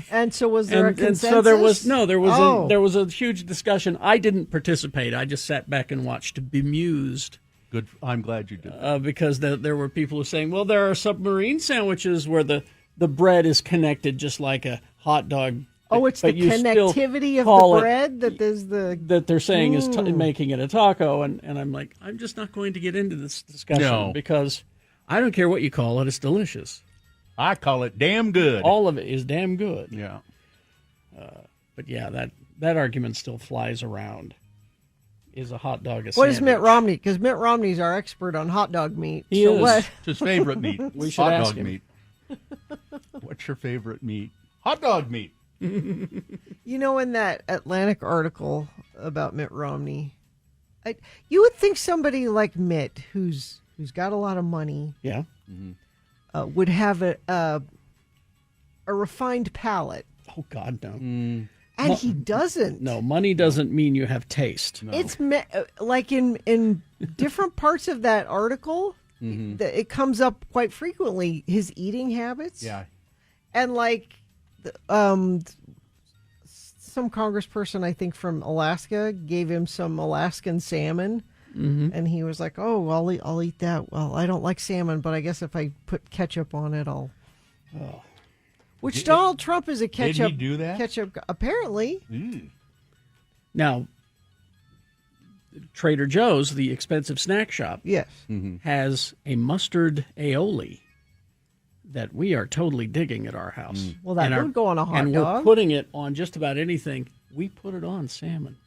And so was there a And consensus? so there was Oh. there was a huge discussion. I didn't participate. I just sat back and watched, bemused. Good. I'm glad you did. Because there were people who were saying, well, there are submarine sandwiches where the bread is connected just like a hot dog. Oh, it's the but you still connectivity of call the it- bread that is the that they're saying is Mm. making it a taco. And I'm like, I'm just not going to get into this discussion No. because I don't care what you call it. It's delicious. I call it damn good. All of it is damn good. Yeah. But yeah, that argument still flies around. Is a hot dog a What is sandwich? Mitt Romney? Because Mitt Romney's our expert on hot dog meat. He so is. what? It's his favorite meat. We should hot ask dog him. meat. What's your favorite meat? Hot dog meat. You know, in that Atlantic article about Mitt Romney, you would think somebody like Mitt, who's got a lot of money, Yeah. would have a refined palate, Oh God, no. and he doesn't. No, money doesn't mean you have taste. It's like in different parts of that article, it comes up quite frequently. His eating habits, Yeah. and like some congressperson, I think from Alaska, gave him some Alaskan salmon, and he was like, "Oh, I'll eat that." Well, I don't like salmon, but I guess if I put ketchup on it, I'll. Which Did- Donald Trump is a did he ketchup. do that? Ketchup, apparently. Now, Trader Joe's, the expensive snack shop, Yes. has a mustard aioli that we are totally digging at our house. Well, that And would go on a hot and dog. we're putting it on just about anything. We put it on salmon.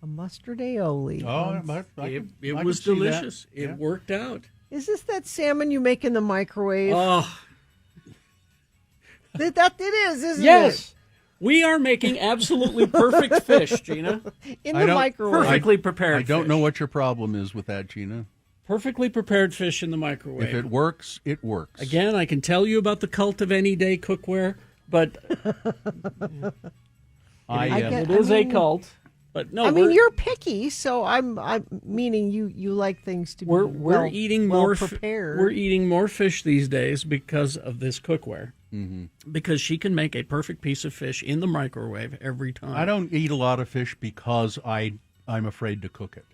A mustard aioli. It was delicious. It worked out. Is this that salmon you make in the microwave? Oh, That it is, isn't yes. We are making absolutely perfect fish, Gina. it? In the microwave. Perfectly prepared I don't fish. know what your problem is with that, Gina. Perfectly prepared fish in the microwave. If it works, it works. Again, I can tell you about the cult of any day cookware, but it is a cult. But no, I mean, you're picky, so I'm meaning you like things to be we're eating more prepared. We're eating more fish these days because of this cookware. Because she can make a perfect piece of fish in the microwave every time. I don't eat a lot of fish because I'm afraid to cook it.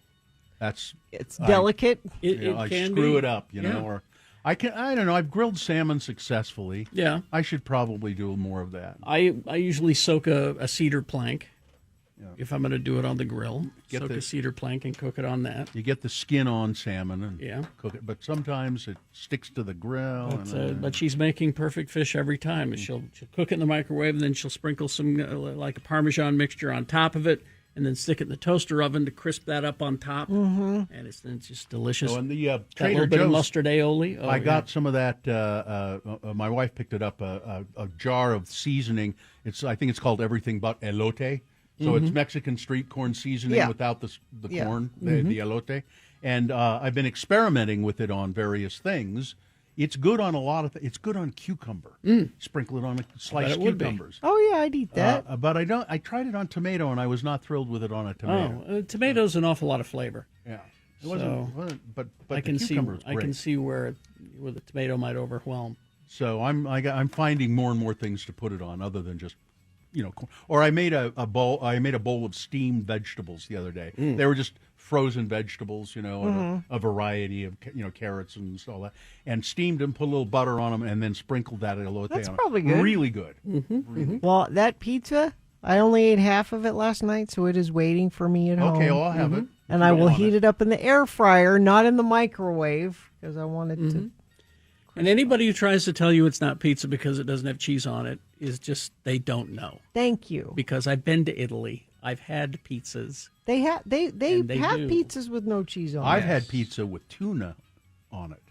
It's delicate. I can screw be. it up, Yeah. or I don't know. I've grilled salmon successfully. Yeah. I should probably do more of that. I usually soak a cedar plank if I'm going to do it on the grill. Soak a cedar plank and cook it on that. You get the skin on salmon and Yeah. cook it, but sometimes it sticks to the grill. But she's making perfect fish every time. And she'll cook it in the microwave, and then she'll sprinkle some like a Parmesan mixture on top of it, and then stick it in the toaster oven to crisp that up on top. And it's just delicious. Oh, and the That Trader little bit of Joe's mustard aioli. Oh, I got yeah. some of that. My wife picked it up, a jar of seasoning. I think it's called everything but elote. So it's Mexican street corn seasoning without the corn, the elote. And I've been experimenting with it on various things. It's good on a lot of it's good on cucumber. Sprinkle it on sliced cucumbers. Oh yeah, I'd eat that. But I tried it on tomato, and I was not thrilled with it on a tomato. Tomato's an awful lot of flavor. Yeah. It So, wasn't, but I the can see cucumber's I can great. see where the tomato might overwhelm. So I'm finding more and more things to put it on, other than just, corn. Or I made a bowl. I made a bowl of steamed vegetables the other day. They were just frozen vegetables, and a variety of carrots and all that, and steamed them, put a little butter on them, and then sprinkled that elote That's on it. probably good. Really good. Really. Well, that pizza, I only ate half of it last night, so it is waiting for me at home. Okay, well, I'll have it. And I will heat it up in the air fryer, not in the microwave, because I want it to. And anybody who tries to tell you it's not pizza because it doesn't have cheese on it is just, they don't know. Thank you. Because I've been to Italy. I've had pizzas. They have they And they have do. pizzas with no cheese on I've it. had pizza with tuna on it.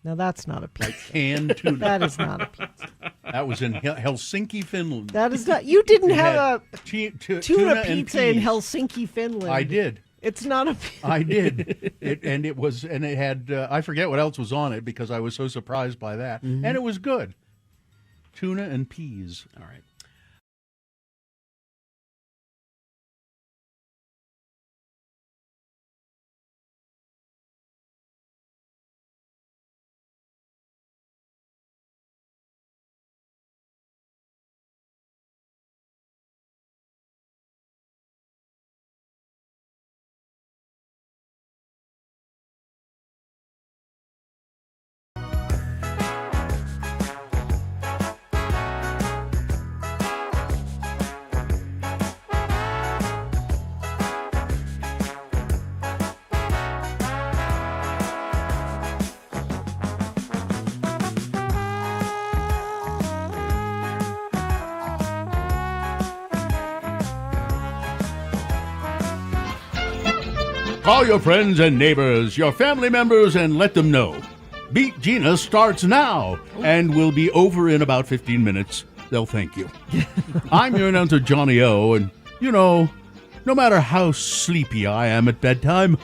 Now that's not a pizza. Like canned tuna. That is not a pizza. That was in Helsinki, Finland. That is not. You didn't It have had a tuna and pizza in peas. Helsinki, Finland. I did. It's not a pizza. I did. It had I forget what else was on it because I was so surprised by that. And it was good. Tuna and peas. All right. Call your friends and neighbors, your family members, and let them know. Beat Gina starts now and will be over in about 15 minutes. They'll thank you. I'm your announcer, Johnny O, and, no matter how sleepy I am at bedtime,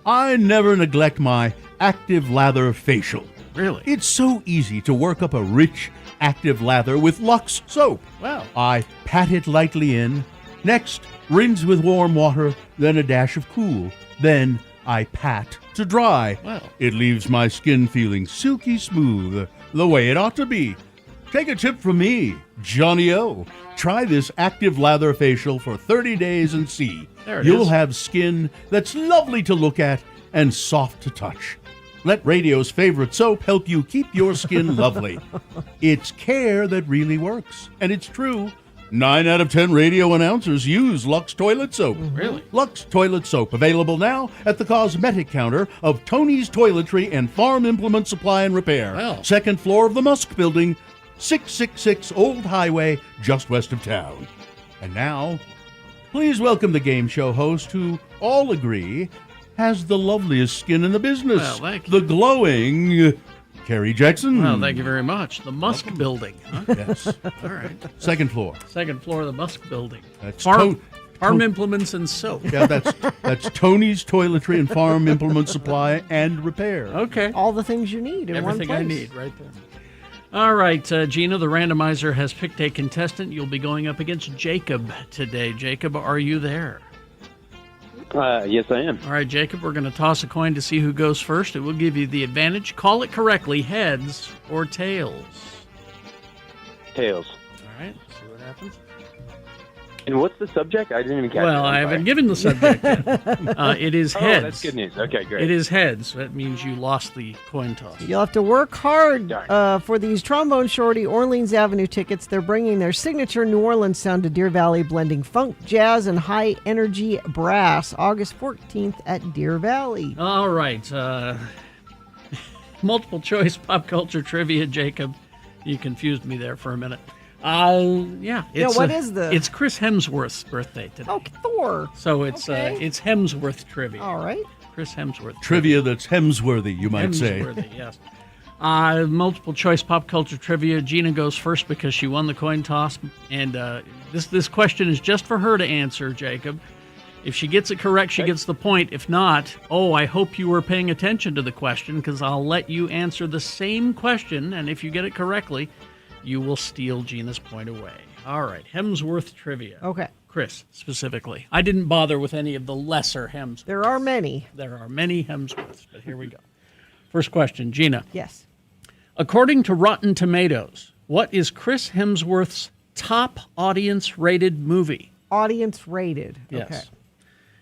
I never neglect my Active Lather Facial. Really? It's so easy to work up a rich, active lather with Lux soap. Wow. I pat it lightly in. Next, rinse with warm water, then a dash of cool. Then I pat to dry. Wow. It leaves my skin feeling silky smooth, the way it ought to be. Take a tip from me, Johnny O. Try this Active Lather Facial for 30 days and see. There it You'll is. have skin that's lovely to look at and soft to touch. Let Radio's favorite soap help you keep your skin lovely. It's care that really works. And it's true. 9 out of 10 radio announcers use Lux Toilet Soap. Really? Lux Toilet Soap, available now at the cosmetic counter of Tony's Toiletry and Farm Implement Supply and Repair. Wow. Second floor of the Musk Building, 666 Old Highway, just west of town. And now, please welcome the game show host who all agree has the loveliest skin in the business. Well, thank you. The glowing Kerry Jackson. Well, thank you very much. The Musk Building. Huh? Yes. All right. Second floor. Second floor of the Musk Building. That's Farm implements and soap. Yeah, that's Tony's Toiletry and Farm Implement Supply and Repair. Okay. All the things you need in Everything one I place. need right there. All right, Gina, the randomizer has picked a contestant. You'll be going up against Jacob today. Jacob, are you there? Yes, I am. All right, Jacob, we're going to toss a coin to see who goes first. It will give you the advantage. Call it correctly, heads or tails. Tails. All right, see what happens. And what's the subject? I didn't even catch it. Well, I'm I haven't sorry. given the subject yet. It is heads. Oh, that's good news. Okay, great. It is heads. That means you lost the coin toss. You'll have to work hard for these Trombone Shorty Orleans Avenue tickets. They're bringing their signature New Orleans sound to Deer Valley, blending funk, jazz, and high-energy brass. August 14th at Deer Valley. All right. Multiple choice pop culture trivia, Jacob. You confused me there for a minute. Yeah. What is the? It's Chris Hemsworth's birthday today. Oh, Thor. So it's Hemsworth trivia. All right. Chris Hemsworth Trivia that's Hemsworthy, you might say. Hemsworthy, yes. Multiple choice pop culture trivia. Gina goes first because she won the coin toss, and this question is just for her to answer, Jacob. If she gets it correct, she gets the point. If not, I hope you were paying attention to the question, because I'll let you answer the same question, and if you get it correctly, you will steal Gina's point away. All right, Hemsworth trivia. Okay. Chris, specifically. I didn't bother with any of the lesser Hemsworths. There are many. There are many Hemsworths, but here we go. First question, Gina. Yes. According to Rotten Tomatoes, what is Chris Hemsworth's top audience-rated movie? Audience-rated. Yes. Okay.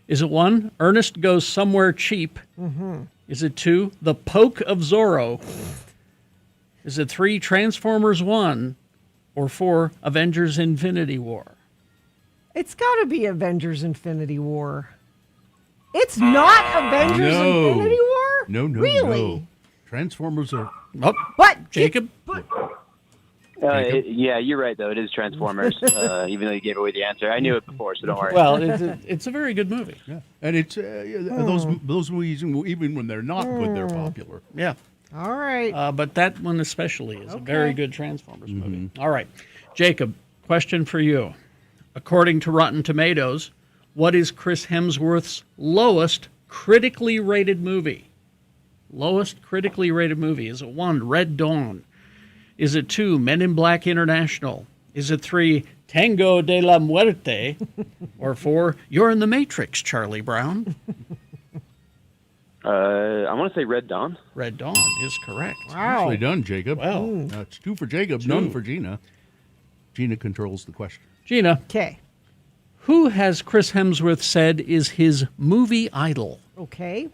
Is it 1, Ernest Goes Somewhere Cheap? Mm-hmm. Is it 2, The Poke of Zorro? Is it 3, Transformers 1? Or 4, Avengers Infinity War? It's got to be Avengers Infinity War. It's not Avengers Infinity War? No, really? no. Transformers are... Oh, what? Jacob? Yeah, you're right, though. It is Transformers, even though you gave away the answer. I knew it before, so don't worry. Well, it's a very good movie. Yeah. And it's those movies, even when they're not good, they're popular. Yeah. All right. But that one especially is a very good Transformers movie. All right. Jacob, question for you. According to Rotten Tomatoes, what is Chris Hemsworth's lowest critically rated movie? Lowest critically rated movie. Is it 1, Red Dawn? Is it 2, Men in Black International? Is it 3, Tango de la Muerte? Or 4, You're in the Matrix, Charlie Brown? I want to say Red Dawn. Red Dawn is correct. Wow. Nicely done, Jacob. Well. It's 2 for Jacob, none for Gina. Gina controls the question. Gina. Okay. Who has Chris Hemsworth said is his movie idol? Okay.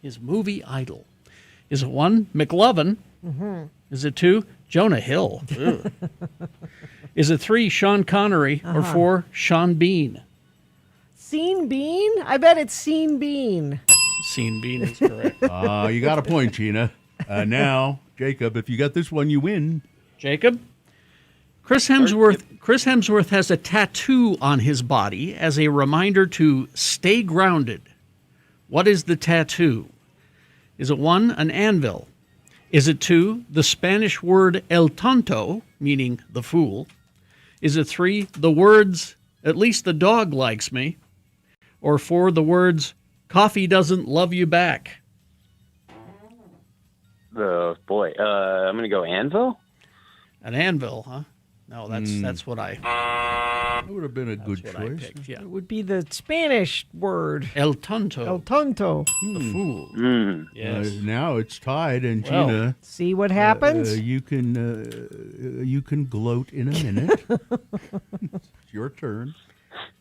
His movie idol. Is it 1, McLovin? Mm-hmm. Is it 2, Jonah Hill? Is it 3, Sean Connery? Or 4, Sean Bean? Sean Bean? I bet it's Sean Bean. Sean Bean is correct. You got a point, Gina. Now, Jacob, if you got this one, you win. Jacob? Chris Hemsworth has a tattoo on his body as a reminder to stay grounded. What is the tattoo? Is it 1, an anvil? Is it 2, the Spanish word el tonto, meaning the fool? Is it 3, the words, at least the dog likes me? Or 4, the words, coffee doesn't love you back? Oh, boy. I'm going to go Anvil? An anvil, huh? No, that's what I... That would have been a good what choice. I picked, yeah. It would be the Spanish word. El tonto. El tonto. The fool. Yes. Now it's tied, and Well, Gina... See what happens? You can gloat in a minute. It's your turn.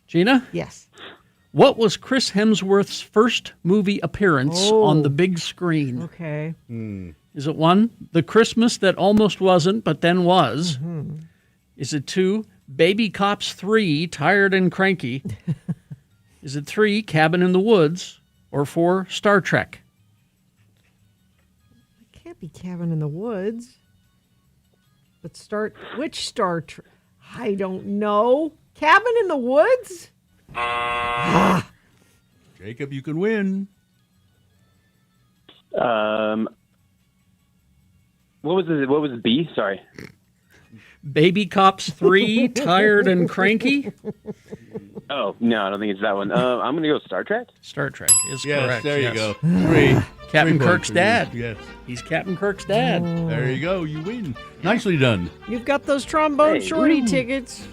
Gina? Yes. What was Chris Hemsworth's first movie appearance on the big screen? Okay. Is it 1, The Christmas That Almost Wasn't But Then Was? Is it 2, Baby Cops 3, Tired and Cranky? Is it 3, Cabin in the Woods? Or 4, Star Trek? It can't be Cabin in the Woods. But which Star Trek? I don't know. Cabin in the Woods? Jacob, you can win. What was B? Sorry. Baby Cops 3, Tired and Cranky? Oh, no, I don't think it's that one. I'm going to go Star Trek. Star Trek is Yes, correct. there you yes. go. 3. Captain 3 Kirk's points for you. dad. Yes. He's Captain Kirk's dad. There you go. You win. Nicely done. You've got those trombone Hey, shorty ooh. tickets.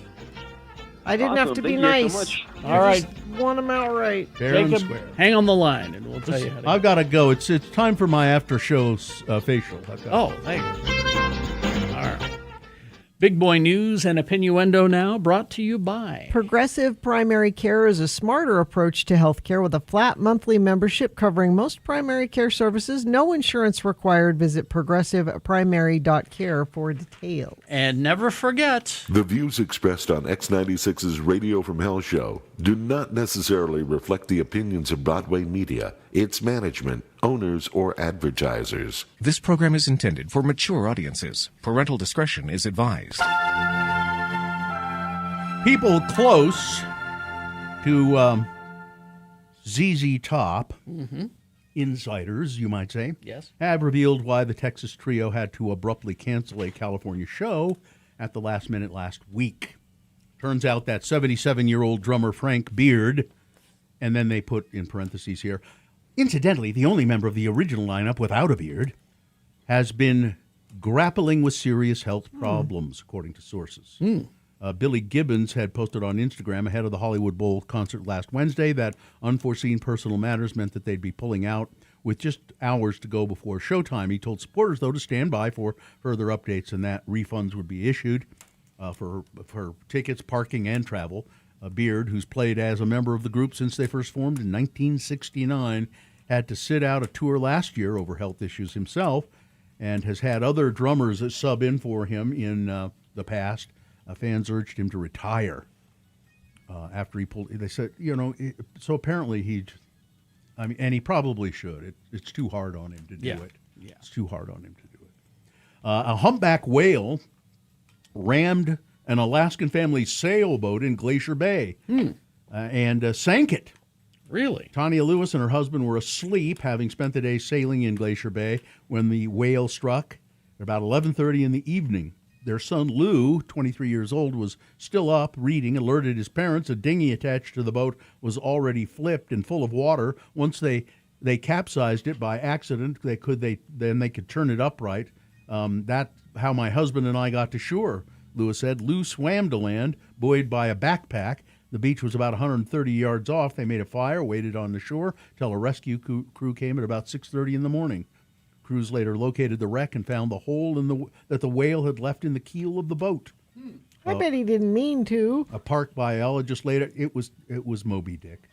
I didn't have to Awesome. be Thank you so nice. much. All right. Won them outright. Fair and Jacob, square. hang on the line, and we'll tell you how to I've got to go. It's time for my after show facial. Oh, thank you. All right. Big Boy News and Opinioendo now, brought to you by... Progressive Primary Care is a smarter approach to healthcare with a flat monthly membership covering most primary care services. No insurance required. Visit progressiveprimary.care for details. And never forget... The views expressed on X96's Radio from Hell show do not necessarily reflect the opinions of Broadway Media, its management, owners, or advertisers. This program is intended for mature audiences. Parental discretion is advised. People close to ZZ Top, insiders, you might say, Yes. have revealed why the Texas trio had to abruptly cancel a California show at the last minute last week. Turns out that 77-year-old drummer Frank Beard, and then they put in parentheses here, incidentally, the only member of the original lineup without a beard, has been grappling with serious health problems, according to sources. Billy Gibbons had posted on Instagram ahead of the Hollywood Bowl concert last Wednesday that unforeseen personal matters meant that they'd be pulling out with just hours to go before showtime. He told supporters, though, to stand by for further updates and that refunds would be issued for tickets, parking, and travel. Beard, who's played as a member of the group since they first formed in 1969, had to sit out a tour last year over health issues himself and has had other drummers sub in for him in the past. Fans urged him to retire after he pulled. They said, so apparently and he probably should. It's too hard on him to do it. Yeah. It's too hard on him to do it. A humpback whale rammed an Alaskan family's sailboat in Glacier Bay and sank it. Really? Tanya Lewis and her husband were asleep, having spent the day sailing in Glacier Bay when the whale struck at about 11:30 in the evening. Their son, Lou, 23 years old, was still up reading, alerted his parents. A dinghy attached to the boat was already flipped and full of water. Once they capsized it by accident, they could turn it upright. That's how my husband and I got to shore, Lewis said. Lou swam to land, buoyed by a backpack. The beach was about 130 yards off. They made a fire, waited on the shore till a rescue crew came at about 6:30 in the morning. Crews later located the wreck and found the hole that the whale had left in the keel of the boat. I bet he didn't mean to. A park biologist later, it was Moby Dick.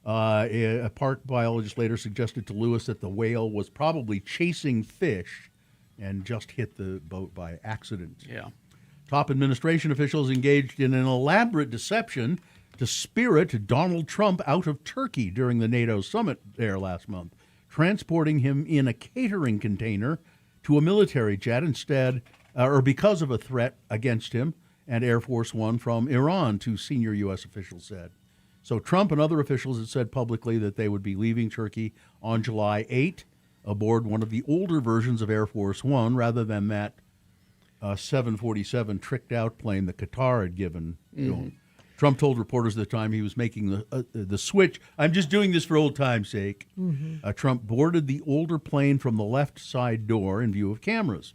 A park biologist later suggested to Lewis that the whale was probably chasing fish and just hit the boat by accident. Yeah. Top administration officials engaged in an elaborate deception to spirit Donald Trump out of Turkey during the NATO summit there last month, transporting him in a catering container to a military jet because of a threat against him and Air Force One from Iran, two senior U.S. officials said. So Trump and other officials had said publicly that they would be leaving Turkey on July 8 aboard one of the older versions of Air Force One rather than that 747 tricked-out plane that Qatar had given to him. Trump told reporters at the time he was making the switch. I'm just doing this for old time's sake. Trump boarded the older plane from the left side door in view of cameras,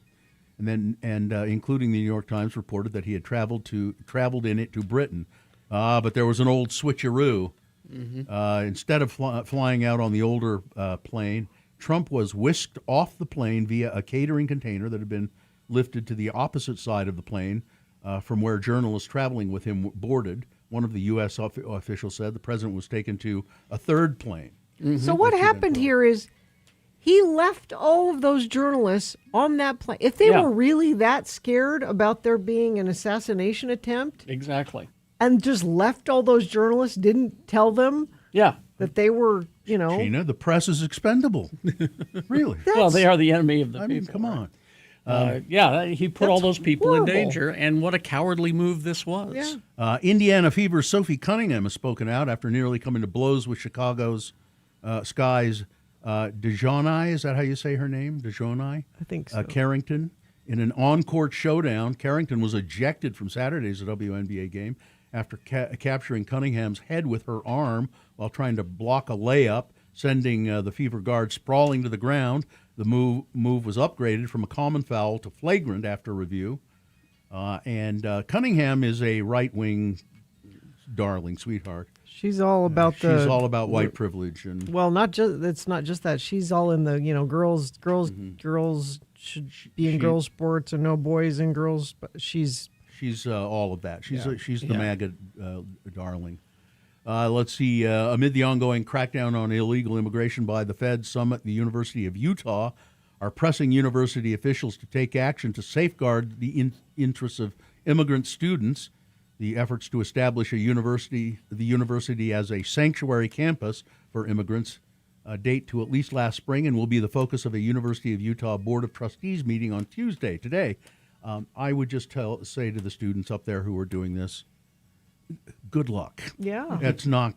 and including the New York Times reported that he had traveled in it to Britain. But there was an old switcheroo. Instead of flying out on the older plane, Trump was whisked off the plane via a catering container that had been lifted to the opposite side of the plane from where journalists traveling with him boarded. One of the U.S. officials said the president was taken to a third plane. So what happened here is he left all of those journalists on that plane. If they were really that scared about there being an assassination attempt. Exactly. And just left all those journalists, didn't tell them that they were, Gina, the press is expendable. Really? Well, they are the enemy of the people. I mean, come on. He put all those people in danger, and what a cowardly move this was. Yeah. Indiana Fever's Sophie Cunningham has spoken out after nearly coming to blows with Chicago's Sky's DeJohnai. Is that how you say her name? DeJohnai? I think so. Carrington. In an on-court showdown, Carrington was ejected from Saturday's WNBA game after capturing Cunningham's head with her arm while trying to block a layup, sending the Fever guard sprawling to the ground. The move was upgraded from a common foul to flagrant after review. And Cunningham is a right-wing darling, sweetheart. She's all about She's all about white privilege, and it's not just that. She's all in the girls should be in girls sports and no boys in girls. But she's all of that. She's the MAGA darling. Let's see. Amid the ongoing crackdown on illegal immigration by the feds, some at the University of Utah are pressing university officials to take action to safeguard the interests of immigrant students. The efforts to establish the university as a sanctuary campus for immigrants date to at least last spring and will be the focus of a University of Utah Board of Trustees meeting on Tuesday. Today, I would just say to the students up there who are doing this, good luck. Yeah. It's not.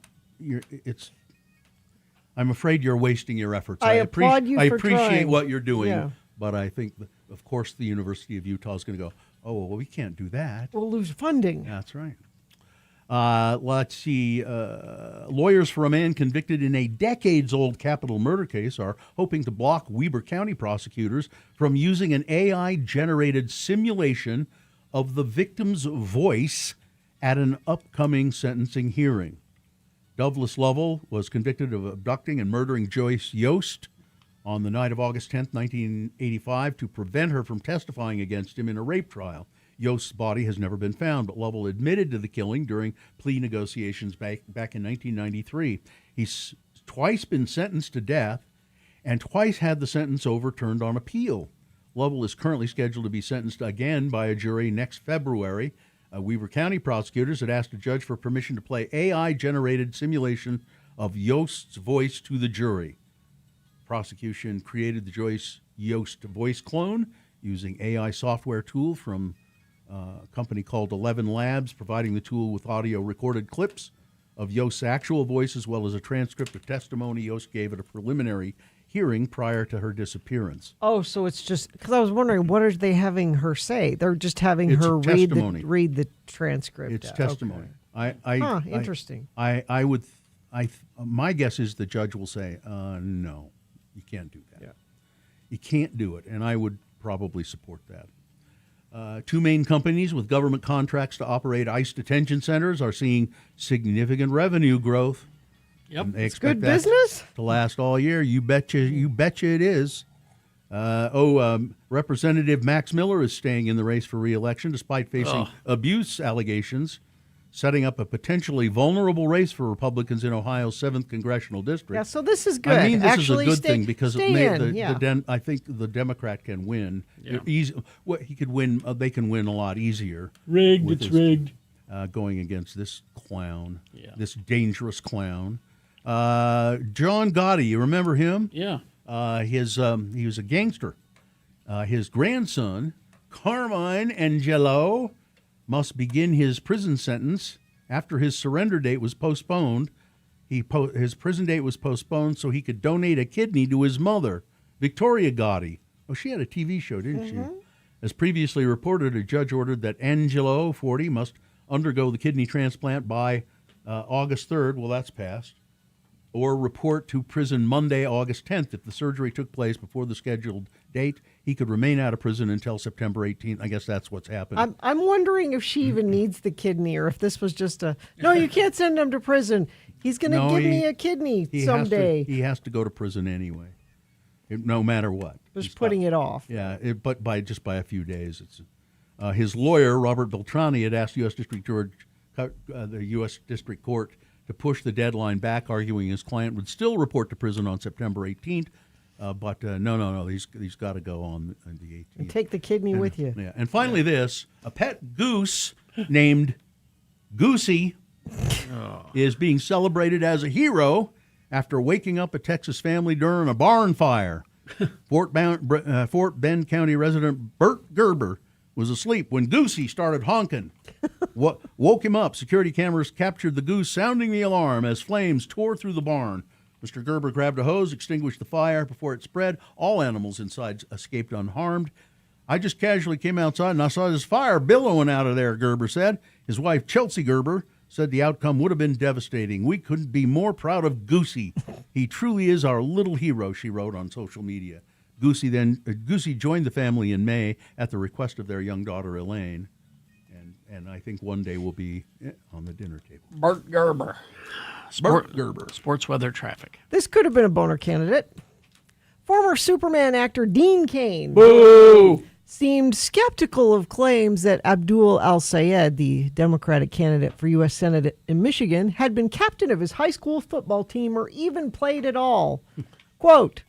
I'm afraid you're wasting your efforts. I applaud you I for appreciate trying. what you're doing, Yeah. but I think, of course, the University of Utah is going to go, oh, well, we can't do that. We'll lose funding. That's right. Let's see. Lawyers for a man convicted in a decades-old capital murder case are hoping to block Weber County prosecutors from using an AI-generated simulation of the victim's voice at an upcoming sentencing hearing. Douglas Lovell was convicted of abducting and murdering Joyce Yost on the night of August 10th, 1985, to prevent her from testifying against him in a rape trial. Yost's body has never been found, but Lovell admitted to the killing during plea negotiations back in 1993. He's twice been sentenced to death and twice had the sentence overturned on appeal. Lovell is currently scheduled to be sentenced again by a jury next February. Weber County prosecutors had asked a judge for permission to play AI-generated simulation of Yost's voice to the jury. Prosecution created the Joyce Yost voice clone using AI software tool from a company called 11 Labs, providing the tool with audio recorded clips of Yost's actual voice as well as a transcript of testimony Yost gave at a preliminary hearing prior to her disappearance. Oh, so it's just because I was wondering, what are they having her say? They're just having It's her a testimony. read the transcript. It's out. testimony. Okay. Interesting. My guess is the judge will say, no, you can't do that. Yeah. You can't do it, and I would probably support that. Two main companies with government contracts to operate ICE detention centers are seeing significant revenue growth. Yep. They It's expect good that business? to last all year. You betcha it is. Representative Max Miller is staying in the race for re-election despite facing abuse allegations, setting up a potentially vulnerable race for Republicans in Ohio's 7th congressional district. Yeah, so this is good. I mean, this Actually, is a good thing because stay I think the Democrat can win. Yeah. He could win. They can win a lot easier. Rigged. with It's his- rigged. going against this clown, Yeah. this dangerous clown. John Gotti, you remember him? Yeah. He was a gangster. His grandson, Carmine Angelo, must begin his prison sentence after his surrender date was postponed. His prison date was postponed so he could donate a kidney to his mother, Victoria Gotti. Oh, she had a TV show, didn't she? As previously reported, a judge ordered that Angelo, 40, must undergo the kidney transplant by August 3rd. Well, that's passed. Or report to prison Monday, August 10th. If the surgery took place before the scheduled date, he could remain out of prison until September 18th. I guess that's what's happened. I'm wondering if she even needs the kidney or if this was just no, you can't send him to prison. He's going to give me a kidney someday. He has to go to prison anyway, no matter what. Just putting it off. Yeah, but by a few days. It's his lawyer, Robert Beltrani, had asked the U.S. District Court to push the deadline back, arguing his client would still report to prison on September 18th. But no, he's got to go on the 18th. And take the kidney with you. Yeah, and finally a pet goose named Goosey is being celebrated as a hero after waking up a Texas family during a barn fire. Fort Bend County resident Bert Gerber was asleep when Goosey started honking. Woke him up. Security cameras captured the goose sounding the alarm as flames tore through the barn. Mr. Gerber grabbed a hose, extinguished the fire before it spread. All animals inside escaped unharmed. I just casually came outside and I saw this fire billowing out of there, Gerber said. His wife, Chelsea Gerber, said the outcome would have been devastating. We couldn't be more proud of Goosey. He truly is our little hero, she wrote on social media. Goosey joined the family in May at the request of their young daughter, Elaine. And I think one day will be on the dinner table. Bert Gerber. Bert Gerber. Sports weather traffic. This could have been a boner candidate. Former Superman actor Dean Cain seemed skeptical of claims that Abdul al-Sayed, the Democratic candidate for U.S. Senate in Michigan, had been captain of his high school football team or even played at all. Quote,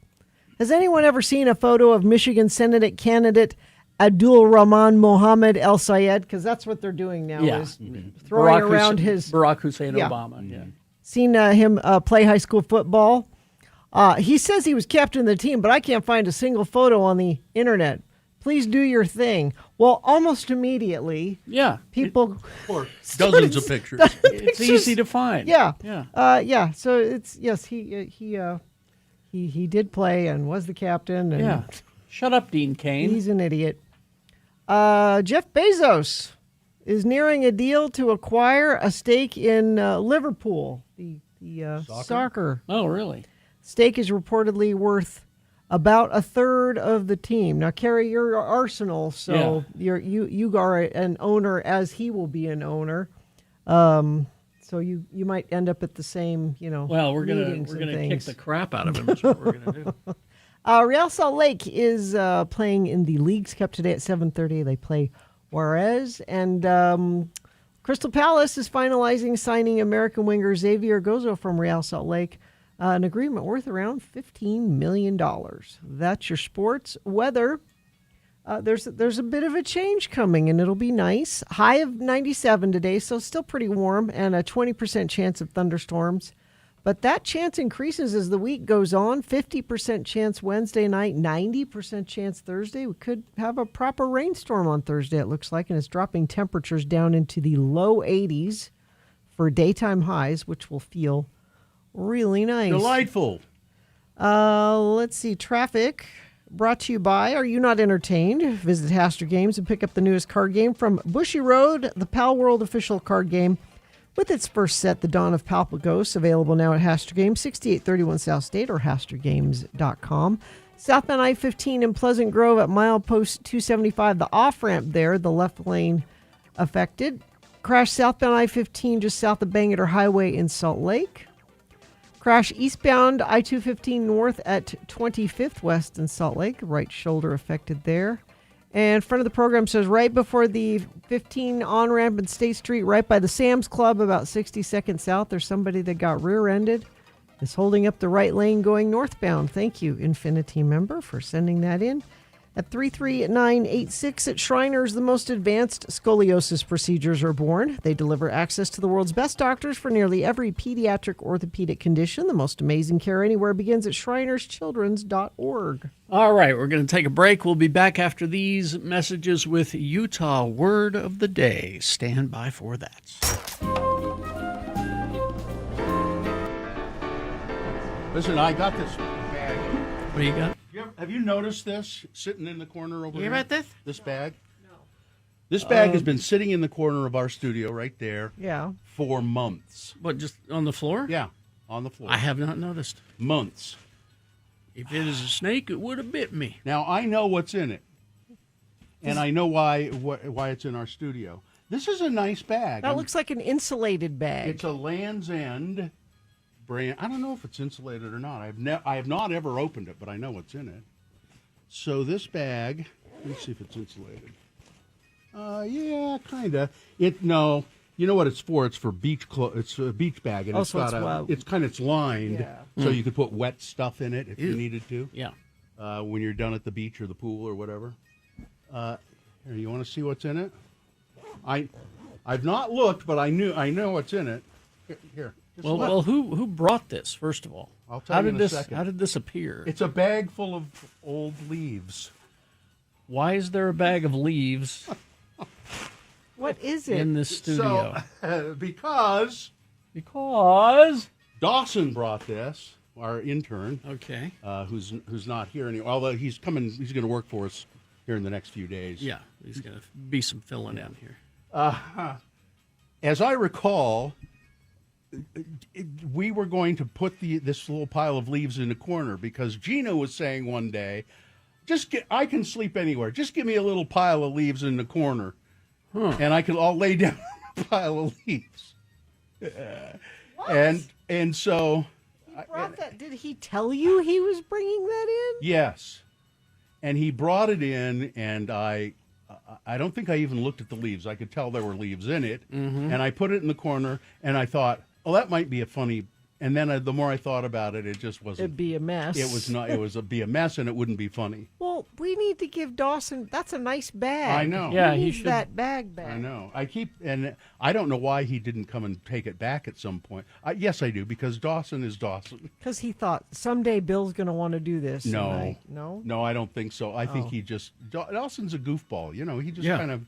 has anyone ever seen a photo of Michigan Senate candidate Abdul Rahman Mohammed al-Sayed? Because that's what they're doing now, is throwing around his... Barack Hussein Obama, yeah. Seen him play high school football. He says he was captain of the team, but I can't find a single photo on the internet. please do your thing. Well, almost immediately, Yeah. people Or dozens of pictures. It's easy to find. Yeah, Yeah. yeah. So it's yes, he did play and was the captain. And Yeah. Shut up, Dean Cain. he's an idiot. Jeff Bezos is nearing a deal to acquire a stake in Liverpool, the soccer. Oh, really? Stake is reportedly worth about a third of the team. Now, Kerry, you're Arsenal, so you are an owner as he will be an owner. So you might end up at the same, Well, we're meetings gonna and kick things. the crap out of him. That's what we're gonna do. Real Salt Lake is playing in the Leagues Cup today at 7:30. They play Juarez, and Crystal Palace is finalizing signing American winger Xavier Gozo from Real Salt Lake, an agreement worth around $15 million. That's your sports. Weather. There's a bit of a change coming, and it'll be nice. High of 97 today, so still pretty warm, and a 20% chance of thunderstorms. But that chance increases as the week goes on. 50% chance Wednesday night, 90% chance Thursday. We could have a proper rainstorm on Thursday, it looks like, and it's dropping temperatures down into the low 80s for daytime highs, which will feel really nice. Delightful. Let's see. Traffic brought to you by Are You Not Entertained? Visit Haster Games and pick up the newest card game from Bushy Road, the Pal World official card game. With its first set, The Dawn of Palpagos, available now at Haster Games, 6831 South State or HasterGames.com. Southbound I-15 in Pleasant Grove at milepost 275, the off-ramp there, the left lane affected. Crash southbound I-15 just south of Bangor Highway in Salt Lake. Crash eastbound I-215 north at 25th West in Salt Lake, right shoulder affected there. And front of the program says right before the 15 on-ramp in State Street, right by the Sam's Club, about 60 seconds south, there's somebody that got rear-ended. Is holding up the right lane going northbound. Thank you, Infinity member, for sending that in. At 33986 at Shriners, the most advanced scoliosis procedures are born. They deliver access to the world's best doctors for nearly every pediatric orthopedic condition. The most amazing care anywhere begins at shrinerschildrens.org. All right, we're going to take a break. We'll be back after these messages with Utah Word of the Day. Stand by for that. Listen, I got this bag. What do you got? Have you noticed this sitting in the corner over You here? about this? This bag? No. This bag has been sitting in the corner of our studio right there Yeah. for months. What, just on the floor? Yeah, on the floor. I have not noticed. Months. If it is a snake, it would have bit me. Now, I know what's in it, and I know why it's in our studio. This is a nice bag. That looks like an insulated bag. It's a Land's End brand. I don't know if it's insulated or not. I have not ever opened it, but I know what's in it. So this bag, let's see if it's insulated. Yeah, kind of. No, you know what it's for? It's for beach It's a beach bag, and it's lined, so you could put wet stuff in it if you needed to. Yeah. When you're done at the beach or the pool or whatever. Here, you want to see what's in it? I've not looked, but I know what's in it. Here. Well, who brought this? First of all, I'll tell you in a second. How did this appear? It's a bag full of old leaves. Why is there a bag of leaves? What is it? In this studio? So, because Dawson brought this, our intern. Okay. Who's not here anymore. Although he's coming, he's going to work for us here in the next few days. Yeah, he's going to be some filling in here. As I recall, we were going to put this little pile of leaves in the corner because Gina was saying one day, I can sleep anywhere. Just give me a little pile of leaves in the corner, and I'll lay down a pile of leaves. And so, He brought that. Did he tell you he was bringing that in? yes, and he brought it in, and I don't think I even looked at the leaves. I could tell there were leaves in it, and I put it in the corner, and I thought, oh, that might be a funny. And then the more I thought about it, it just wasn't. It'd be a mess. It was not. It was be a mess, and it wouldn't be funny. Well, Well, we need to give Dawson. That's a nice bag. I know. Yeah, he he needs should. that bag back. I know. And I don't know why he didn't come and take it back at some point. Yes, I do, because Dawson is Dawson. Because he thought someday Bill's going to want to do this. No. No? No, I don't think so. I think Oh. he just, Dawson's a goofball. You know, he just Yeah. kind of,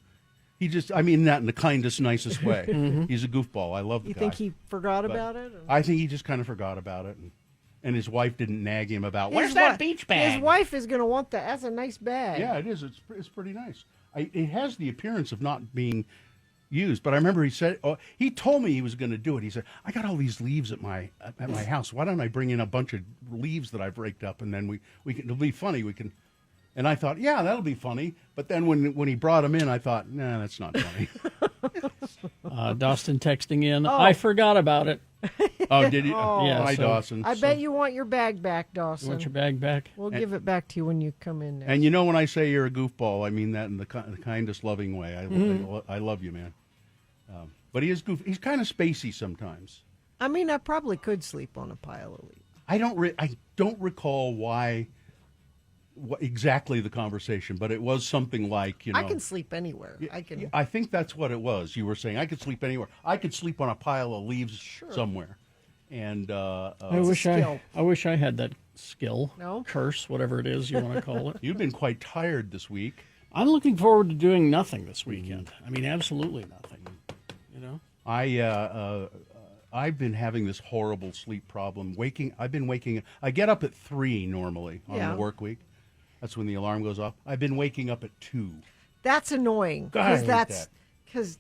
I mean that in the kindest, nicest way. Mhm. He's a goofball. I love the You guy. think he forgot But about it? I think he just kind of forgot about it. And his wife didn't nag him about, His where's that wi- beach bag? His wife is going to want that. That's a nice bag. Yeah, it is. It's pretty nice. It has the appearance of not being used, but I remember he told me he was going to do it. He said, I got all these leaves at my house. Why don't I bring in a bunch of leaves that I've raked up, and then we can, it'll be funny. We can. And I thought, yeah, that'll be funny. But then when he brought them in, I thought, nah, that's not funny. Dawson texting in, Oh. I forgot about it. Oh, did he? Oh. Yeah, Hi, so- Dawson. I bet you want your bag back, Dawson. You want your bag back? We'll give it back to you when you come in next. And you know, when I say you're a goofball, I mean that in the kindest, loving way. I love you, man. But he is goofy. He's kind of spacey sometimes. I mean, I probably could sleep on a pile of leaves. I don't recall why. What exactly the conversation, but it was something like, you know, I can sleep anywhere. I can. I think that's what it was. You were saying I could sleep anywhere. I could sleep on a pile of leaves somewhere. And I wish I had that skill. No? Curse, whatever it is you want to call it. You've been quite tired this week. I'm looking forward to doing nothing this weekend. I mean, absolutely nothing. You know? I've been having this horrible sleep problem. I get up at 3 normally on Yeah. the work week. That's when the alarm goes off. I've been waking up at 2. That's annoying God, I because hate that's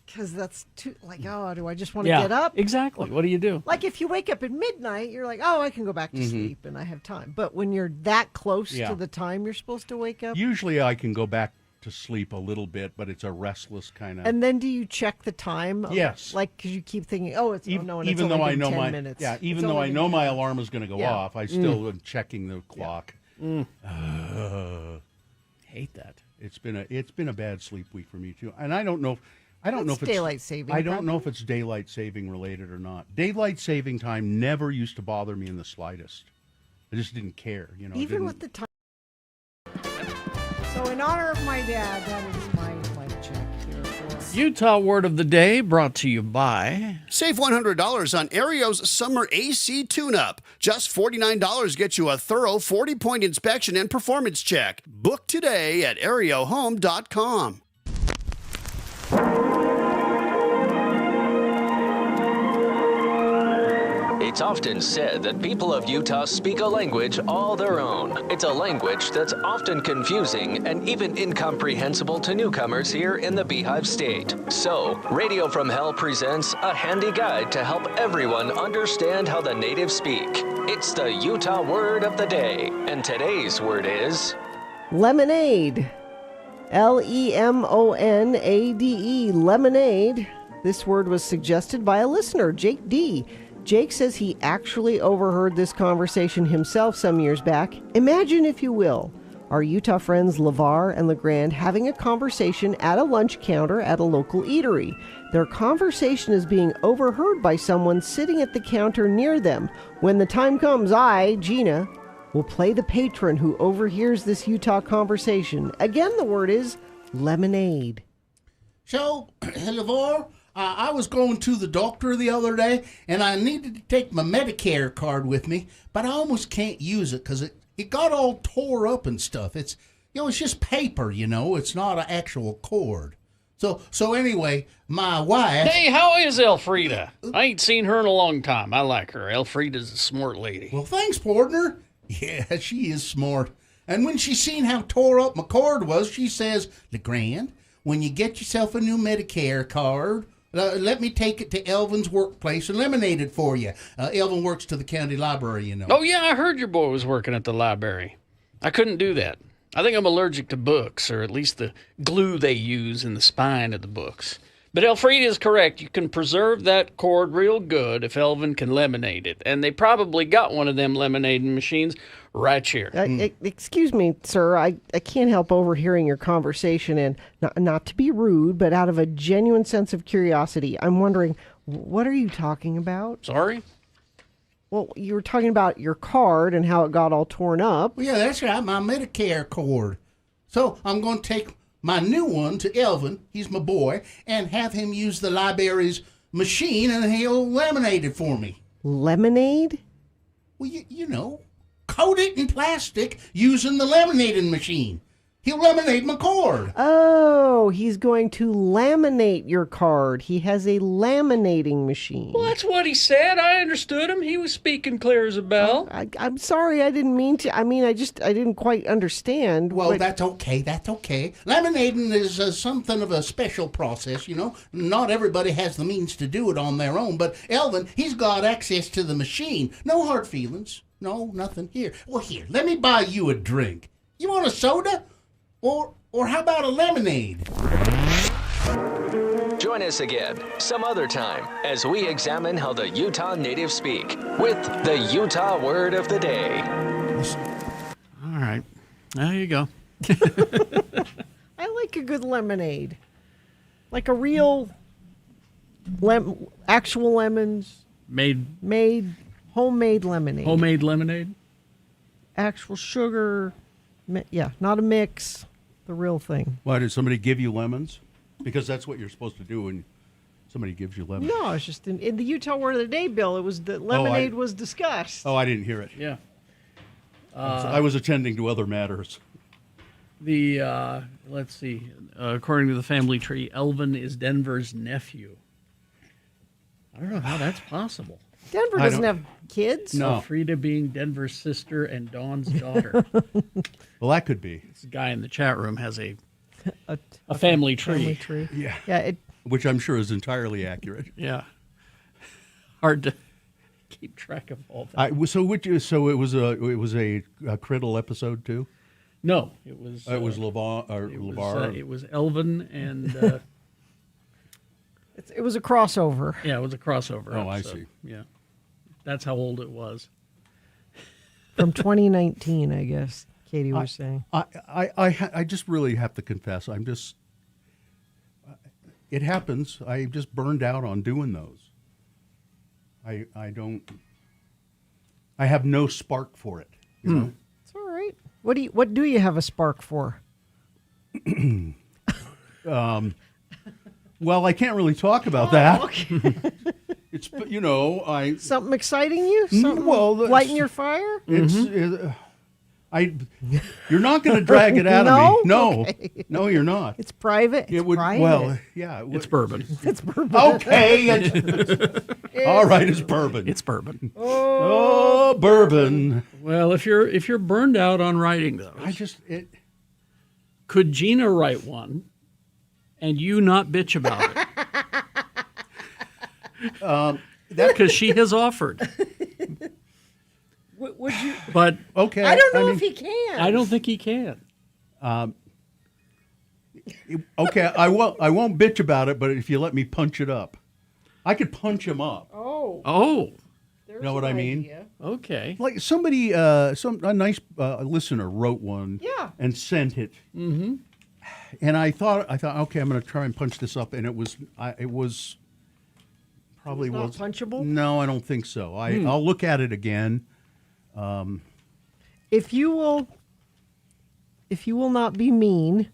because that's too like, oh, do I just want to Yeah, get up? exactly. What do you do? Like if you wake up at midnight, you're like, oh, I can go back to Mhm. sleep and I have time. But when you're that close Yeah. to the time you're supposed to wake up, Usually I can go back to sleep a little bit, but it's a restless kind of. and then do you check the time? Yes. Like because you keep thinking, oh, it's Even, no, and it's even though only I been know 10 minutes. It's even though only I been know 10 my minutes. alarm is going to go Yeah. off, I still am checking the clock. Hate that. It's been a bad sleep week for me too, and I don't know. Know if That's it's daylight saving, I don't know probably. if it's daylight saving related or not. Daylight saving time never used to bother me in the slightest. I just didn't care, you know. Even with the time. So in honor of my dad, that is my life check here for Utah Word of the Day brought to you by. Save $100 on Aereo's summer AC tune-up. Just $49 gets you a thorough 40-point inspection and performance check. Book today at areohome.com. It's often said that people of Utah speak a language all their own. It's a language that's often confusing and even incomprehensible to newcomers here in the Beehive State. So, Radio from Hell presents a handy guide to help everyone understand how the natives speak. It's the Utah Word of the Day, and today's word is... lemonade. Lemonade. Lemonade. This word was suggested by a listener, Jake D. Jake says he actually overheard this conversation himself some years back. Imagine, if you will, our Utah friends LeVar and LeGrand having a conversation at a lunch counter at a local eatery. Their conversation is being overheard by someone sitting at the counter near them. When the time comes, I, Gina, will play the patron who overhears this Utah conversation. Again, the word is lemonade. So, LeVar, I was going to the doctor the other day, and I needed to take my Medicare card with me, but I almost can't use it because it got all tore up and stuff. It's just paper, It's not an actual cord. So anyway, my wife... Hey, how is Elfrida? I ain't seen her in a long time. I like her. Elfrida's a smart lady. Well, thanks, partner. Yeah, she is smart. And when she seen how tore up my cord was, she says, LeGrand, when you get yourself a new Medicare card, let me take it to Elvin's workplace and lemonade it for you. Elvin works to the county library, Oh, yeah, I heard your boy was working at the library. I couldn't do that. I think I'm allergic to books, or at least the glue they use in the spine of the books. But Elfrida is correct. You can preserve that cord real good if Elvin can lemonade it. And they probably got one of them lemonading machines right here. Excuse me, sir. I can't help overhearing your conversation, and not to be rude, but out of a genuine sense of curiosity, I'm wondering, what are you talking about? Sorry? Well, you were talking about your card and how it got all torn up. Well, yeah, that's right, my Medicare card. So I'm going to take my new one to Elvin, he's my boy, and have him use the library's machine, and he'll laminate it for me. Lemonade? Well, you know, coat it in plastic using the laminating machine. He'll laminate my card. Oh, he's going to laminate your card. He has a laminating machine. Well, that's what he said. I understood him. He was speaking clear as a bell. I'm sorry, I didn't mean to. I mean, I didn't quite understand. Well, that's okay. That's okay. Laminating is something of a special process, you know. Not everybody has the means to do it on their own, but Elvin, he's got access to the machine. No hard feelings. No, nothing. Here. Well, here, let me buy you a drink. You want a soda? Or how about a lemonade? Join us again some other time as we examine how the Utah natives speak with the Utah word of the day. All right. There you go. I like a good lemonade. Like a real actual lemons. Made homemade lemonade. Homemade lemonade? Actual sugar. Yeah, not a mix. The real thing. Why, did somebody give you lemons? Because that's what you're supposed to do when somebody gives you lemons. No, it's just in the Utah Word of the Day, Bill. It was that lemonade was discussed. Oh, I didn't hear it. Yeah. I was attending to other matters. Let's see. According to the family tree, Elvin is Denver's nephew. I don't know how that's possible. Denver doesn't have kids. No. Frida being Denver's sister and Dawn's daughter. Well, that could be. This guy in the chat room has a family tree. Family tree. Yeah. Yeah. Which I'm sure is entirely accurate. Yeah. Hard to keep track of all that. So it was a Criddle episode too? No, it was. It was LeVar. It was Elvin and. It was a crossover. Yeah, it was a crossover. Oh, episode. I see. Yeah, that's how old it was. From 2019, I guess. Katie was saying. I just really have to confess. It happens. I just burned out on doing those. I have no spark for it. You know? It's all right. What do you have a spark for? Well, I can't really talk about that. Okay. It's something exciting you? Something lighting your fire? You're not going to drag it out of me. No, okay. No, you're not. It's private. Private. Well, yeah, it's bourbon. It's bourbon. Okay. All right, it's bourbon. It's bourbon. Oh, bourbon. Well, if you're burned out on writing those, could Gina write one? And you not bitch about it. Because she has offered. Would you? But okay, I don't know if he can. I don't think he can. Okay, I won't bitch about it, but if you let me punch it up, I could punch him up. Oh. You know what I mean? Idea. Okay. Like somebody, a nice listener wrote one. Yeah. And sent it. Mm-hmm. And I thought, okay, I'm going to try and punch this up, and it was probably not punchable. No, I don't think so. I'll look at it again. If you will not be mean,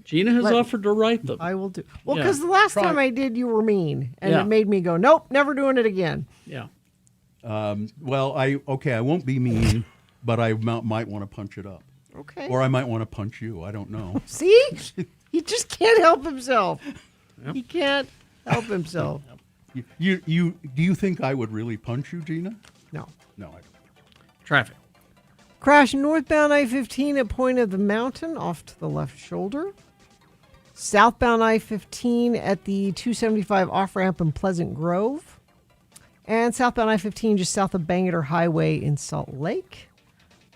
Gina has offered to write them. I will do. Well, because the last time I did, you were mean, and Yeah. it made me go, nope, never doing it again. Yeah. Well, I won't be mean. But I might want to punch it up. Okay. Or I might want to punch you. I don't know. See? He just can't help himself. Yep. He can't help himself. Do you think I would really punch you, Gina? No. No, I don't. Traffic. Crash northbound I-15 at Point of the Mountain off to the left shoulder. Southbound I-15 at the 275 off-ramp in Pleasant Grove. And southbound I-15 just south of Bangerter Highway in Salt Lake.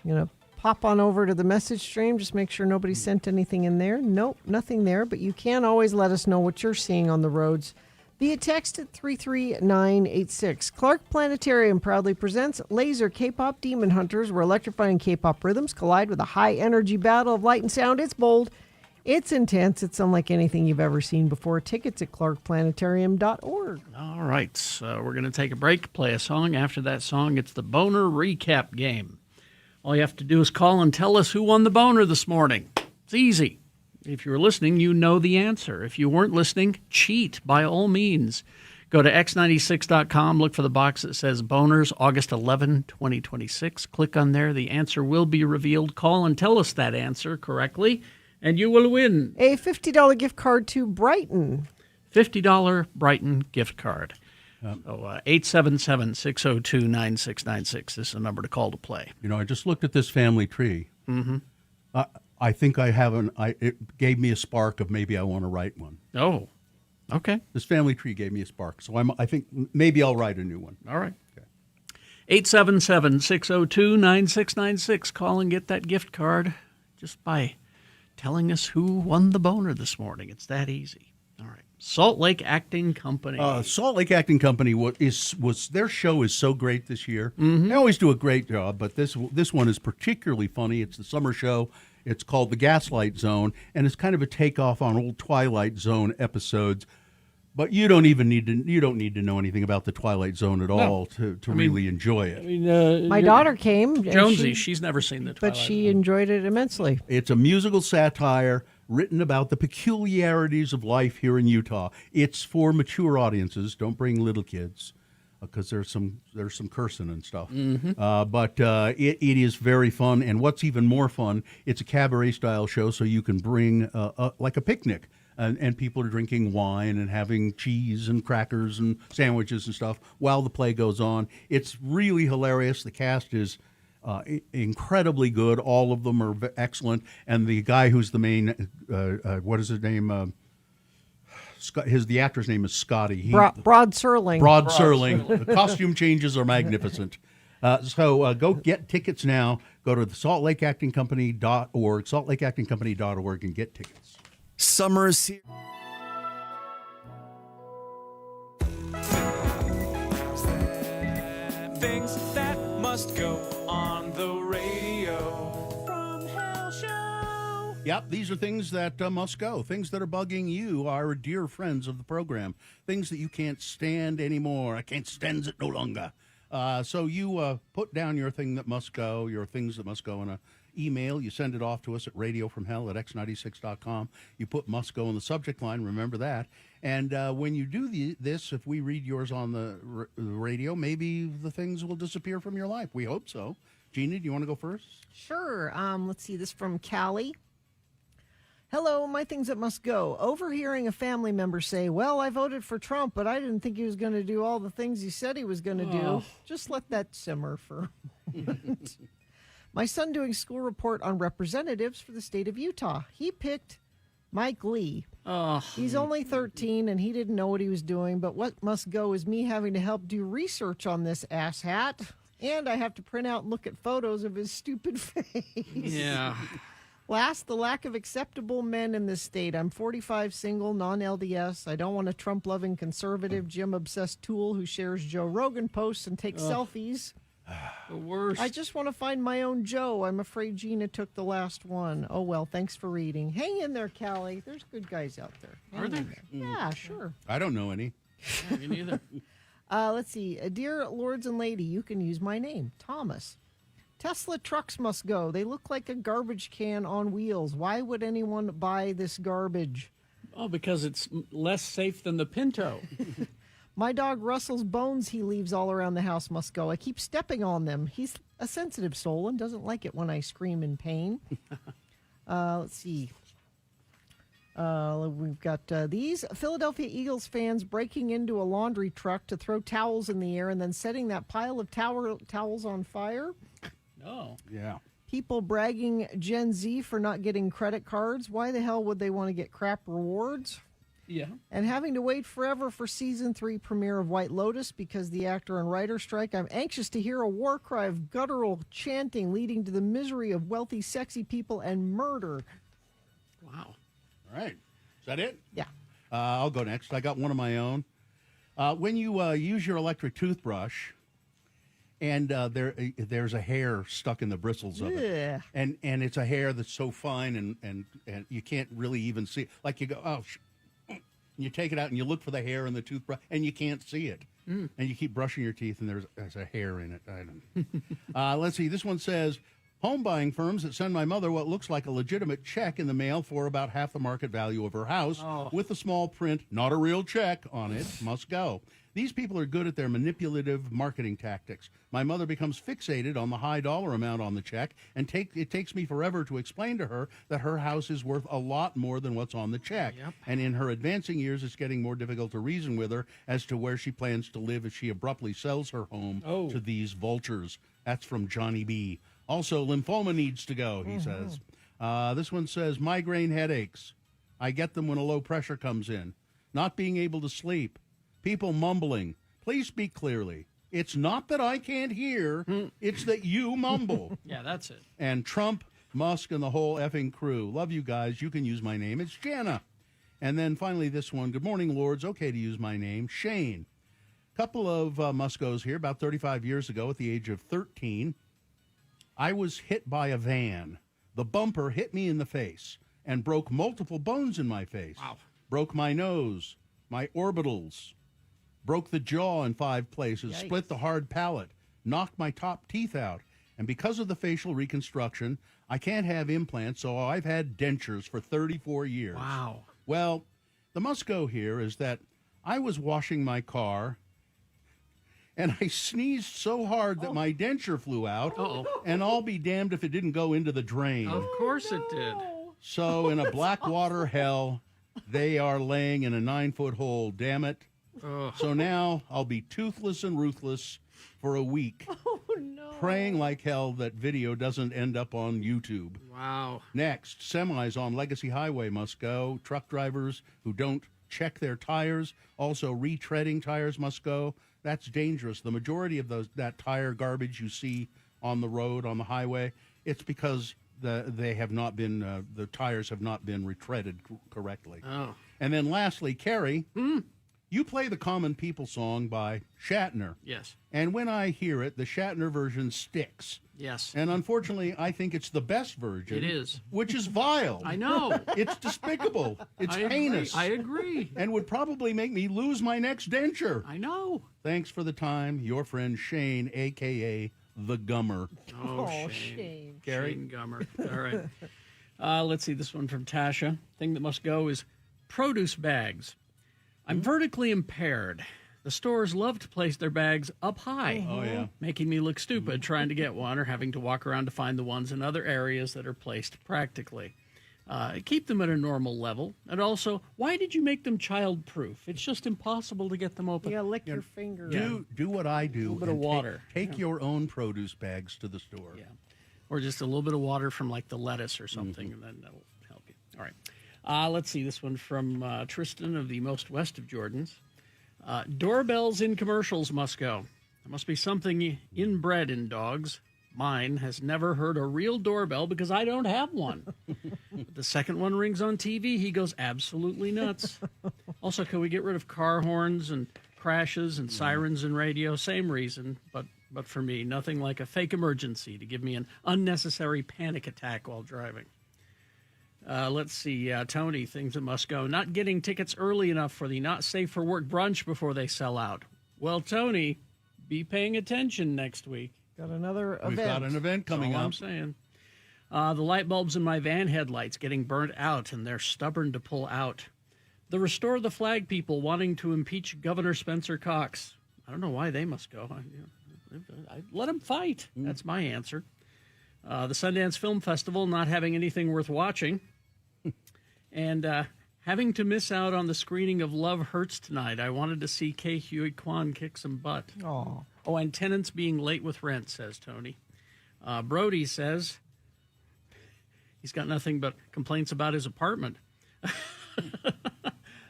I'm going to pop on over to the message stream. Just make sure nobody sent anything in there. Nope, nothing there. But you can always let us know what you're seeing on the roads via text at 33986. Clark Planetarium proudly presents Laser K-Pop Demon Hunters, where electrifying K-pop rhythms collide with a high-energy battle of light and sound. It's bold. It's intense. It's unlike anything you've ever seen before. Tickets at clarkplanetarium.org. All right, so we're going to take a break, play a song. After that song, it's the Boner Recap Game. All you have to do is call and tell us who won the boner this morning. It's easy. If you were listening, you know the answer. If you weren't listening, cheat by all means. Go to x96.com, look for the box that says Boners, August 11, 2026. Click on there. The answer will be revealed. Call and tell us that answer correctly, and you will win a $50 gift card to Brighton. $50 Brighton gift card. 877-602-9696 is the number to call to play. You know, I just looked at this family tree. Mm-hmm. I think it gave me a spark of maybe I want to write one. Oh, okay. This family tree gave me a spark, so I think maybe I'll write a new one. All right. Okay. 877-602-9696. Call and get that gift card just by telling us who won the boner this morning. It's that easy. All right. Salt Lake Acting Company. Salt Lake Acting Company was their show is so great this year. Mm-hmm. They always do a great job, but this one is particularly funny. It's the summer show. It's called The Gaslight Zone, and it's kind of a takeoff on old Twilight Zone episodes. But you don't need to know anything about the Twilight Zone at all to really enjoy it. My daughter came. and Jonesy, she's never seen the Twilight but she enjoyed it immensely. It's a musical satire written about the peculiarities of life here in Utah. It's for mature audiences. Don't bring little kids because there's some cursing and stuff. Mm-hmm. But it is very fun. And what's even more fun, it's a cabaret style show, so you can bring like a picnic. And people are drinking wine and having cheese and crackers and sandwiches and stuff while the play goes on. It's really hilarious. The cast is incredibly good. All of them are excellent. And the guy who's the main, what is his name? The actor's name is Scotty. Broad Serling. Broad Serling. The costume changes are magnificent. So go get tickets now. Go to the saltlakeactingcompany.org, saltlakeactingcompany.org, and get tickets. Summer's here. Things that must go on the radio. From Hell Show. Yep, these are things that must go. Things that are bugging you, our dear friends of the program. Things that you can't stand anymore. I can't stand it no longer. So you put down your thing that must go, your things that must go in a email. You send it off to us at radiofromhell@x96.com. You put must go in the subject line. Remember that. And when you do this, if we read yours on the radio, maybe the things will disappear from your life. We hope so. Gina, do you want to go first? Sure. Let's see. This from Callie. Hello, my things that must go. Overhearing a family member say, well, I voted for Trump, but I didn't think he was going to do all the things he said he was going to do. Just let that simmer for a moment. My son doing school report on representatives for the state of Utah. He picked Mike Lee. He's only 13, and he didn't know what he was doing, but what must go is me having to help do research on this asshat, and I have to print out and look at photos of his stupid face. Yeah. Last, the lack of acceptable men in this state. I'm 45, single, non-LDS. I don't want a Trump-loving conservative, gym-obsessed tool who shares Joe Rogan posts and takes selfies. The worst. I just want to find my own Joe. I'm afraid Gina took the last one. Oh, well, thanks for reading. Hang in there, Callie. There's good guys out there. Are there? Yeah, sure. I don't know any. Yeah, me neither. Let's see. Dear Lords and Lady, you can use my name, Thomas. Tesla trucks must go. They look like a garbage can on wheels. Why would anyone buy this garbage? Oh, because it's less safe than the Pinto. My dog Russell's bones he leaves all around the house must go. I keep stepping on them. He's a sensitive soul and doesn't like it when I scream in pain. Let's see. We've got these Philadelphia Eagles fans breaking into a laundry truck to throw towels in the air and then setting that pile of towels on fire. Oh. Yeah. People bragging Gen Z for not getting credit cards. Why the hell would they want to get crap rewards? Yeah. And having to wait forever for season 3 premiere of White Lotus because the actor and writer strike. I'm anxious to hear a war cry of guttural chanting leading to the misery of wealthy, sexy people and murder. Wow. All right. Is that it? Yeah. I'll go next. I got one of my own. When you use your electric toothbrush and there's a hair stuck in the bristles of it, Ugh. and it's a hair that's so fine and you can't really even see it. Like you go, and you take it out and you look for the hair in the toothbrush and you can't see it. And you keep brushing your teeth and there's a hair in it. I don't. Let's see. This one says, home buying firms that send my mother what looks like a legitimate check in the mail for about half the market value of her house with the small print, not a real check on it, must go. These people are good at their manipulative marketing tactics. My mother becomes fixated on the high dollar amount on the check, and it takes me forever to explain to her that her house is worth a lot more than what's on the check. Yep. And in her advancing years, it's getting more difficult to reason with her as to where she plans to live if she abruptly sells her home to these vultures. That's from Johnny B. Also, lymphoma needs to go, he says. This one says, migraine headaches. I get them when a low pressure comes in. Not being able to sleep. People mumbling. Please speak clearly. It's not that I can't hear. It's that you mumble. Yeah, that's it. And Trump, Musk, and the whole effing crew. Love you guys. You can use my name. It's Jana. And then finally this one. Good morning, Lords. Okay to use my name. Shane. Couple of Muskos here. About 35 years ago, at the age of 13, I was hit by a van. The bumper hit me in the face and broke multiple bones in my face. Wow. Broke my nose, my orbitals, broke the jaw in 5 places, Yikes. split the hard palate, knocked my top teeth out. And because of the facial reconstruction, I can't have implants, so I've had dentures for 34 years. Wow. Well, the must-go here is that I was washing my car, and I sneezed so hard that my denture flew out, and I'll be damned if it didn't go into the drain. Of course it did. So in a Blackwater hell, they are laying in a 9-foot hole, damn it. Ugh. So now I'll be toothless and ruthless for a week, praying like hell that video doesn't end up on YouTube. Wow. Next, semis on Legacy Highway must go. Truck drivers who don't check their tires, also retreading tires must go. That's dangerous. The majority of that tire garbage you see on the road, on the highway, it's because the tires have not been retreaded correctly. Oh. And then lastly, Carrie, you play the Common People song by Shatner. Yes. And when I hear it, the Shatner version sticks. Yes. And unfortunately, I think it's the best version. It is. Which is vile. I know. It's despicable. It's I agree. heinous. I agree. And would probably make me lose my next denture. I know. Thanks for the time. Your friend Shane, a.k.a. The Gummer. Oh, Oh, Shane. Shane. Gary? Shane Gummer. All right. Let's see this one from Tasha. Thing that must go is produce bags. I'm vertically impaired. The stores love to place their bags up high. Oh, yeah. Making me look stupid trying to get one or having to walk around to find the ones in other areas that are placed practically. Keep them at a normal level. And also, why did you make them child-proof? It's just impossible to get them open. Yeah, lick your finger. Do what I do. A little bit of and water. Take your own produce bags to the store. Yeah. Or just a little bit of water from like the lettuce or something, and then that'll help you. All right. Let's see this one from Tristan of the most west of Jordans. Doorbells in commercials must go. There must be something inbred in dogs. Mine has never heard a real doorbell because I don't have one. But the second one rings on TV, he goes absolutely nuts. Also, can we get rid of car horns and crashes and sirens in radio? Same reason, but for me, nothing like a fake emergency to give me an unnecessary panic attack while driving. Let's see, Tony, things that must go. Not getting tickets early enough for the not safe for work brunch before they sell out. Well, Tony, be paying attention next week. Got another event. We've got an event coming That's all up. I'm saying. The light bulbs in my van headlights getting burnt out, and they're stubborn to pull out. The Restore the Flag people wanting to impeach Governor Spencer Cox. I don't know why they must go. Let them fight. That's my answer. The Sundance Film Festival not having anything worth watching. And having to miss out on the screening of Love Hurts tonight. I wanted to see Kei Huy Kwan kick some butt. Aw. Oh, and tenants being late with rent, says Tony. Brody says he's got nothing but complaints about his apartment.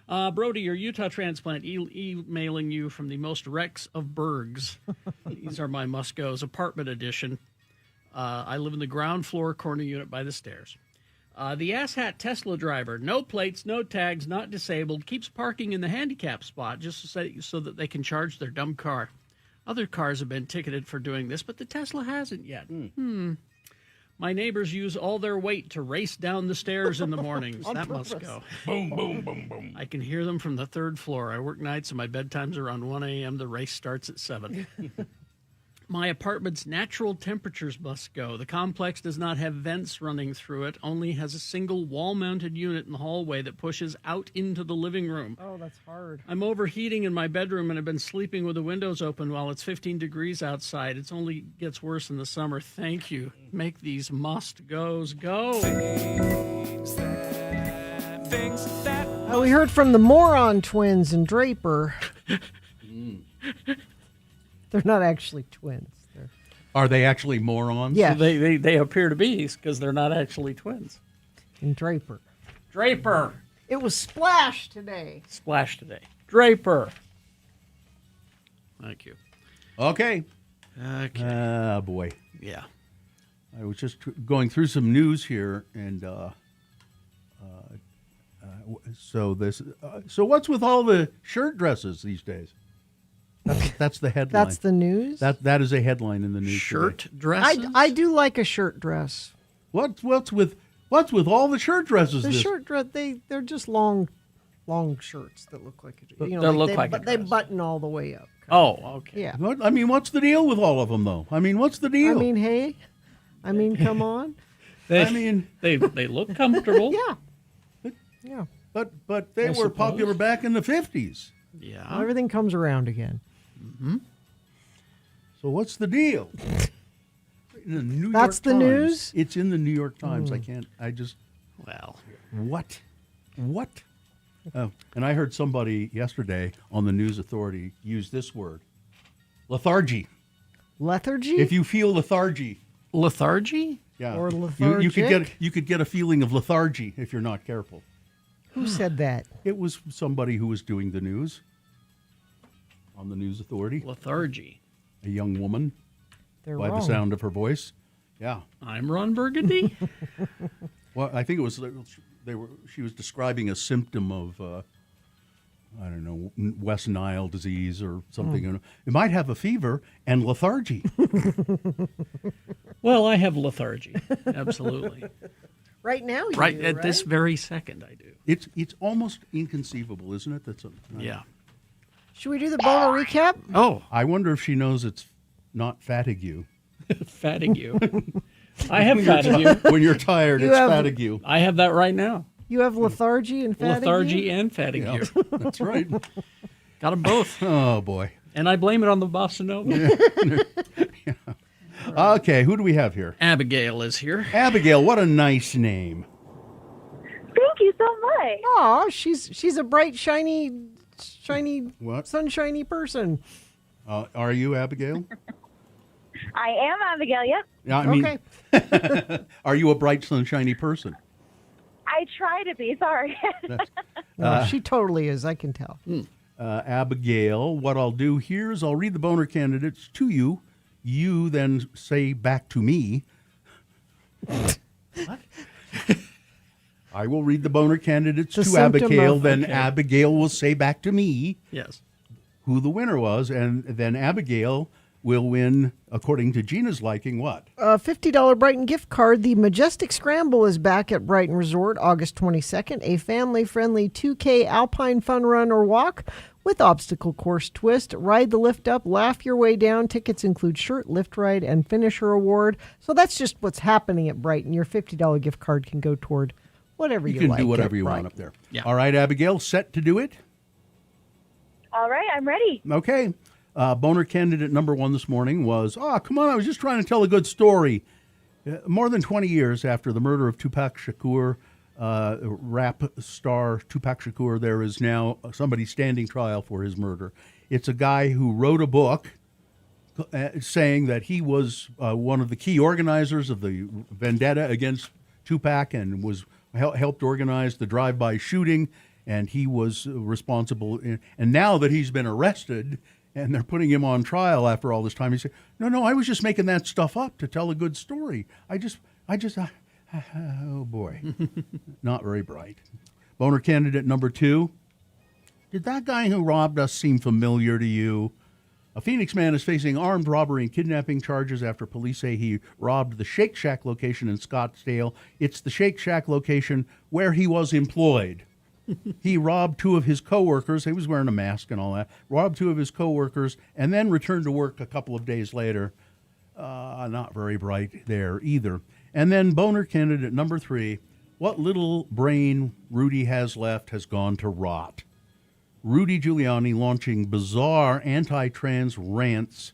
Brody, your Utah transplant, emailing you from the most wrecks of Bergs. These are my must-goes. Apartment edition. I live in the ground floor corner unit by the stairs. The asshat Tesla driver, no plates, no tags, not disabled, keeps parking in the handicap spot just so that they can charge their dumb car. Other cars have been ticketed for doing this, but the Tesla hasn't yet. My neighbors use all their weight to race down the stairs in the mornings. On That must purpose. go. Boom, boom, boom, boom. I can hear them from the third floor. I work nights and my bedtime's around 1 a.m. The race starts at 7. My apartment's natural temperatures must go. The complex does not have vents running through it, only has a single wall-mounted unit in the hallway that pushes out into the living room. Oh, that's hard. I'm overheating in my bedroom and have been sleeping with the windows open while it's 15 degrees outside. It only gets worse in the summer. Thank you. Make these must-goes go. We heard from the Moron twins in Draper. They're not actually twins. Are they actually morons? Yeah. They appear to be because they're not actually twins. In Draper. Draper. It was Splash today. Splash today. Draper. Thank you. Okay. Okay. Ah, boy. Yeah. I was just going through some news here, and so what's with all the shirt dresses these days? That's the headline. That's the news? That is a headline in the news. Shirt today. dresses? I do like a shirt dress. What's with all the shirt dresses? The shirt dress, they're just long shirts that look like a, They look like a but they dress. button all the way up. Oh, okay. Yeah. What's the deal with all of them, though? What's the deal? Hey. Come on. They look comfortable. Yeah. Yeah. But they I were suppose. popular back in the 50s. Yeah. Everything comes around again. Mm-hmm. So what's the deal? In the New That's York the Times. news? It's in the New York Times. Hmm. What? Oh, and I heard somebody yesterday on the News Authority use this word. Lethargy. Lethargy? If you feel lethargy. Lethargy? Yeah. Or You could get a feeling of lethargy if you're not careful. Who said that? It was somebody who was doing the news on the News Authority. Lethargy. A young woman. They're by wrong. the sound of her voice. Yeah. I'm Ron Burgundy. Well, I think it was she was describing a symptom of I don't know, West Nile disease or something. It might have a fever and lethargy. Well, I have lethargy. Absolutely. Right now you Right do, at this very second, I do. It's almost inconceivable, isn't it? Yeah. Should we do the boner recap? Oh. I wonder if she knows it's not fatigue. Fatigue. I have fatigue. When you're tired, it's fatigue. I have that right now. You have lethargy and fatigue? Lethargy and fatigue. Yeah, that's right. Got them both. Oh, boy. And I blame it on the bossa nova. Okay, who do we have here? Abigail is here. Abigail, what a nice name. Thank you so much. Oh, she's a bright, shiny, What? sunshiny person. Are you Abigail? I am Abigail, yep. Yeah, I mean, are you a bright, sunshiny person? I try to be, sorry. No, she totally is, I can tell. Abigail, what I'll do here is I'll read the boner candidates to you. You then say back to me. What? I will read the boner candidates The to symptom Abigail, of- then okay. Abigail will say back to me Yes. who the winner was, and then Abigail will win, according to Gina's liking, what? A $50 Brighton gift card. The Majestic Scramble is back at Brighton Resort August 22nd. A family-friendly 2K alpine fun run or walk with obstacle course twist. Ride the lift up, laugh your way down. Tickets include shirt, lift ride, and finisher award. So that's just what's happening at Brighton. Your $50 gift card can go toward whatever you You can like do whatever at you want Brighton. up there. Yeah. All right, Abigail, set to do it? All right, I'm ready. Okay. Boner candidate number one this morning was, come on, I was just trying to tell a good story. More than 20 years after the murder of Tupac Shakur, rap star Tupac Shakur, there is now somebody standing trial for his murder. It's a guy who wrote a book saying that he was one of the key organizers of the vendetta against Tupac and was helped organize the drive-by shooting, and he was responsible. And now that he's been arrested and they're putting him on trial after all this time, he said, no, I was just making that stuff up to tell a good story. I just oh boy, not very bright. Boner candidate number two. Did that guy who robbed us seem familiar to you? A Phoenix man is facing armed robbery and kidnapping charges after police say he robbed the Shake Shack location in Scottsdale. It's the Shake Shack location where he was employed. He robbed two of his coworkers. He was wearing a mask and all that. Robbed two of his coworkers and then returned to work a couple of days later. Not very bright there either. And then boner candidate number 3. What little brain Rudy has left has gone to rot. Rudy Giuliani launching bizarre anti-trans rants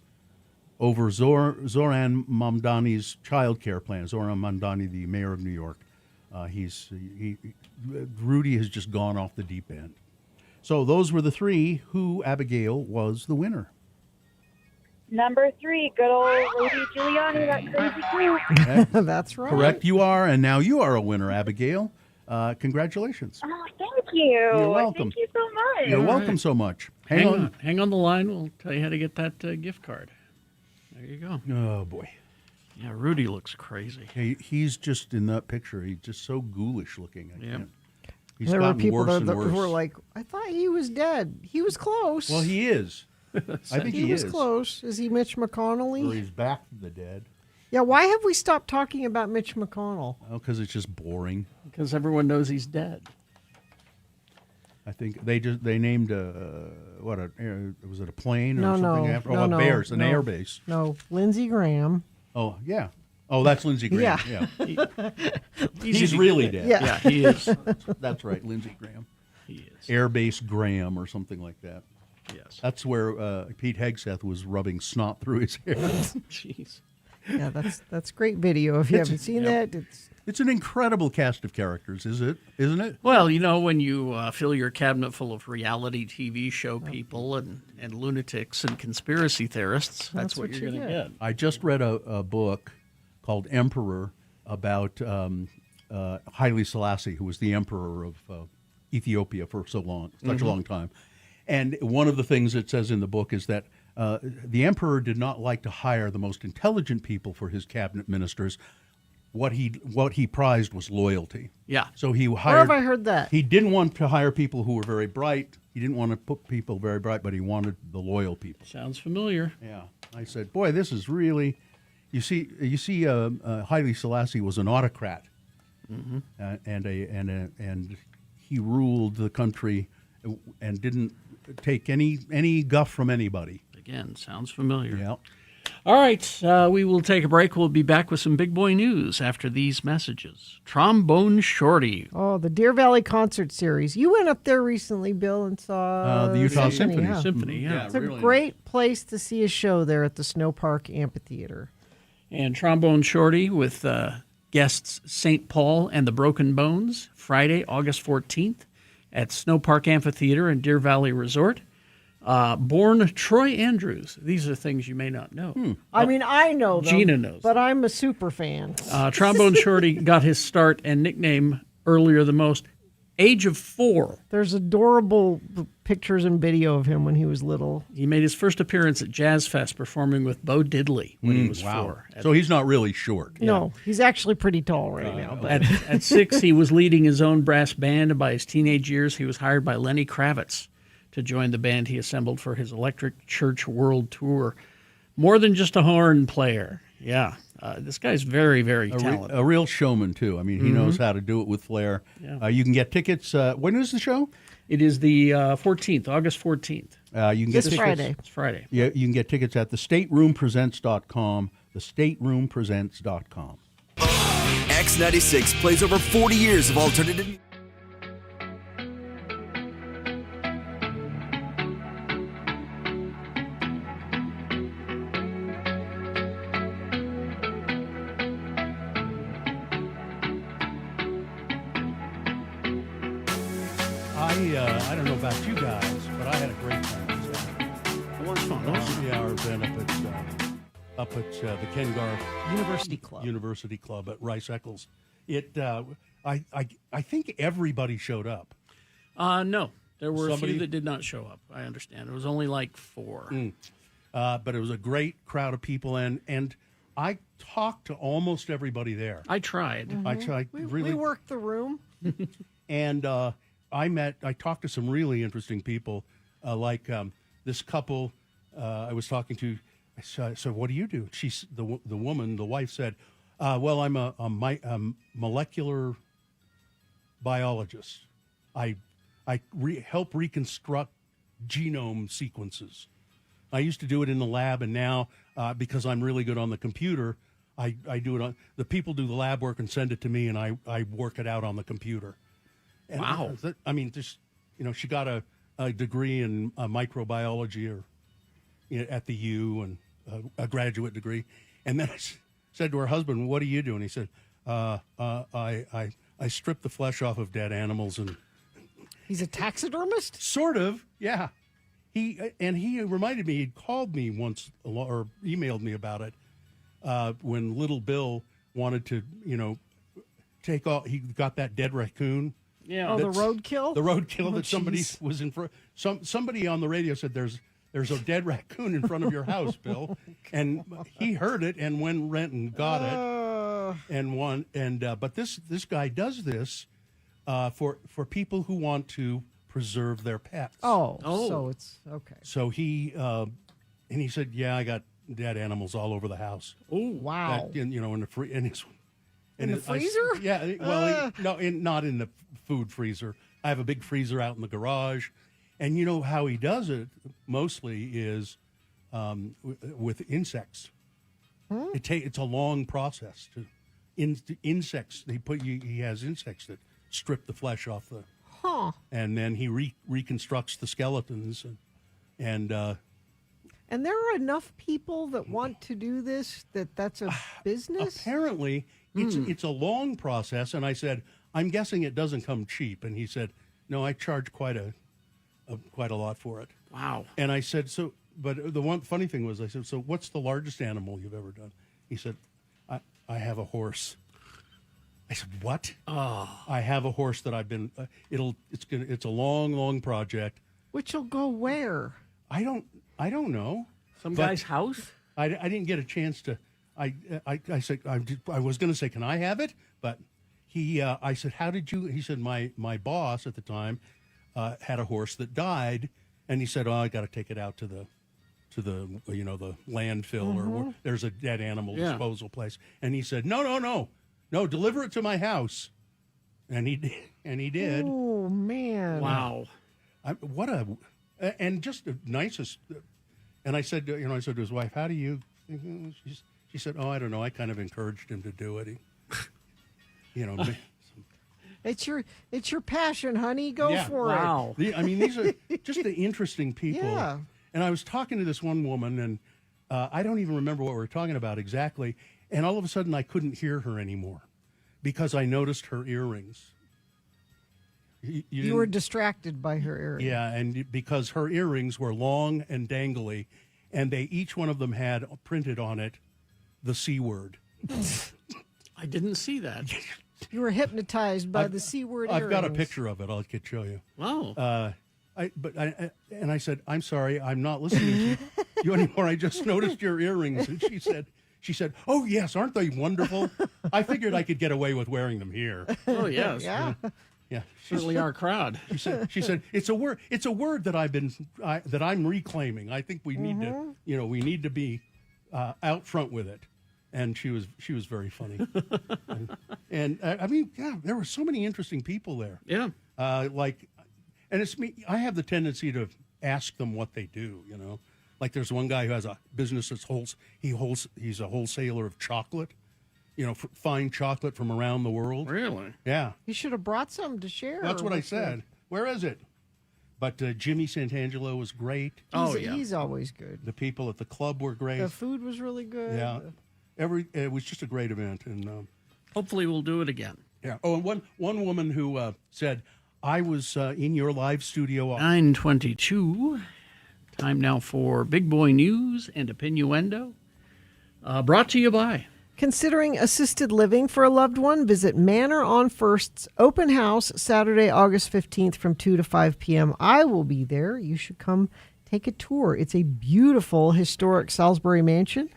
over Zoran Mamdani's child care plan. Zoran Mamdani, the mayor of New York. Rudy has just gone off the deep end. So those were the 3 who Abigail was the winner. Number 3, good old Rudy Giuliani, that crazy crew. That's right. Correct, you are, and now you are a winner, Abigail. Congratulations. Oh, thank you. You're welcome. Thank you so much. You're welcome so much. Hang on the line. We'll tell you how to get that gift card. There you go. Oh, boy. Yeah, Rudy looks crazy. He's just in that picture. He's just so ghoulish looking. He's There were gotten people worse and who worse. were like, I thought he was dead. He was close. Well, he is. I think he was is. close. Is he Mitch McConnell? Or he's back from the dead. Yeah, why have we stopped talking about Mitch McConnell? Oh, because it's just boring. Because everyone knows he's dead. I think they named was it a plane or No, something no, after? no, a no, Bears, an no. air base. No, Lindsey Graham. Oh yeah. Oh, that's Lindsey Graham. Yeah. He's really dead. Yeah. he is. That's right, Lindsey Graham. He is. Air Base Graham or something like that. Yes. That's where Pete Hegseth was rubbing snot through his hair. Jeez. Yeah, that's great video. If you haven't seen that, It's an incredible cast of characters, isn't it? Well, when you fill your cabinet full of reality TV show people and lunatics and conspiracy theorists, that's what you're going to get. I just read a book called Emperor about Haile Selassie, who was the emperor of Ethiopia for such a long time. And one of the things it says in the book is that the emperor did not like to hire the most intelligent people for his cabinet ministers. What he prized was loyalty. Yeah. So he hired. where have I heard that? He didn't want to hire people who were very bright. He didn't want to put people very bright, but he wanted the loyal people. Sounds familiar. Yeah. I said, boy, this is really. You see, Haile Selassie was an autocrat, and he ruled the country and didn't take any guff from anybody. Again, sounds familiar. Yeah. All right, we will take a break. We'll be back with some big boy news after these messages. Trombone Shorty. Oh, the Deer Valley Concert Series. You went up there recently, Bill, and saw the Utah Symphony. Yeah. Symphony, yeah. It's a great place to see a show there at the Snow Park Amphitheater. And Trombone Shorty with guests St. Paul and the Broken Bones, Friday, August 14th at Snow Park Amphitheater and Deer Valley Resort. Born Troy Andrews. These are things you may not know. I mean, I know them. Gina knows. But I'm a super fan. Trombone Shorty got his start and nickname earlier than most. Age of 4. There's adorable pictures and video of him when he was little. He made his first appearance at Jazz Fest performing with Bo Diddley when he was 4. So he's not really short. No, he's actually pretty tall right now. But At 6, he was leading his own brass band, and by his teenage years, he was hired by Lenny Kravitz to join the band he assembled for his Electric Church World Tour. More than just a horn player. Yeah. This guy's very, very talented. A real showman, too. I mean, he knows how to do it with flair. Yeah. You can get tickets. When is the show? It is the 14th, August 14th. You can get This Friday. It's Friday. Yeah, you can get tickets at thestateroompresents.com, thestateroompresents.com. X96 plays over 40 years of alternative. I don't know about you guys, but I had a great time. It was fun. 3-hour event up at the Ken Garff University Club at Rice Eccles. I think everybody showed up. No, there were a few that did not show up. I understand. It was only like 4. But it was a great crowd of people, and I talked to almost everybody there. I tried. I tried. We worked the room. And I talked to some really interesting people, like this couple I was talking to. I said, "What do you do?" The woman, the wife said, "Well, I'm a molecular biologist. I help reconstruct genome sequences. I used to do it in the lab, and now because I'm really good on the computer, I do it on the people do the lab work and send it to me, and I work it out on the computer." And wow! I mean, just she got a degree in microbiology or at the U and a graduate degree, and then I said to her husband, "What do you do?" And he said, "I strip the flesh off of dead animals and." He's a taxidermist? Sort of, yeah. He reminded me, he'd called me once or emailed me about it when Little Bill wanted to, take off. He got that dead raccoon. Yeah. Oh, the roadkill? The roadkill that somebody geez. was in front. Somebody on the radio said, there's a dead raccoon in front of your house, Bill. And he heard it and went and got it and won. But this guy does this for people who want to preserve their pets. Oh, so it's okay. So he said, "Yeah, I got dead animals all over the house." Oh, wow! In the freezer? Not in the food freezer. I have a big freezer out in the garage, and you know how he does it mostly is with insects. It's a long process to insects. He has insects that strip the flesh off the. And then he reconstructs the skeletons, and there are enough people that want to do this that's a business. Apparently, it's a long process. And I said, I'm guessing it doesn't come cheap. And he said, no, I charge quite a lot for it. Wow. And I said, but the one funny thing was, I said, so what's the largest animal you've ever done? He said, I have a horse. I said, "What?" Oh. I have a horse that I've been. It's a long project. Which will go where? I don't know. Some guy's house. I didn't get a chance to. I said I was going to say, can I have it? But I said, how did you? He said, my boss at the time had a horse that died, and he said, I got to take it out to the the landfill or there's a dead animal disposal place, and he said, No, deliver it to my house, and he did. Oh man! Wow, and just the nicest. And I said, I said to his wife, "How do you?" She said, "Oh, I don't know. I kind of encouraged him to do it. It's your passion, honey. Go for it." I mean, these are just the interesting people. Yeah. And I was talking to this one woman, and I don't even remember what we were talking about exactly. And all of a sudden, I couldn't hear her anymore because I noticed her earrings. You were distracted by her earrings. Yeah, and because her earrings were long and dangly, and each one of them had printed on it the C word. I didn't see that. You were hypnotized by the C word earrings. I've got a picture of it. I could show you. Wow. I said, I'm sorry, I'm not listening to you anymore. I just noticed your earrings. And she said, oh, yes, aren't they wonderful? I figured I could get away with wearing them here. Oh, yes. Yeah. Yeah. Certainly our crowd. She said it's a word that I'm reclaiming. I think we need to, we need to be out front with it. And she was very funny. and I mean, yeah, there were so many interesting people there. Yeah. And it's me. I have the tendency to ask them what they do. Like there's one guy who has a business he's a wholesaler of chocolate. Fine chocolate from around the world. Really? Yeah. You should have brought some to share. That's what I said. Where is it? But Jimmy Santangelo was great. He's always good. The people at the club were great. The food was really good. Yeah. It was just a great event, and hopefully we'll do it again. Yeah. Oh, and one woman who said, "I was in your live studio." 9:22. Time now for Big Boy News and Opinioendo. Brought to you by. Considering assisted living for a loved one, visit Manor on First's open house Saturday, August 15th from 2 to 5 p.m. I will be there. You should come take a tour. It's a beautiful historic Salisbury mansion.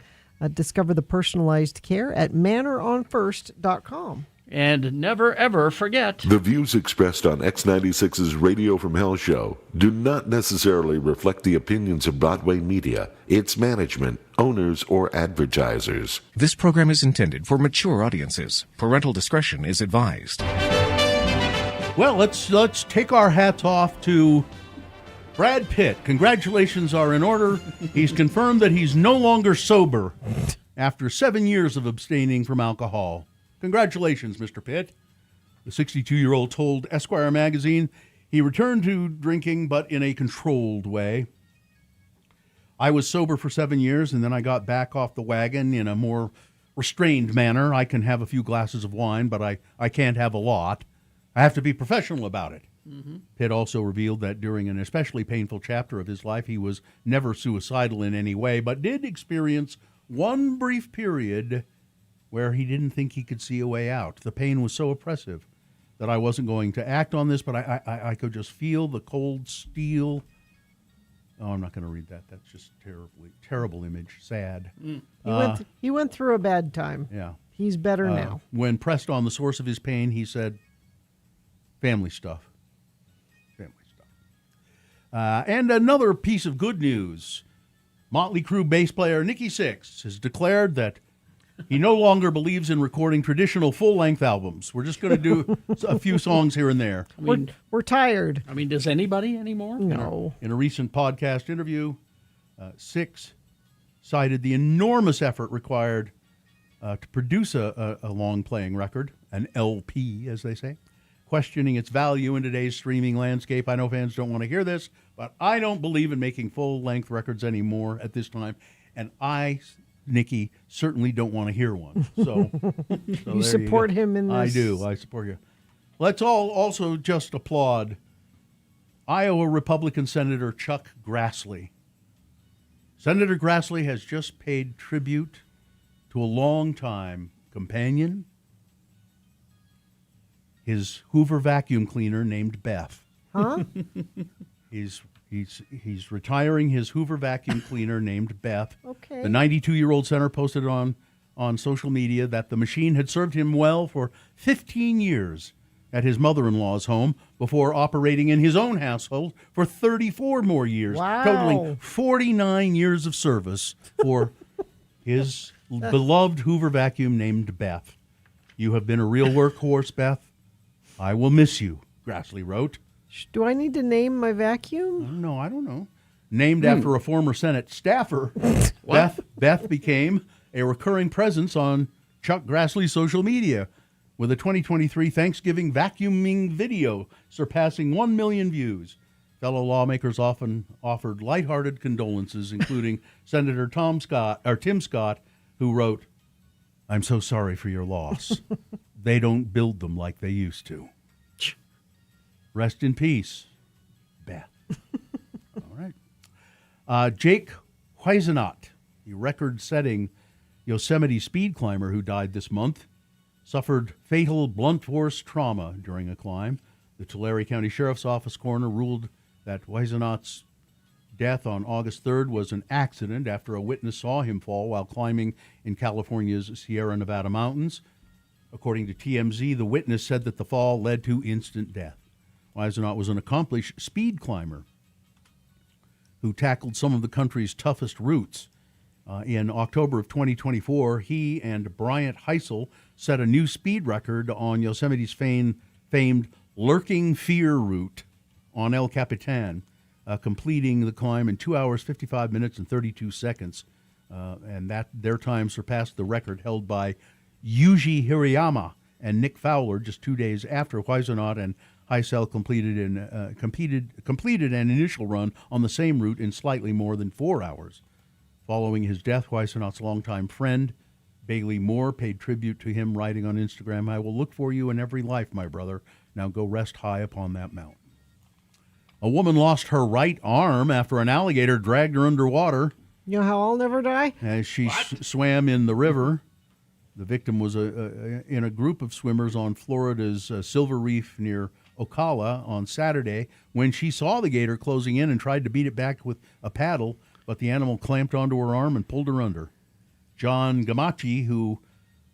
Discover the personalized care at manoronfirst.com. And never, ever forget. The views expressed on X96's Radio from Hell show do not necessarily reflect the opinions of Broadway Media, its management, owners, or advertisers. This program is intended for mature audiences. Parental discretion is advised. Well, let's take our hats off to Brad Pitt. Congratulations are in order. He's confirmed that he's no longer sober after 7 years of abstaining from alcohol. Congratulations, Mr. Pitt. The 62-year-old told Esquire magazine he returned to drinking, but in a controlled way. I was sober for 7 years, and then I got back off the wagon in a more restrained manner. I can have a few glasses of wine, but I can't have a lot. I have to be professional about it. Mm-hmm. Pitt also revealed that during an especially painful chapter of his life, he was never suicidal in any way, but did experience one brief period where he didn't think he could see a way out. The pain was so oppressive that I wasn't going to act on this, but I could just feel the cold steel. Oh, I'm not going to read that. That's just terrible image. Sad. He went through a bad time. Yeah. He's better now. When pressed on the source of his pain, he said, family stuff. Family stuff. And another piece of good news. Motley Crue bass player Nikki Sixx has declared that he no longer believes in recording traditional full-length albums. We're just going to do a few songs here and there. I mean, we're tired. I mean, does anybody anymore? No. In a recent podcast interview, Sixx cited the enormous effort required to produce a long-playing record, an LP, as they say, questioning its value in today's streaming landscape. I know fans don't want to hear this, but I don't believe in making full-length records anymore at this time, and Nikki, certainly don't want to hear one. So you support him in this? I do. I support you. Let's all also just applaud Iowa Republican Senator Chuck Grassley. Senator Grassley has just paid tribute to a longtime companion, his Hoover vacuum cleaner named Beth. Huh? He's retiring his Hoover vacuum cleaner named Beth. Okay. The 92-year-old senator posted on social media that the machine had served him well for 15 years at his mother-in-law's home before operating in his own household for 34 more years, Wow. totaling 49 years of service for his beloved Hoover vacuum named Beth. You have been a real workhorse, Beth. I will miss you, Grassley wrote. Do I need to name my vacuum? No, I don't know. Named after a former Senate staffer, Beth became a recurring presence on Chuck Grassley's social media, with a 2023 Thanksgiving vacuuming video surpassing 1 million views. Fellow lawmakers often offered lighthearted condolences, including Senator Tim Scott, who wrote, "I'm so sorry for your loss. They don't build them like they used to. Rest in peace, Beth." All right. Jake Whisenant, the record-setting Yosemite speed climber who died this month, suffered fatal blunt force trauma during a climb. The Tulare County Sheriff's Office coroner ruled that Whisenant's death on August 3rd was an accident after a witness saw him fall while climbing in California's Sierra Nevada mountains. According to TMZ, the witness said that the fall led to instant death. Whisenant was an accomplished speed climber who tackled some of the country's toughest routes. In October of 2024, he and Bryant Heisel set a new speed record on Yosemite's famed Lurking Fear route on El Capitan, completing the climb in 2 hours, 55 minutes, and 32 seconds. And that their time surpassed the record held by Yuji Hirayama and Nick Fowler just 2 days after Whisenant and Heisel completed an initial run on the same route in slightly more than 4 hours. Following his death, Whisenant's longtime friend, Bailey Moore, paid tribute to him, writing on Instagram, "I will look for you in every life, my brother. Now go rest high upon that mountain." A woman lost her right arm after an alligator dragged her underwater. You know how I'll never die? As she swam in the river. The victim was in a group of swimmers on Florida's Silver Reef near Ocala on Saturday when she saw the gator closing in and tried to beat it back with a paddle, but the animal clamped onto her arm and pulled her under. John Gamachi, who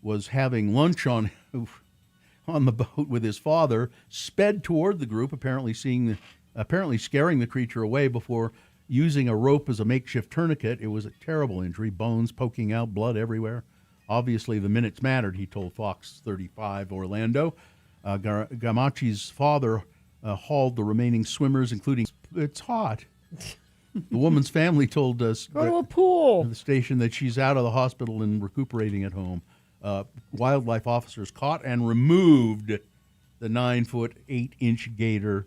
was having lunch on on the boat with his father, sped toward the group, apparently scaring the creature away before using a rope as a makeshift tourniquet. It was a terrible injury, bones poking out, blood everywhere. Obviously, the minutes mattered, he told Fox 35 Orlando. Gamachi's father hauled the remaining swimmers, including... It's hot. The woman's family told us... Go to a pool. The station that she's out of the hospital and recuperating at home. Wildlife officers caught and removed the 9-foot, 8-inch gator,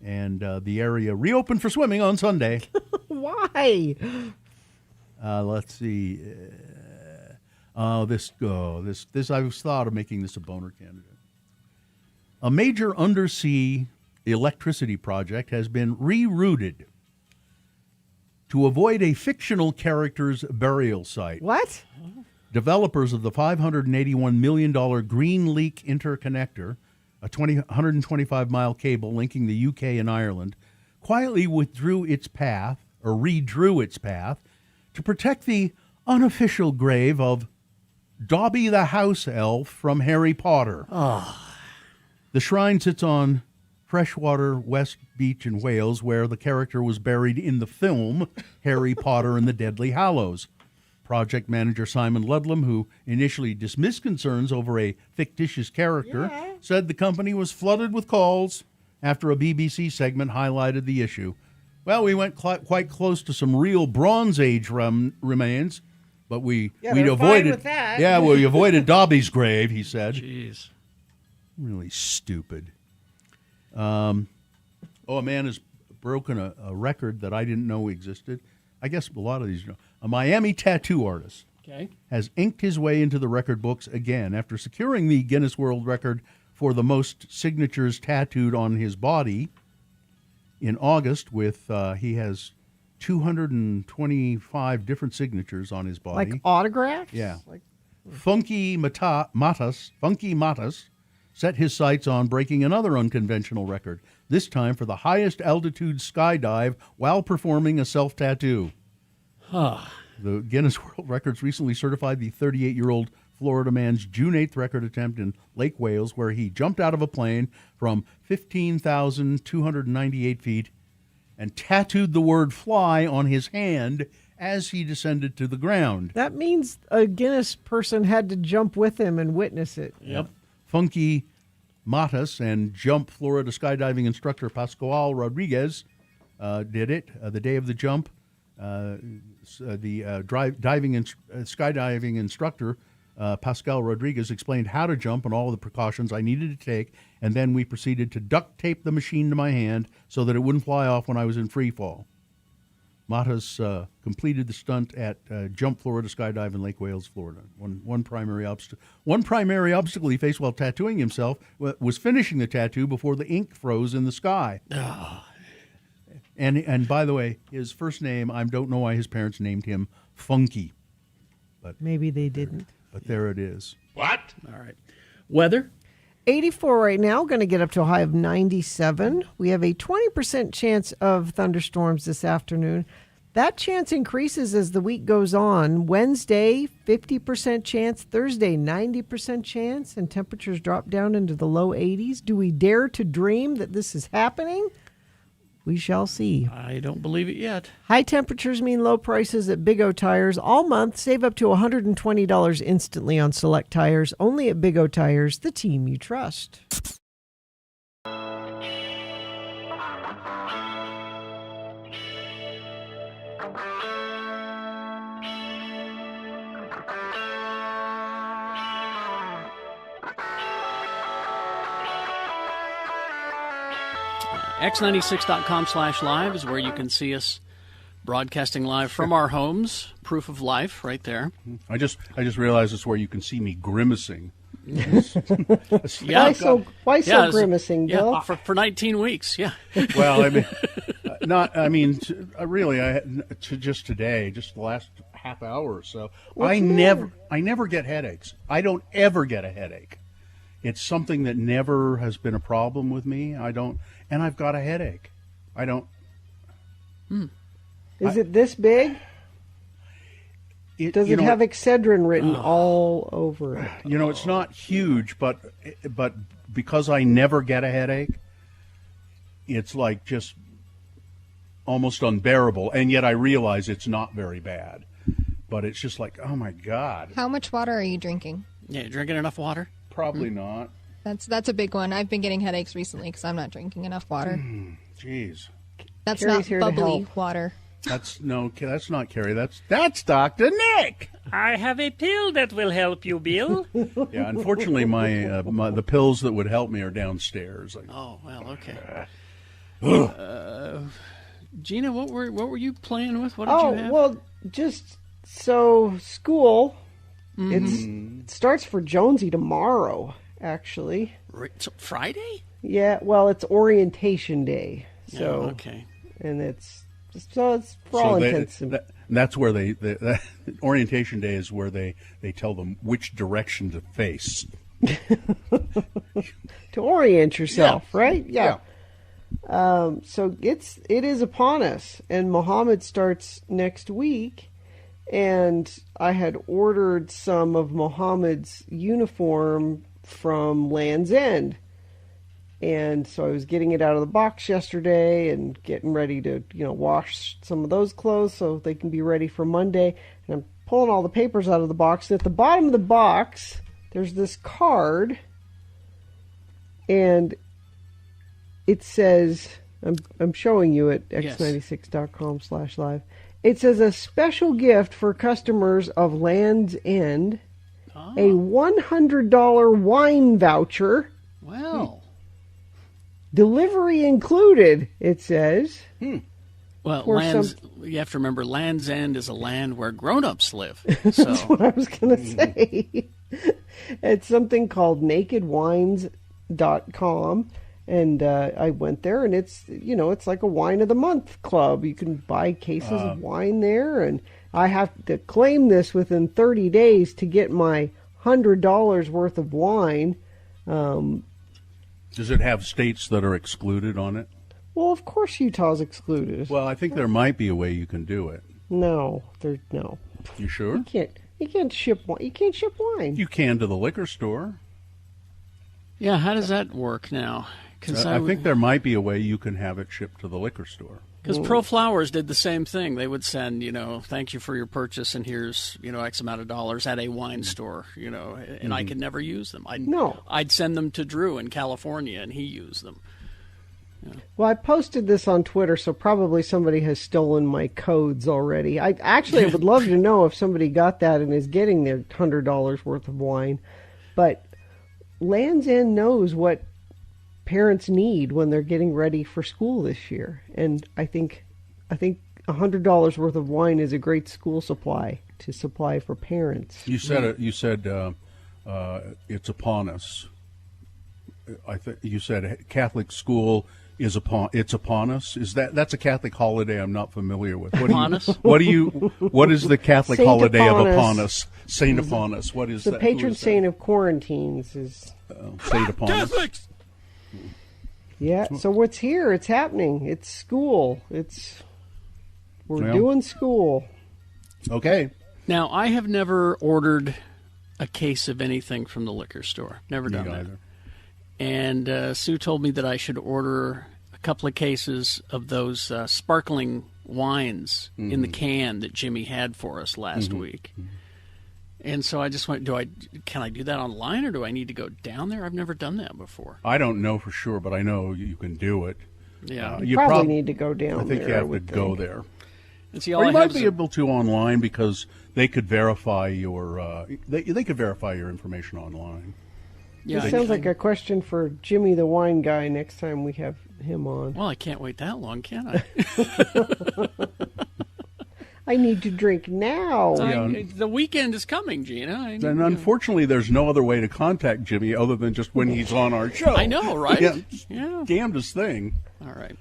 and the area reopened for swimming on Sunday. Why? Let's see. This I was thought of making this a boner candidate. A major undersea electricity project has been rerouted to avoid a fictional character's burial site. What? Developers of the $581 million Green Leak Interconnector, a 125-mile cable linking the UK and Ireland, quietly redrew its path to protect the unofficial grave of Dobby the house elf from Harry Potter. The shrine sits on freshwater West Beach in Wales, where the character was buried in the film Harry Potter and the Deathly Hallows. Project manager Simon Ludlam, who initially dismissed concerns over a fictitious character, said the company was flooded with calls after a BBC segment highlighted the issue. Well, we went quite close to some real Bronze Age remains, but we avoided that. Yeah, we avoided Dobby's grave, he said. Jeez. Really stupid. A man has broken a record that I didn't know existed. I guess a lot of these know. A Miami tattoo artist has inked his way into the record books again after securing the Guinness World Record for the most signatures tattooed on his body in August. With he has 225 different signatures on his body. Like autographs? Yeah. Funky Matas set his sights on breaking another unconventional record, this time for the highest altitude skydive while performing a self-tattoo. The Guinness World Records recently certified the 38-year-old Florida man's June 8th record attempt in Lake Wales, where he jumped out of a plane from 15,298 feet and tattooed the word fly on his hand as he descended to the ground. That means a Guinness person had to jump with him and witness it. Yep. Funky Matas and Jump Florida skydiving instructor Pascual Rodriguez did it the day of the jump. Skydiving instructor Pascal Rodriguez explained how to jump and all the precautions I needed to take, and then we proceeded to duct tape the machine to my hand so that it wouldn't fly off when I was in free fall. Matas completed the stunt at Jump Florida Skydive in Lake Wales, Florida. One primary obstacle he faced while tattooing himself was finishing the tattoo before the ink froze in the sky. And by the way, his first name, I don't know why his parents named him Funky. But maybe they didn't. But there it is. What? All right. Weather? 84 right now, going to get up to a high of 97. We have a 20% chance of thunderstorms this afternoon. That chance increases as the week goes on. Wednesday, 50% chance. Thursday, 90% chance. And temperatures drop down into the low 80s. Do we dare to dream that this is happening? We shall see. I don't believe it yet. High temperatures mean low prices at Big O Tires. All month, save up to $120 instantly on select tires. Only at Big O Tires, the team you trust. X96.com/live is where you can see us broadcasting live from our homes. Proof of life right there. I just realized it's where you can see me grimacing. Why so grimacing, Bill? Yeah, for 19 weeks, yeah. Well, just today, just the last half hour or so, I never get headaches. I don't ever get a headache. It's something that never has been a problem with me. And I've got a headache. Is it this big? Does you it know, have Excedrin written all over it? You know, it's not huge, but because I never get a headache, it's like just almost unbearable. And yet I realize it's not very bad. But it's just like, oh my God. How much water are you drinking? Yeah, drinking enough water? Probably not. That's a big one. I've been getting headaches recently because I'm not drinking enough water. Jeez. That's Carrie's not here to bubbly help. water. That's not Carrie. That's Dr. Nick. I have a pill that will help you, Bill. Yeah, unfortunately, the pills that would help me are downstairs. Oh, well, okay. Gina, what were you playing with? What did you have? Well, just so school. It starts for Jonesy tomorrow, actually. So Friday? Yeah, well, it's orientation day. So Oh, okay. And it's for all intents. That's where the orientation day is where they tell them which direction to face. To orient yourself, right? Yeah. So it is upon us, and Muhammad starts next week, and I had ordered some of Muhammad's uniform from Land's End, and so I was getting it out of the box yesterday and getting ready to wash some of those clothes so they can be ready for Monday, and I'm pulling all the papers out of the box, and at the bottom of the box there's this card, and it says, I'm showing you at x96.com/live. It says a special gift for customers of Land's End, a $100 wine voucher. Well. Delivery included, it says. Well, For you have to remember, Land's End is a land where grown-ups live. That's So what I was going to say. It's something called nakedwines.com. And I went there, and it's like a wine of the month club. You can buy cases of wine there, and I have to claim this within 30 days to get my $100 worth of wine. Does it have states that are excluded on it? Well, of course Utah's excluded. Well, I think there might be a way you can do it. No. You sure? You can't ship wine. You can't ship wine. You can to the liquor store. yeah, how does that work now? I think there might be a way you can have it shipped to the liquor store. Because Pro Flowers did the same thing. They would send, thank you for your purchase, and here's, X amount of dollars at a wine store, and I could never use them. I'd send them to Drew in California, and he used them. Yeah. Well, I posted this on Twitter, so probably somebody has stolen my codes already. I would love to know if somebody got that and is getting their $100 worth of wine. But Land's End knows what parents need when they're getting ready for school this year, and I think $100 worth of wine is a great school supply to supply for parents. You said it's upon us. I think you said Catholic school is upon us. Is that's a Catholic holiday I'm not familiar with? Upon us? What is the Catholic Saint holiday of Eponus. upon us? Saint upon us. What is the that? patron saint of quarantines is Saint upon us. Yeah, so what's here? It's happening. It's school. We're doing school. Okay. Now, I have never ordered a case of anything from the liquor store. Never done that. Either. And Sue told me that I should order a couple of cases of those sparkling wines in the can that Jimmy had for us last week. And so I just went, can I do that online, or do I need to go down there? I've never done that before. I don't know for sure, but I know you can do it. Yeah. You probably need to go down there. I think you have to go there. And see, or you might be able to online because they could verify your they could verify your information online. Yeah, this sounds like a question for Jimmy the wine guy next time we have him on. Well, I can't wait that long, can I? I need to drink now. The weekend is coming, Gina. And unfortunately, there's no other way to contact Jimmy other than just when he's on our show. I know, right? Yeah. Damnedest thing. All right.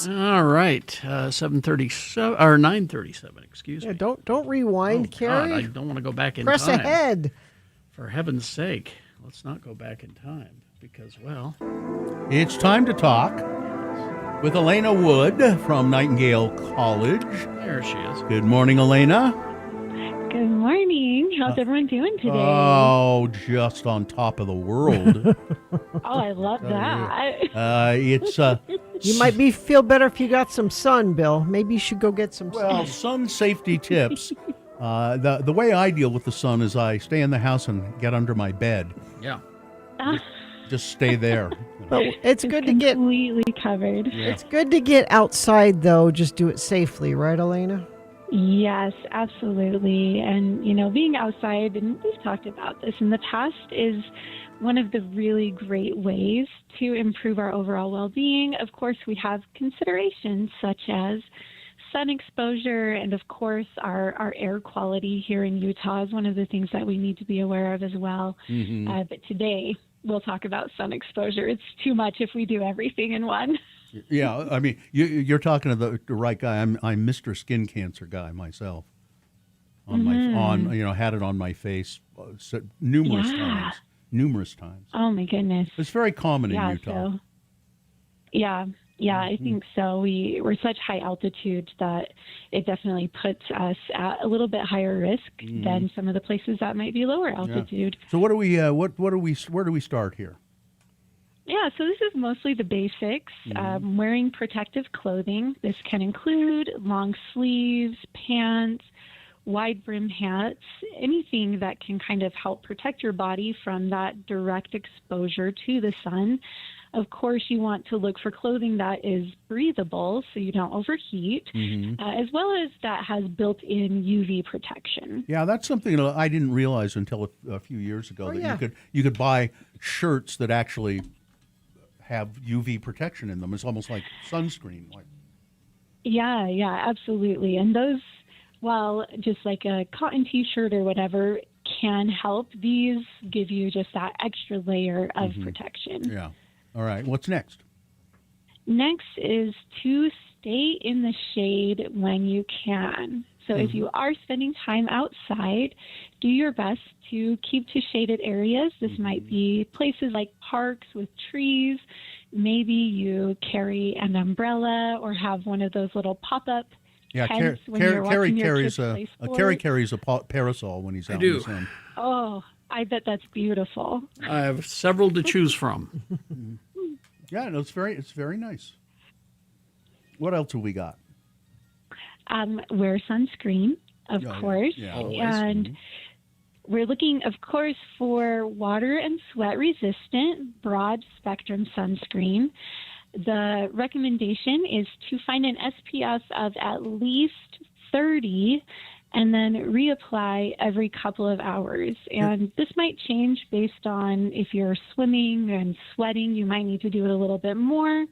All right, 7:37 or 9:37. Excuse me. Don't rewind, Carrie. God, I don't want to go back in Press time. ahead. For heaven's sake. let's not go back in time because, well, It's time to talk with Elena Wood from Nightingale College. There she is. Good morning, Elena. Good morning. How's everyone doing today? Oh, just on top of the world. I love that. It's You might feel better if you got some sun, Bill. Maybe you should go get some sun. sun safety tips. The way I deal with the sun is I stay in the house and get under my bed. Yeah. Just stay there. But it's good to get completely covered. It's good to get outside, though. Just do it safely, right, Elena? Yes, absolutely. And, you know, being outside, and we've talked about this in the past, is one of the really great ways to improve our overall well-being. Of course, we have considerations such as sun exposure, and of course, our air quality here in Utah is one of the things that we need to be aware of as well. Mm-hmm. But today, we'll talk about sun exposure. It's too much if we do everything in one. Yeah, I mean, you're talking to the right guy. I'm Mr. Skin Cancer guy myself. Had it on my face numerous times. Oh my goodness. It's very common in Utah. I think so. We're such high altitude that it definitely puts us at a little bit higher risk than some of the places that might be lower altitude. So where do we start here? Yeah, so this is mostly the basics. Wearing protective clothing. This can include long sleeves, pants, wide brim hats, anything that can kind of help protect your body from that direct exposure to the sun. Of course, you want to look for clothing that is breathable so you don't overheat, as well as that has built-in UV protection. Yeah, that's something that I didn't realize until a few years ago, you could buy shirts that actually have UV protection in them. It's almost like sunscreen. Yeah, absolutely. And those, well, just like a cotton T-shirt or whatever, can help. These give you just that extra layer of protection. Yeah. All right. What's next? Next is to stay in the shade when you can. So if you are spending time outside, do your best to keep to shaded areas. This might be places like parks with trees. Maybe you carry an umbrella or have one of those little pop-up tents when you're watching your kids play sports. Carrie carries a parasol when he's out in the sun. Oh, I bet that's beautiful. I have several to choose from. Yeah, no, it's very nice. What else have we got? Wear sunscreen, of course. Yeah. And we're looking, of course, for water and sweat resistant broad spectrum sunscreen. The recommendation is to find an SPF of at least 30 and then reapply every couple of hours. And this might change based on if you're swimming and sweating, you might need to do it a little bit more.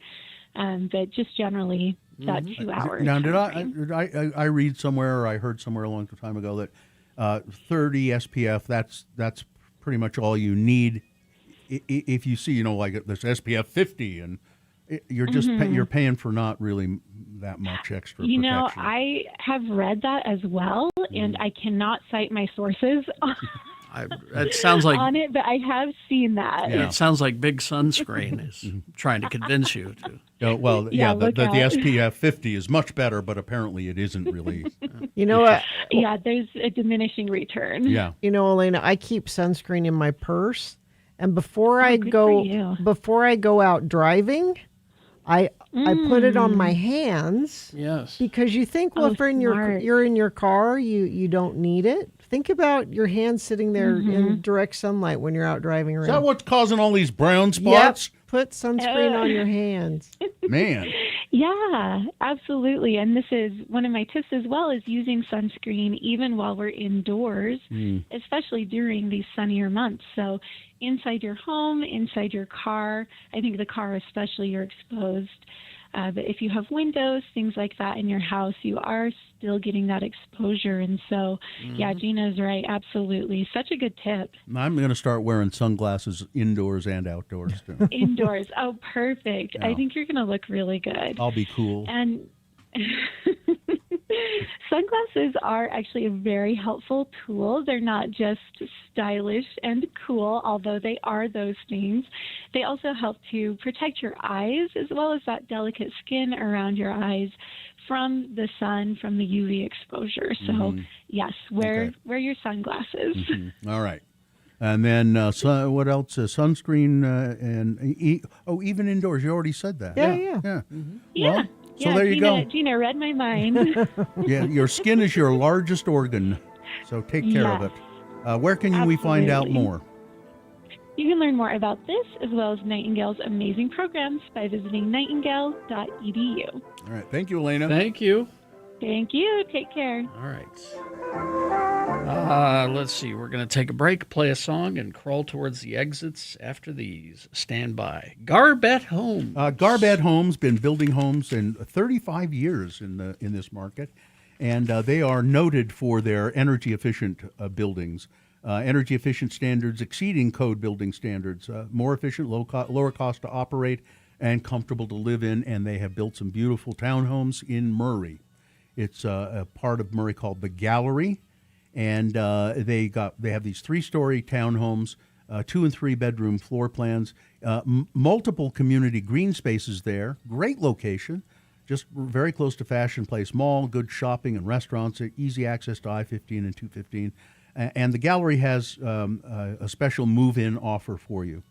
But just generally, that 2 hours. Now, did I read somewhere, or I heard somewhere a long time ago that 30 SPF, that's pretty much all you need. If you see, like this SPF 50, and you're just you're paying for not really that much extra protection. I have read that as well, and I cannot cite my sources It sounds like on it, but I have seen that. Yeah, it sounds like Big Sunscreen is trying to convince you to. The SPF 50 is much better, but apparently it isn't really. You know what? Yeah, there's a diminishing return. Yeah. Elena, I keep sunscreen in my purse, and before I go out driving, I put it on my hands. Yes. Because you think, well, if you're in your car, you don't need it. Think about your hands sitting there in direct sunlight when you're out driving around. Is that what's causing all these brown spots? Yep. Put sunscreen on your hands. Man. Yeah, absolutely. And this is one of my tips as well, is using sunscreen even while we're indoors, especially during these sunnier months. So inside your home, inside your car, I think the car especially, you're exposed. But if you have windows, things like that in your house, you are still getting that exposure. And so, yeah, Gina's right. Absolutely. Such a good tip. I'm going to start wearing sunglasses indoors and outdoors, too. Indoors. Oh, perfect. Yeah. I think you're going to look really good. I'll be cool. And Sunglasses are actually a very helpful tool. They're not just stylish and cool, although they are those things. They also help to protect your eyes as well as that delicate skin around your eyes from the sun, from the UV exposure. So, yes, wear your sunglasses. All right. And then what else? Sunscreen even indoors. You already said that. Yeah. Well, so there you go. Gina read my mind. Yeah, your skin is your largest organ, so take care of it. Where can we find out more? You can learn more about this as well as Nightingale's amazing programs by visiting nightingale.edu. All right. Thank you, Elena. Thank you. Thank you. Take care. All right. Let's see. We're going to take a break, play a song, and crawl towards the exits after these. Stand by. Garbett Homes. Garbett Homes been building homes in 35 years in this market, and they are noted for their energy efficient buildings. Energy efficient standards exceeding code building standards. More efficient, lower cost to operate, and comfortable to live in. And they have built some beautiful townhomes in Murray. It's a part of Murray called the Gallery. And they have these 3-story townhomes, 2 and 3 bedroom floor plans, multiple community green spaces there. Great location, just very close to Fashion Place Mall. Good shopping and restaurants, easy access to I-15 and 215. And the Gallery has a special move-in offer for you.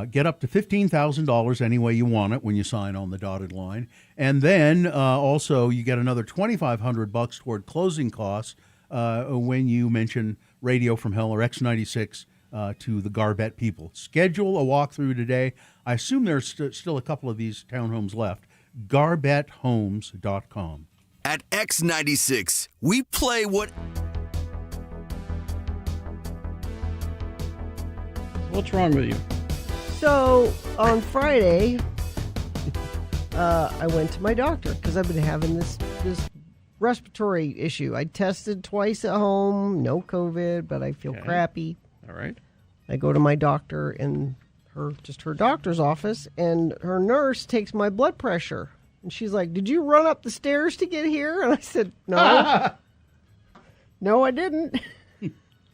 Get up to $15,000 any way you want it when you sign on the dotted line, and then also you get another $2,500 toward closing costs. When you mention Radio from Hell or X96 to the Garbett people. Schedule a walkthrough today. I assume there's still a couple of these townhomes left. GarbettHomes.com. At X96, we play what... What's wrong with you? So on Friday, I went to my doctor because I've been having this respiratory issue. I tested twice at home, no COVID, but I feel crappy. All right. I go to my doctor in her doctor's office, and her nurse takes my blood pressure. And she's like, "Did you run up the stairs to get here?" And I said, "No." "No, I didn't."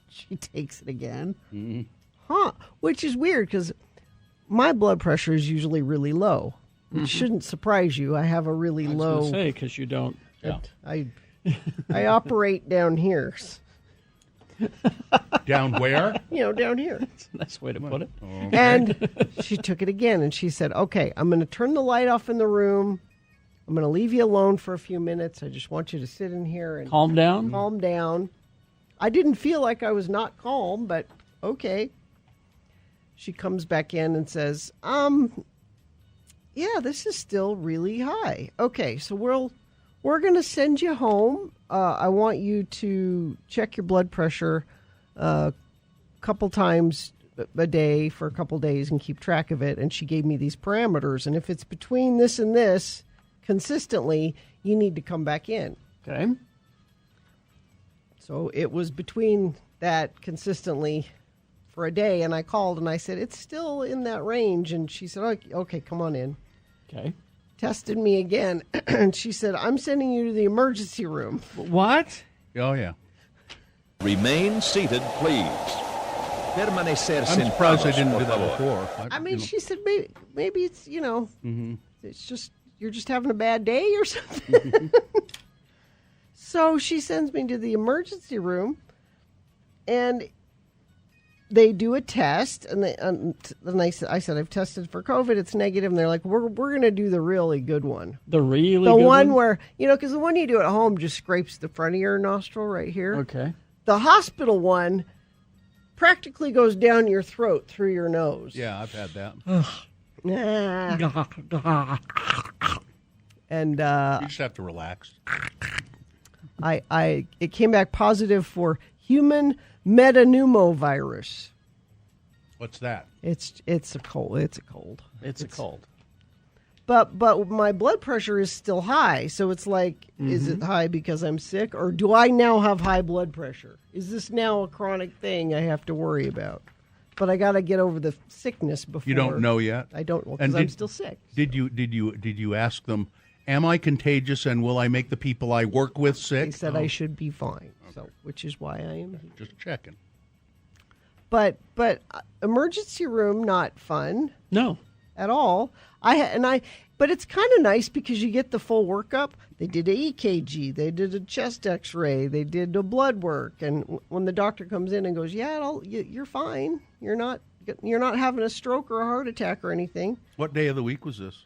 She takes it again. Mm-hmm. Huh. Which is weird because my blood pressure is usually really low. It shouldn't surprise you. I have a really low. I was going to say, because you don't. Yeah. I operate down here. Down where? Down here. That's a nice way to put it. Okay. And she took it again, and she said, "Okay, I'm going to turn the light off in the room. I'm going to leave you alone for a few minutes. I just want you to sit in here and calm down." Calm down. I didn't feel like I was not calm, but okay. She comes back in and says, "Yeah, this is still really high. Okay, so we're going to send you home. I want you to check your blood pressure a couple times a day for a couple days and keep track of it." And she gave me these parameters. And if it's between this and this consistently, you need to come back in. Okay. So it was between that consistently for a day. And I called and I said, "It's still in that range." And she said, "Okay, come on in." Okay. Tested me again, and she said, "I'm sending you to the emergency room." What? Oh, yeah. Remain seated, please. I'm surprised I didn't do that before. I mean, she said, maybe it's, it's just, you're just having a bad day or something. Mm-hmm. So she sends me to the emergency room, and they do a test, and I said, "I've tested for COVID. It's negative." And they're like, "We're going to do the really good one." The really the good one where, because the one you do at home just scrapes the front of your nostril right here. Okay. The hospital one practically goes down your throat through your nose. Yeah, I've had that. And you just have to relax. It came back positive for human metapneumovirus. What's that? It's a cold. It's a cold. It's a cold. But my blood pressure is still high, so it's like, is it high because I'm sick, or do I now have high blood pressure? Is this now a chronic thing I have to worry about? But I got to get over the sickness before. You don't know yet? I don't, because I'm still sick. Did you ask them Am I contagious, and will I make the people I work with sick? They said I should be fine, so which is why I am here. Just checking. But emergency room not fun. No, at all. But it's kind of nice because you get the full workup. They did a EKG, they did a chest X-ray, they did a blood work, and when the doctor comes in and goes, "Yeah, you're fine. You're not having a stroke or a heart attack or anything." What day of the week was this?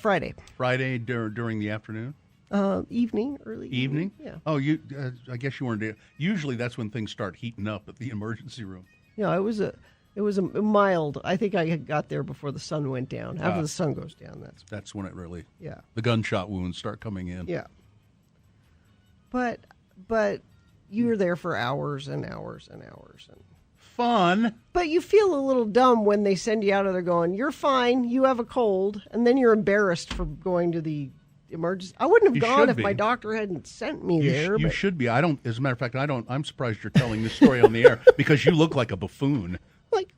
Friday. Friday during the afternoon. Evening, early evening. Yeah. Oh, I guess you weren't there. Usually, that's when things start heating up at the emergency room. Yeah, it was a mild. I think I got there before the sun went down. After the sun goes down, that's when it really. Yeah. The gunshot wounds start coming in. Yeah. But you were there for hours and hours and hours and fun. But you feel a little dumb when they send you out of there going, "You're fine. You have a cold," and then you're embarrassed for going to the emergency. I wouldn't have gone if my doctor hadn't sent me there. You should be. I don't. As a matter of fact, I don't. I'm surprised you're telling this story on the air because you look like a buffoon. Like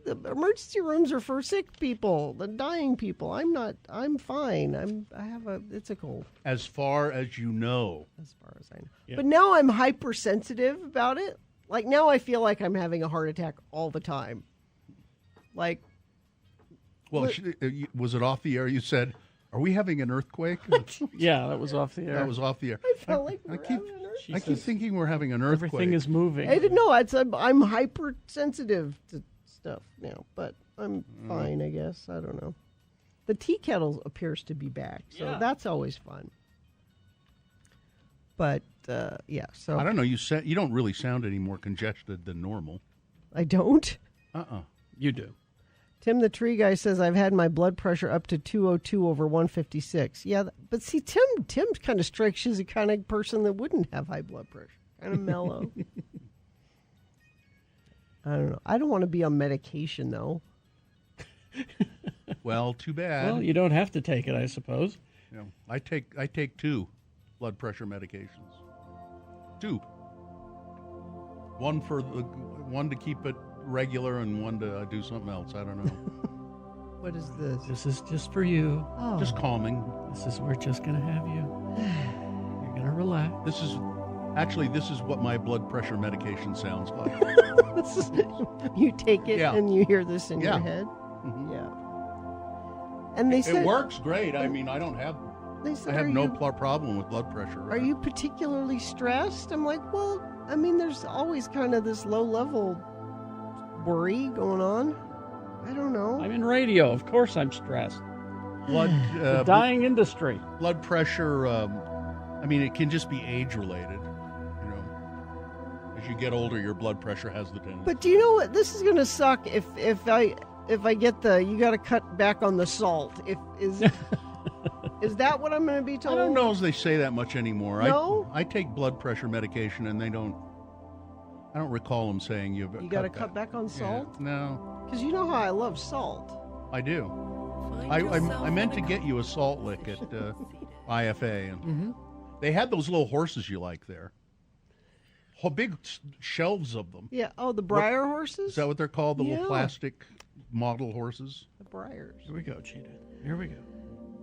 the emergency rooms are for sick people, the dying people. I'm not. I'm fine. It's a cold. As far as you know. As far as I know. Yeah. But now I'm hypersensitive about it. Like now I feel like I'm having a heart attack all the time. Like. Well, was it off the air? You said, "Are we having an earthquake?" Yeah, that was off the air. That was off the air. I felt like I keep thinking we're having an earthquake. Everything is moving. I didn't know. I'm hypersensitive to stuff now, but I'm fine, I guess. I don't know. The tea kettle appears to be back, so that's always fun. But yeah, so I don't know. You don't really sound any more congested than normal. I don't. You do. Tim the Tree Guy says I've had my blood pressure up to 202 over 156. Yeah, but see, Tim kind of strikes you as the kind of person that wouldn't have high blood pressure. Kind of mellow. I don't know. I don't want to be on medication though. Well, too bad. Well, you don't have to take it, I suppose. Yeah, I take 2 blood pressure medications. 2. One to keep it regular and one to do something else. I don't know. What is this? This is just for you. Oh. Just calming. We're just going to have you. You're going to relax. This is what my blood pressure medication sounds like. You take it and you hear this in your head. Mm-hmm. Yeah. And they said it works great. I mean, I have no problem with blood pressure. Are you particularly stressed? I'm like, well, I mean, there's always kind of this low level worry going on. I don't know. I'm in radio. Of course I'm stressed. The dying industry. Blood pressure, I mean, it can just be age-related. You know, as you get older, your blood pressure has the tendency. But do you know what? This is going to suck if I get you got to cut back on the salt. Is that what I'm going to be told? I don't know if they say that much anymore. No? I take blood pressure medication, and I don't recall them saying you got to cut back on salt? Yeah, no. Because you know how I love salt. I do. I meant to get you a salt lick at IFA, and they had those little horses you like there. Big shelves of them. Yeah. Oh, the Breyer horses? Is that what they're called? The little plastic model horses? The Breyers. Here we go, Cheetah. Here we go.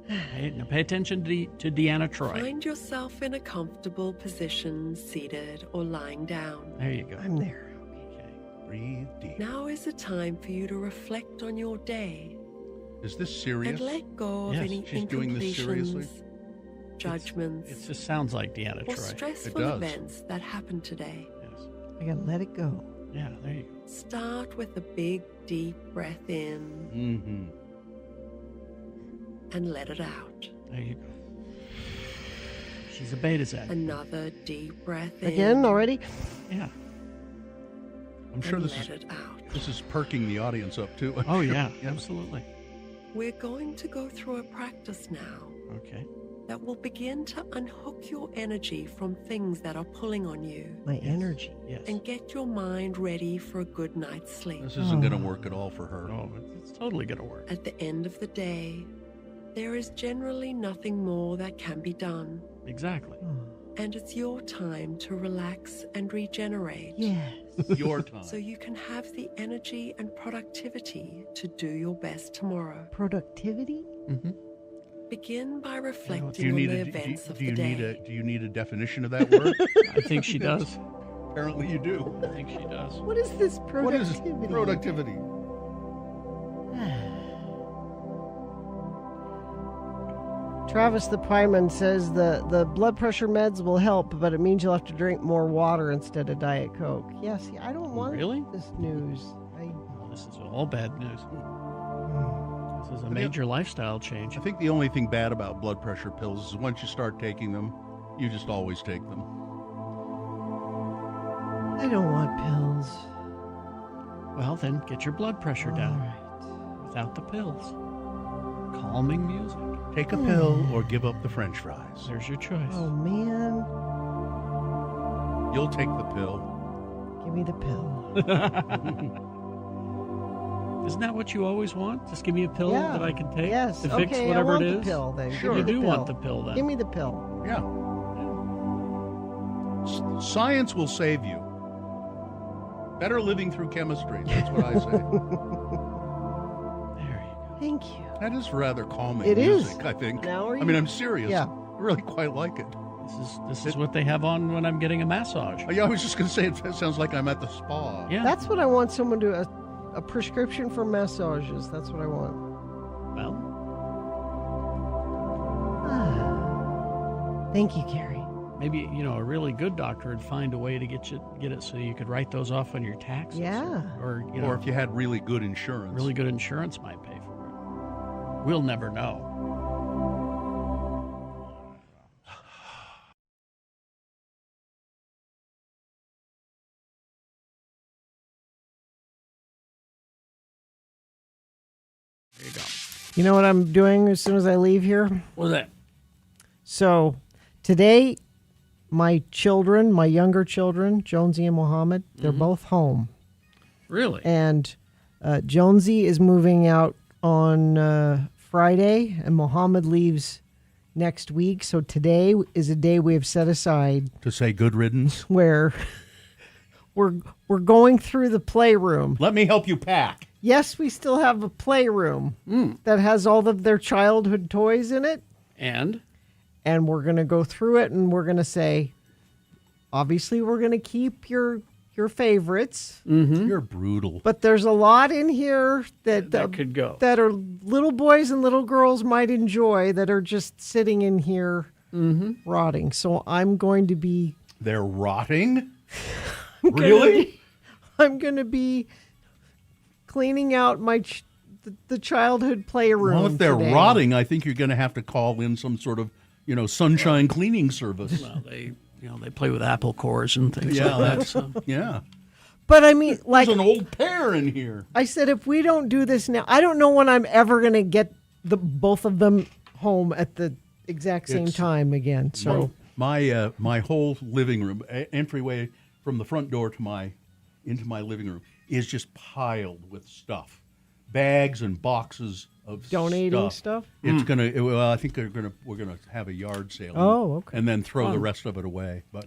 Now pay attention to Deanna Troy. Find yourself in a comfortable position, seated or lying down. There you go. I'm there. Okay. Breathe deep. Now is the time for you to reflect on your day. Is this serious? And let go of any She's doing this seriously? incompletions, judgments, It just sounds like Deanna or Troy. stressful events that happened today. Yes. I got to let it go. Yeah, there you go. Start with a big, deep breath in Mm-hmm. and let it out. There you go. She's a beta Z. Another deep breath in. Again already? Yeah. I'm sure and this let is it out. this is perking the audience up too. Oh, Sure. yeah, absolutely. We're going to go through a practice now Okay. that will begin to unhook your energy from things that are pulling on you My energy. Yes. and get your mind ready for a good night's sleep. This isn't going to work at all for her. No, it's totally going to work. At the end of the day, there is generally nothing more that can be done, Exactly. and it's your time to relax and regenerate. Yes. Your time. So you can have the energy and productivity to do your best tomorrow. Productivity? Mm-hmm. Begin by Do reflecting you on need the a events of do the you need day. a do you need a definition of that word? I think she does. Apparently you do. I think she does. What is this productivity? What is productivity? Travis the Pieman says the blood pressure meds will help, but it means you'll have to drink more water instead of Diet Coke. Yeah, see, I don't want this news. This is all bad news. This is a major lifestyle change. I think the only thing bad about blood pressure pills is once you start taking them, you just always take them. I don't want pills. Well, then get your blood pressure down without the pills. Calming music. Take a pill or give up the French fries. There's your choice. Oh, man. You'll take the pill. Give me the pill. Isn't that what you always want? Just give me a pill Yeah. that I can take Yes. to fix Okay, whatever I want it the is? pill then. Sure, Give me you the do pill. want the pill then. Give me the pill. Yeah. Science will save you. Better living through chemistry. That's what I say. Thank you. That is rather calming It is. music, I think. Now are I mean, you- I'm serious. Yeah. I really quite like it. This is what they have on when I'm getting a massage. Yeah, I was just going to say, it sounds like I'm at the spa. Yeah. That's what I want someone to a prescription for massages. That's what I want. Well, Thank you, Carrie. maybe, a really good doctor would find a way to get it so you could write those off on your taxes. Yeah. Or Or if you had really good insurance. really good insurance might pay for it. We'll never know. There you go. You know what I'm doing as soon as I leave here? What's that? So today, my children, my younger children, Jonesy and Mohammed, they're both home. Really? And Jonesy is moving out on Friday, and Mohammed leaves next week. So today is a day we have set aside To say good riddance. where we're going through the playroom. Let me help you pack. Yes, we still have a playroom that has all of their childhood toys in it. And we're going to go through it, and we're going to say, obviously, we're going to keep your favorites. You're brutal. But there's a lot in here that could go. that are little boys and little girls might enjoy that are just sitting in here rotting. So I'm going to be They're rotting? Really? I'm going to be cleaning out the childhood playroom. Well, if they're today. rotting, I think you're going to have to call in some sort of, sunshine cleaning service. well, they play with apple cores and things Yeah, like that. that's So. yeah. But I mean, like There's an old pair in here. I said, if we don't do this now, I don't know when I'm ever going to get both of them home at the exact same It's- time again. So my whole living room entryway from the front door to into my living room is just piled with stuff, bags and boxes of donating stuff. It's gonna. Well, I think we're gonna have a yard sale. Oh, okay. And then throw the Fun. rest of it away. But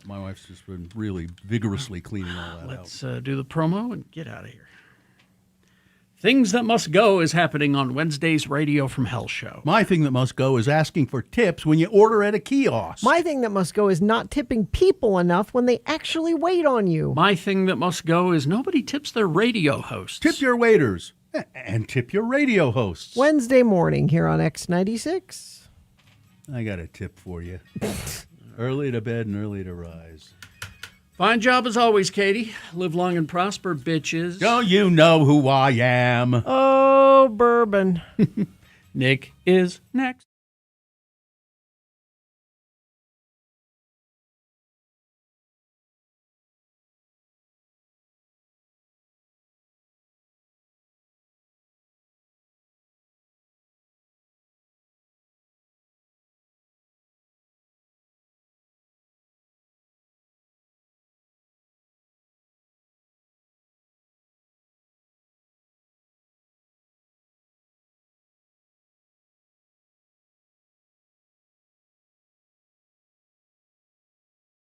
my wife's just been really vigorously cleaning all that out. Let's do the promo and get out of here. Things That Must Go is happening on Wednesday's Radio from Hell show. My thing that must go is asking for tips when you order at a kiosk. My thing that must go is not tipping people enough when they actually wait on you. My thing that must go is nobody tips their radio hosts. Tip your waiters and tip your radio hosts. Wednesday morning here on X96. I got a tip for you. Early to bed and early to rise. Fine job as always, Katie. Live long and prosper, bitches. Don't you know who I am? Oh, bourbon. Nick is next.